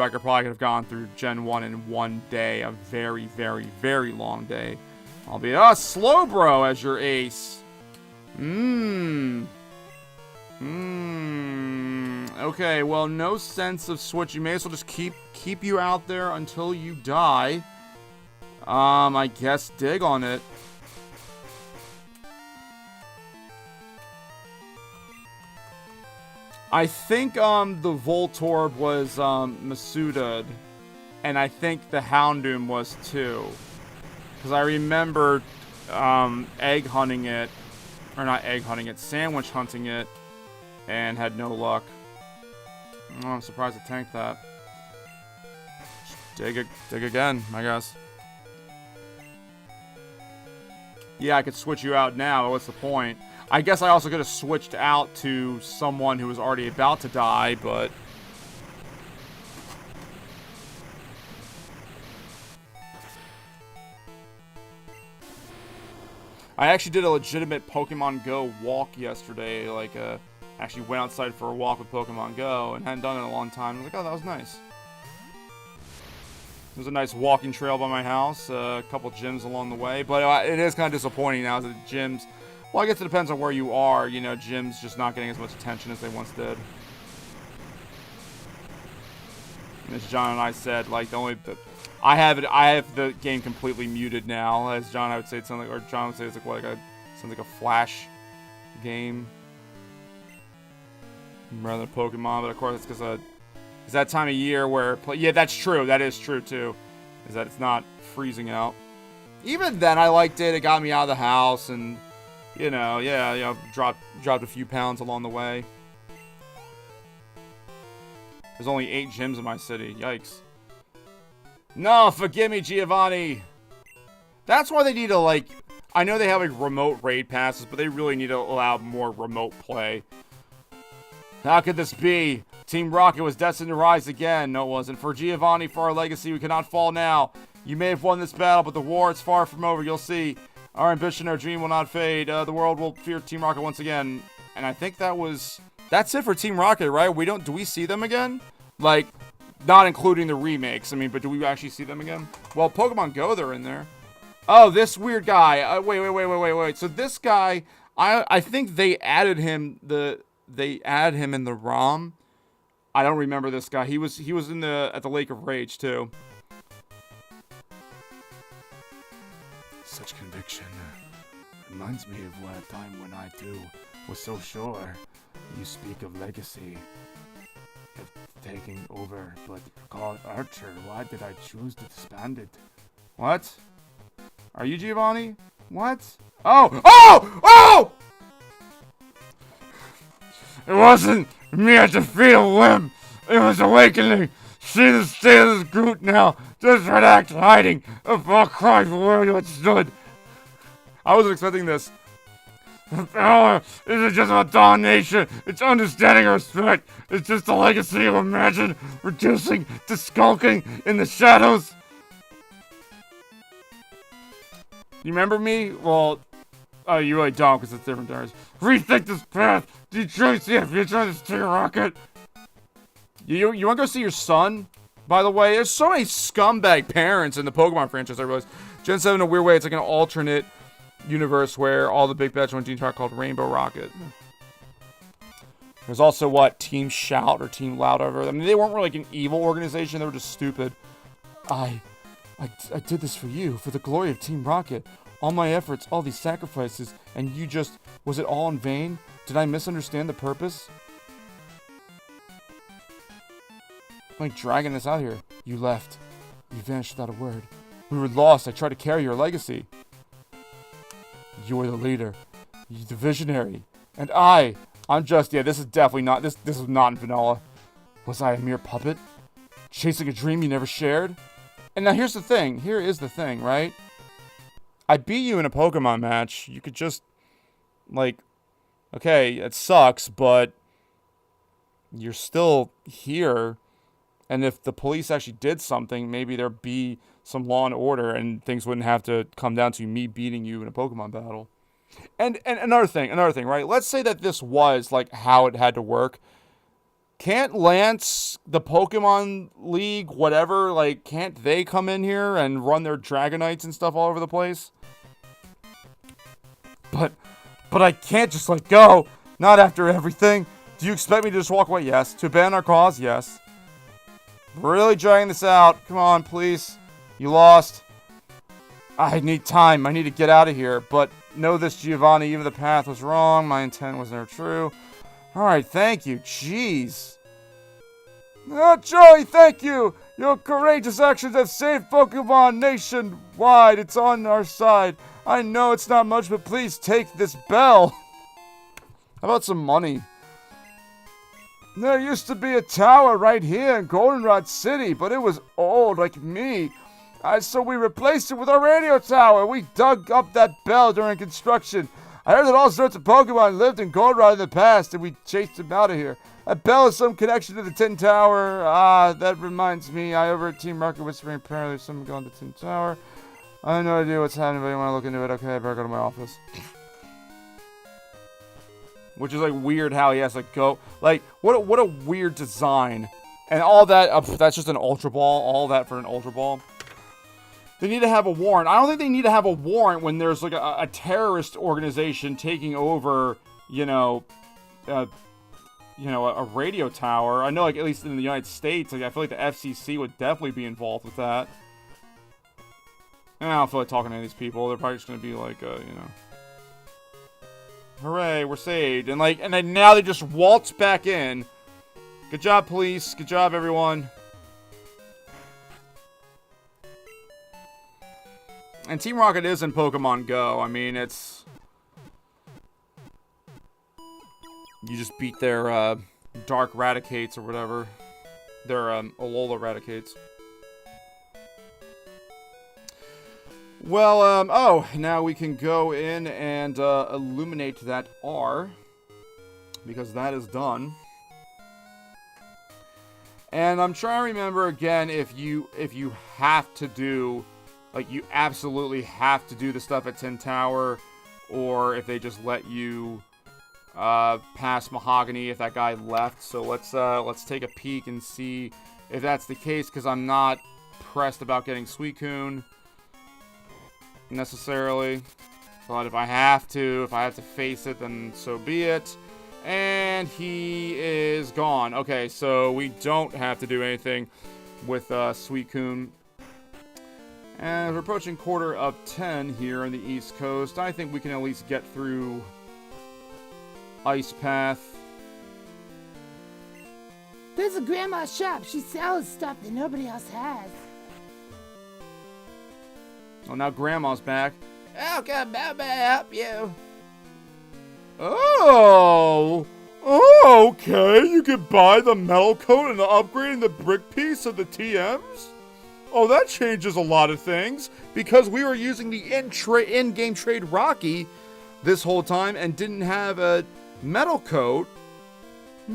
Speaker 2: I could probably have gone through Gen 1 in one day. A very, very long day. I'll be, Slowbro as your ace. Okay, well, no sense of switch. You may as well just keep you out there until you die. I guess dig on it. I think, the Voltorb was, Masuda'd. And I think the Houndoom was too. Because I remember, egg hunting it. Or not egg hunting it, sandwich hunting it. And had no luck. Oh, I'm surprised it tanked that. Dig again, I guess. Yeah, I could switch you out now, but what's the point? I guess I also could have switched out to someone who was already about to die, but... I actually did a legitimate Pokemon Go walk yesterday, like, actually went outside for a walk with Pokemon Go, and hadn't done it in a long time. I was like, oh, that was nice. There's a nice walking trail by my house, a couple gyms along the way, but it is kind of disappointing now that gyms, well, I guess it depends on where you are, you know, gyms just not getting as much attention as they once did. And as John and I said, like, I have the game completely muted now, as John, I would say it's something, or John would say it's like, what, sounds like a Flash game, rather than Pokemon, but of course it's because it's that time of year where, yeah, that's true. That is true, too. Is that it's not freezing out. Even then, I liked it. It got me out of the house, and, you know, yeah, dropped a few pounds along the way. There's only 8 gyms in my city. Yikes. No, forgive me, Giovanni. That's why they need to, like, I know they have, like, remote raid passes, but they really need to allow more remote play. How could this be? Team Rocket was destined to rise again. No, it wasn't. For Giovanni, for our legacy, we cannot fall now. You may have won this battle, but the war is far from over. You'll see. Our ambition, our dream will not fade. The world will fear Team Rocket once again. And I think that's it for Team Rocket, right? Do we see them again? Like, not including the remakes. I mean, but do we actually see them again? Well, Pokemon Go, they're in there. Oh, this weird guy. Wait. So this guy, I think they added him in the ROM. I don't remember this guy. He was at the Lake of Rage too.
Speaker 1: Such conviction reminds me of a time when I too was so sure. You speak of legacy, of taking over, but called Archer. Why did I choose to disband it?
Speaker 2: What? Are you Giovanni? What? Oh! It wasn't me at the field whim. It was awakening. See the state of this group now. Just relax, hiding. If I cry for where you stood. I wasn't expecting this. Power isn't just about domination. It's understanding and respect. It's just a legacy of imagine reducing to skulking in the shadows. You remember me? Well, you really don't, because it's different times. Rethink this path. Do you truly see a future in this Team Rocket? You want to go see your son? By the way, there's so many scumbag parents in the Pokemon franchise, I realize. Gen 7, in a weird way, it's like an alternate universe where all the big bets on Team Rocket called Rainbow Rocket. There's also, Team Shout or Team Loud over. I mean, they weren't really like an evil organization. They were just stupid. I did this for you, for the glory of Team Rocket. All my efforts, all these sacrifices, and you just... Was it all in vain? Did I misunderstand the purpose? I'm like dragging us out here. You left. You vanished without a word. We were lost. I tried to carry your legacy. You were the leader. You're the visionary. And I'm just... Yeah, this is definitely not... This is not in vanilla. Was I a mere puppet? Chasing a dream you never shared? And now here's the thing. Here is the thing, right? I beat you in a Pokemon match. You could just, okay, it sucks, but you're still here. And if the police actually did something, maybe there'd be some law and order and things wouldn't have to come down to me beating you in a Pokemon battle. And another thing, right? Let's say that this was, how it had to work. Can't Lance, the Pokemon League, whatever, can't they come in here and run their Dragonites and stuff all over the place? But I can't just go. Not after everything. Do you expect me to just walk away? Yes. To abandon our cause? Yes. Really dragging this out. Come on, please. You lost. I need time. I need to get out of here. But know this, Giovanni, even the path was wrong. My intent was never true. Alright, thank you. Jeez. Oh, Joey, thank you. Your courageous actions have saved Pokemon nationwide. It's on our side. I know it's not much, but please take this bell. How about some money? There used to be a tower right here in Goldenrod City, but it was old like me. So we replaced it with a radio tower. We dug up that bell during construction. I heard that all sorts of Pokemon lived in Goldenrod in the past, and we chased them out of here. That bell has some connection to the Tin Tower. That reminds me. I overheard Team Rocket whispering apparently there's someone going to the Tin Tower. I have no idea what's happening, but you want to look into it. Okay, I better go to my office. Which is weird how he has to go. What a weird design. And all that, that's just an Ultra Ball. All that for an Ultra Ball. They need to have a warrant. I don't think they need to have a warrant when there's a terrorist organization taking over, a radio tower. I know at least in the United States, I feel like the FCC would definitely be involved with that. And I don't feel like talking to any of these people. They're probably just gonna be hooray, we're saved. And then now they just waltz back in. Good job, police. Good job, everyone. And Team Rocket is in Pokemon Go. I mean, it's... You just beat their, Dark Raticates or whatever. Their, Alola Raticates. Well, now we can go in and, illuminate that R. Because that is done. And I'm trying to remember again if you have to do like, you absolutely have to do the stuff at Tin Tower, or if they just let you pass Mahogany if that guy left. So let's take a peek and see if that's the case, because I'm not pressed about getting Suicune necessarily. But if I have to face it, then so be it. And he is gone. Okay, so we don't have to do anything with Suicune. And we're approaching 9:45 here on the East Coast. I think we can at least get through Ice Path.
Speaker 4: There's a grandma's shop. She sells stuff that nobody else has.
Speaker 2: Oh, now Grandma's back.
Speaker 3: Welcome, how may I help you?
Speaker 2: Oh, okay. You can buy the metal coat and upgrading the brick piece of the TMs? Oh, that changes a lot of things, because we were using the in-game trade Rocky this whole time and didn't have a metal coat. We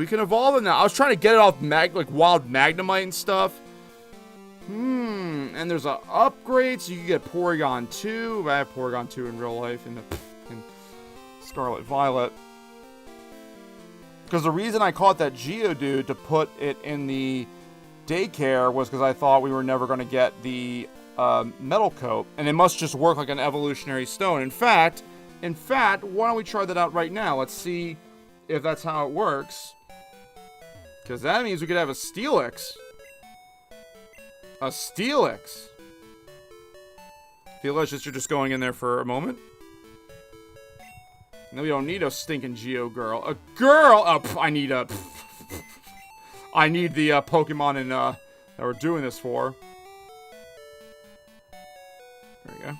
Speaker 2: can evolve it now. I was trying to get it off like wild Magnemite and stuff. And there's an upgrade, so you can get Porygon 2. I have Porygon 2 in real life in Scarlet Violet. Because the reason I caught that Geodude to put it in the daycare was because I thought we were never going to get the metal coat, and it must just work like an evolutionary stone. In fact, why don't we try that out right now? Let's see if that's how it works. Because that means we could have a Steelix. A Steelix. Delicious, you're just going in there for a moment. No, we don't need a stinking Geo girl. A girl! Oh, I need a... I need the Pokemon that we're doing this for. There we go.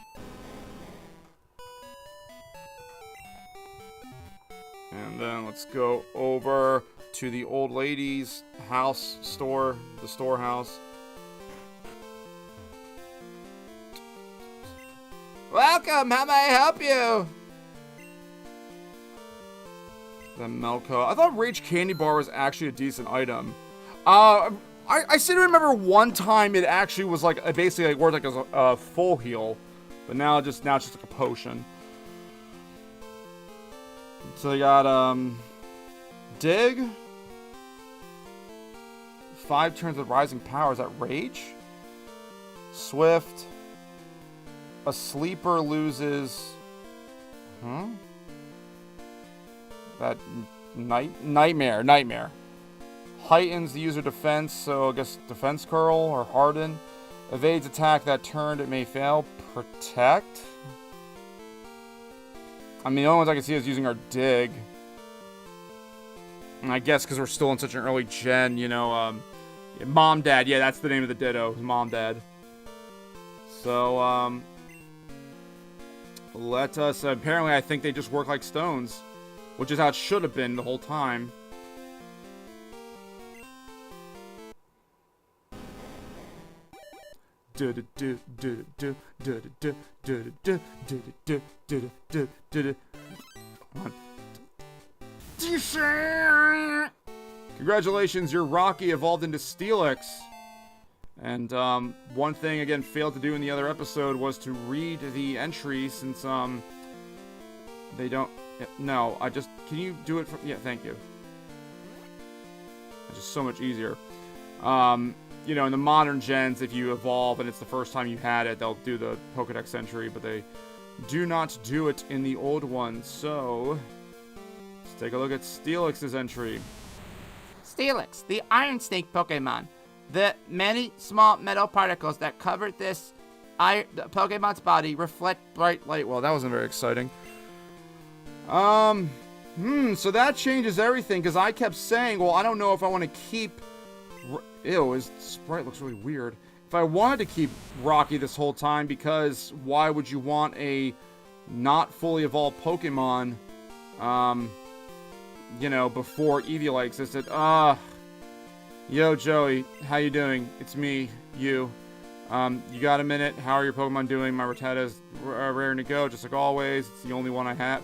Speaker 2: And then let's go over to the old lady's house store, the storehouse.
Speaker 3: Welcome, how may I help you?
Speaker 2: The Melco. I thought Rage Candy Bar was actually a decent item. I seem to remember one time it actually was like basically like worked like as a full heal, but now it's just like a potion. So they got Dig. 5 turns with rising power. Is that Rage? Swift. A sleeper loses. That nightmare. Heightens the user defense, so I guess defense curl or harden. Evades attack that turned, it may fail. Protect. I mean, the only ones I can see is using our dig. And I guess because we're still in such an early gen, you know, Mom Dad. Yeah, that's the name of the Ditto. Mom Dad. So, let us... apparently, I think they just work like stones. Which is how it should have been the whole time. Congratulations, your Rocky evolved into Steelix. And one thing, again, failed to do in the other episode was to read the entry, since they don't... No, can you do it for... Yeah, thank you. It's just so much easier. You know, in the modern gens, if you evolve and it's the first time you had it, they'll do the Pokedex entry, but they do not do it in the old ones. So, let's take a look at Steelix's entry.
Speaker 3: Steelix, the Iron Snake Pokemon. The many small metal particles that cover this Pokemon's body reflect bright light.
Speaker 2: Well, that wasn't very exciting. So that changes everything, because I kept saying, well, I don't know if I want to keep... Ew, his sprite looks really weird. If I wanted to keep Rocky this whole time, because why would you want a not fully evolved Pokemon, you know, before Eviolite existed? Yo, Joey, how you doing? It's me, you. You got a minute? How are your Pokemon doing? My Rattatta's raring to go, just like always. It's the only one I have.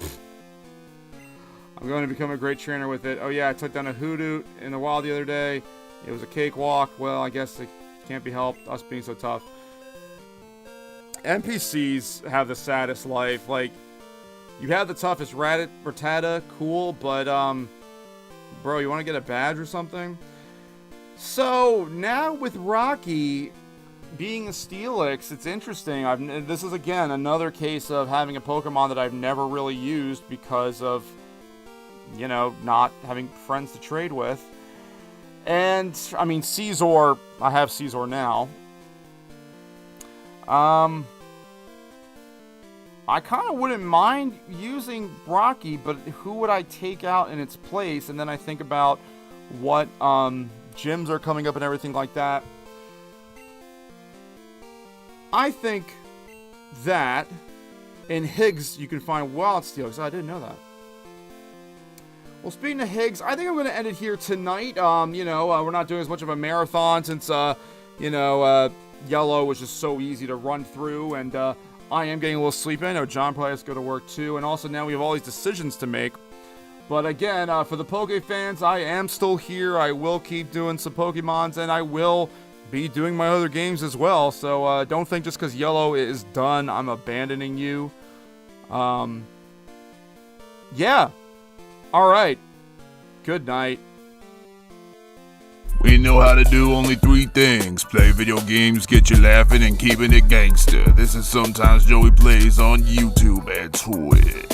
Speaker 2: I'm going to become a great trainer with it. Oh yeah, I took down a Hoodoo in the wild the other day. It was a cakewalk. Well, I guess Can't be helped, us being so tough. NPCs have the saddest life. Like, you have the toughest Rattata, cool, but, bro, you want to get a badge or something? So, now with Rocky being a Steelix, it's interesting. This is, again, another case of having a Pokemon that I've never really used because of, you know, not having friends to trade with. And, I mean, Caesar, I have Caesar now. I kind of wouldn't mind using Rocky, but who would I take out in its place? And then I think about what gyms are coming up and everything like that. I think that in Higgs you can find Wild Steel, because I didn't know that. Well, speaking of Higgs, I think I'm going to end it here tonight. We're not doing as much of a marathon since, Yellow was just so easy to run through, and I am getting a little sleepy. I know John probably has to go to work too, and also now we have all these decisions to make. But again, for the Poke fans, I am still here. I will keep doing some Pokemons, and I will be doing my other games as well. So don't think just because Yellow is done, I'm abandoning you. Yeah. All right. Good night.
Speaker 5: We know how to do only 3 things: play video games, get you laughing, and keeping it gangster. This is Sometimes Joey Plays on YouTube and Twitch.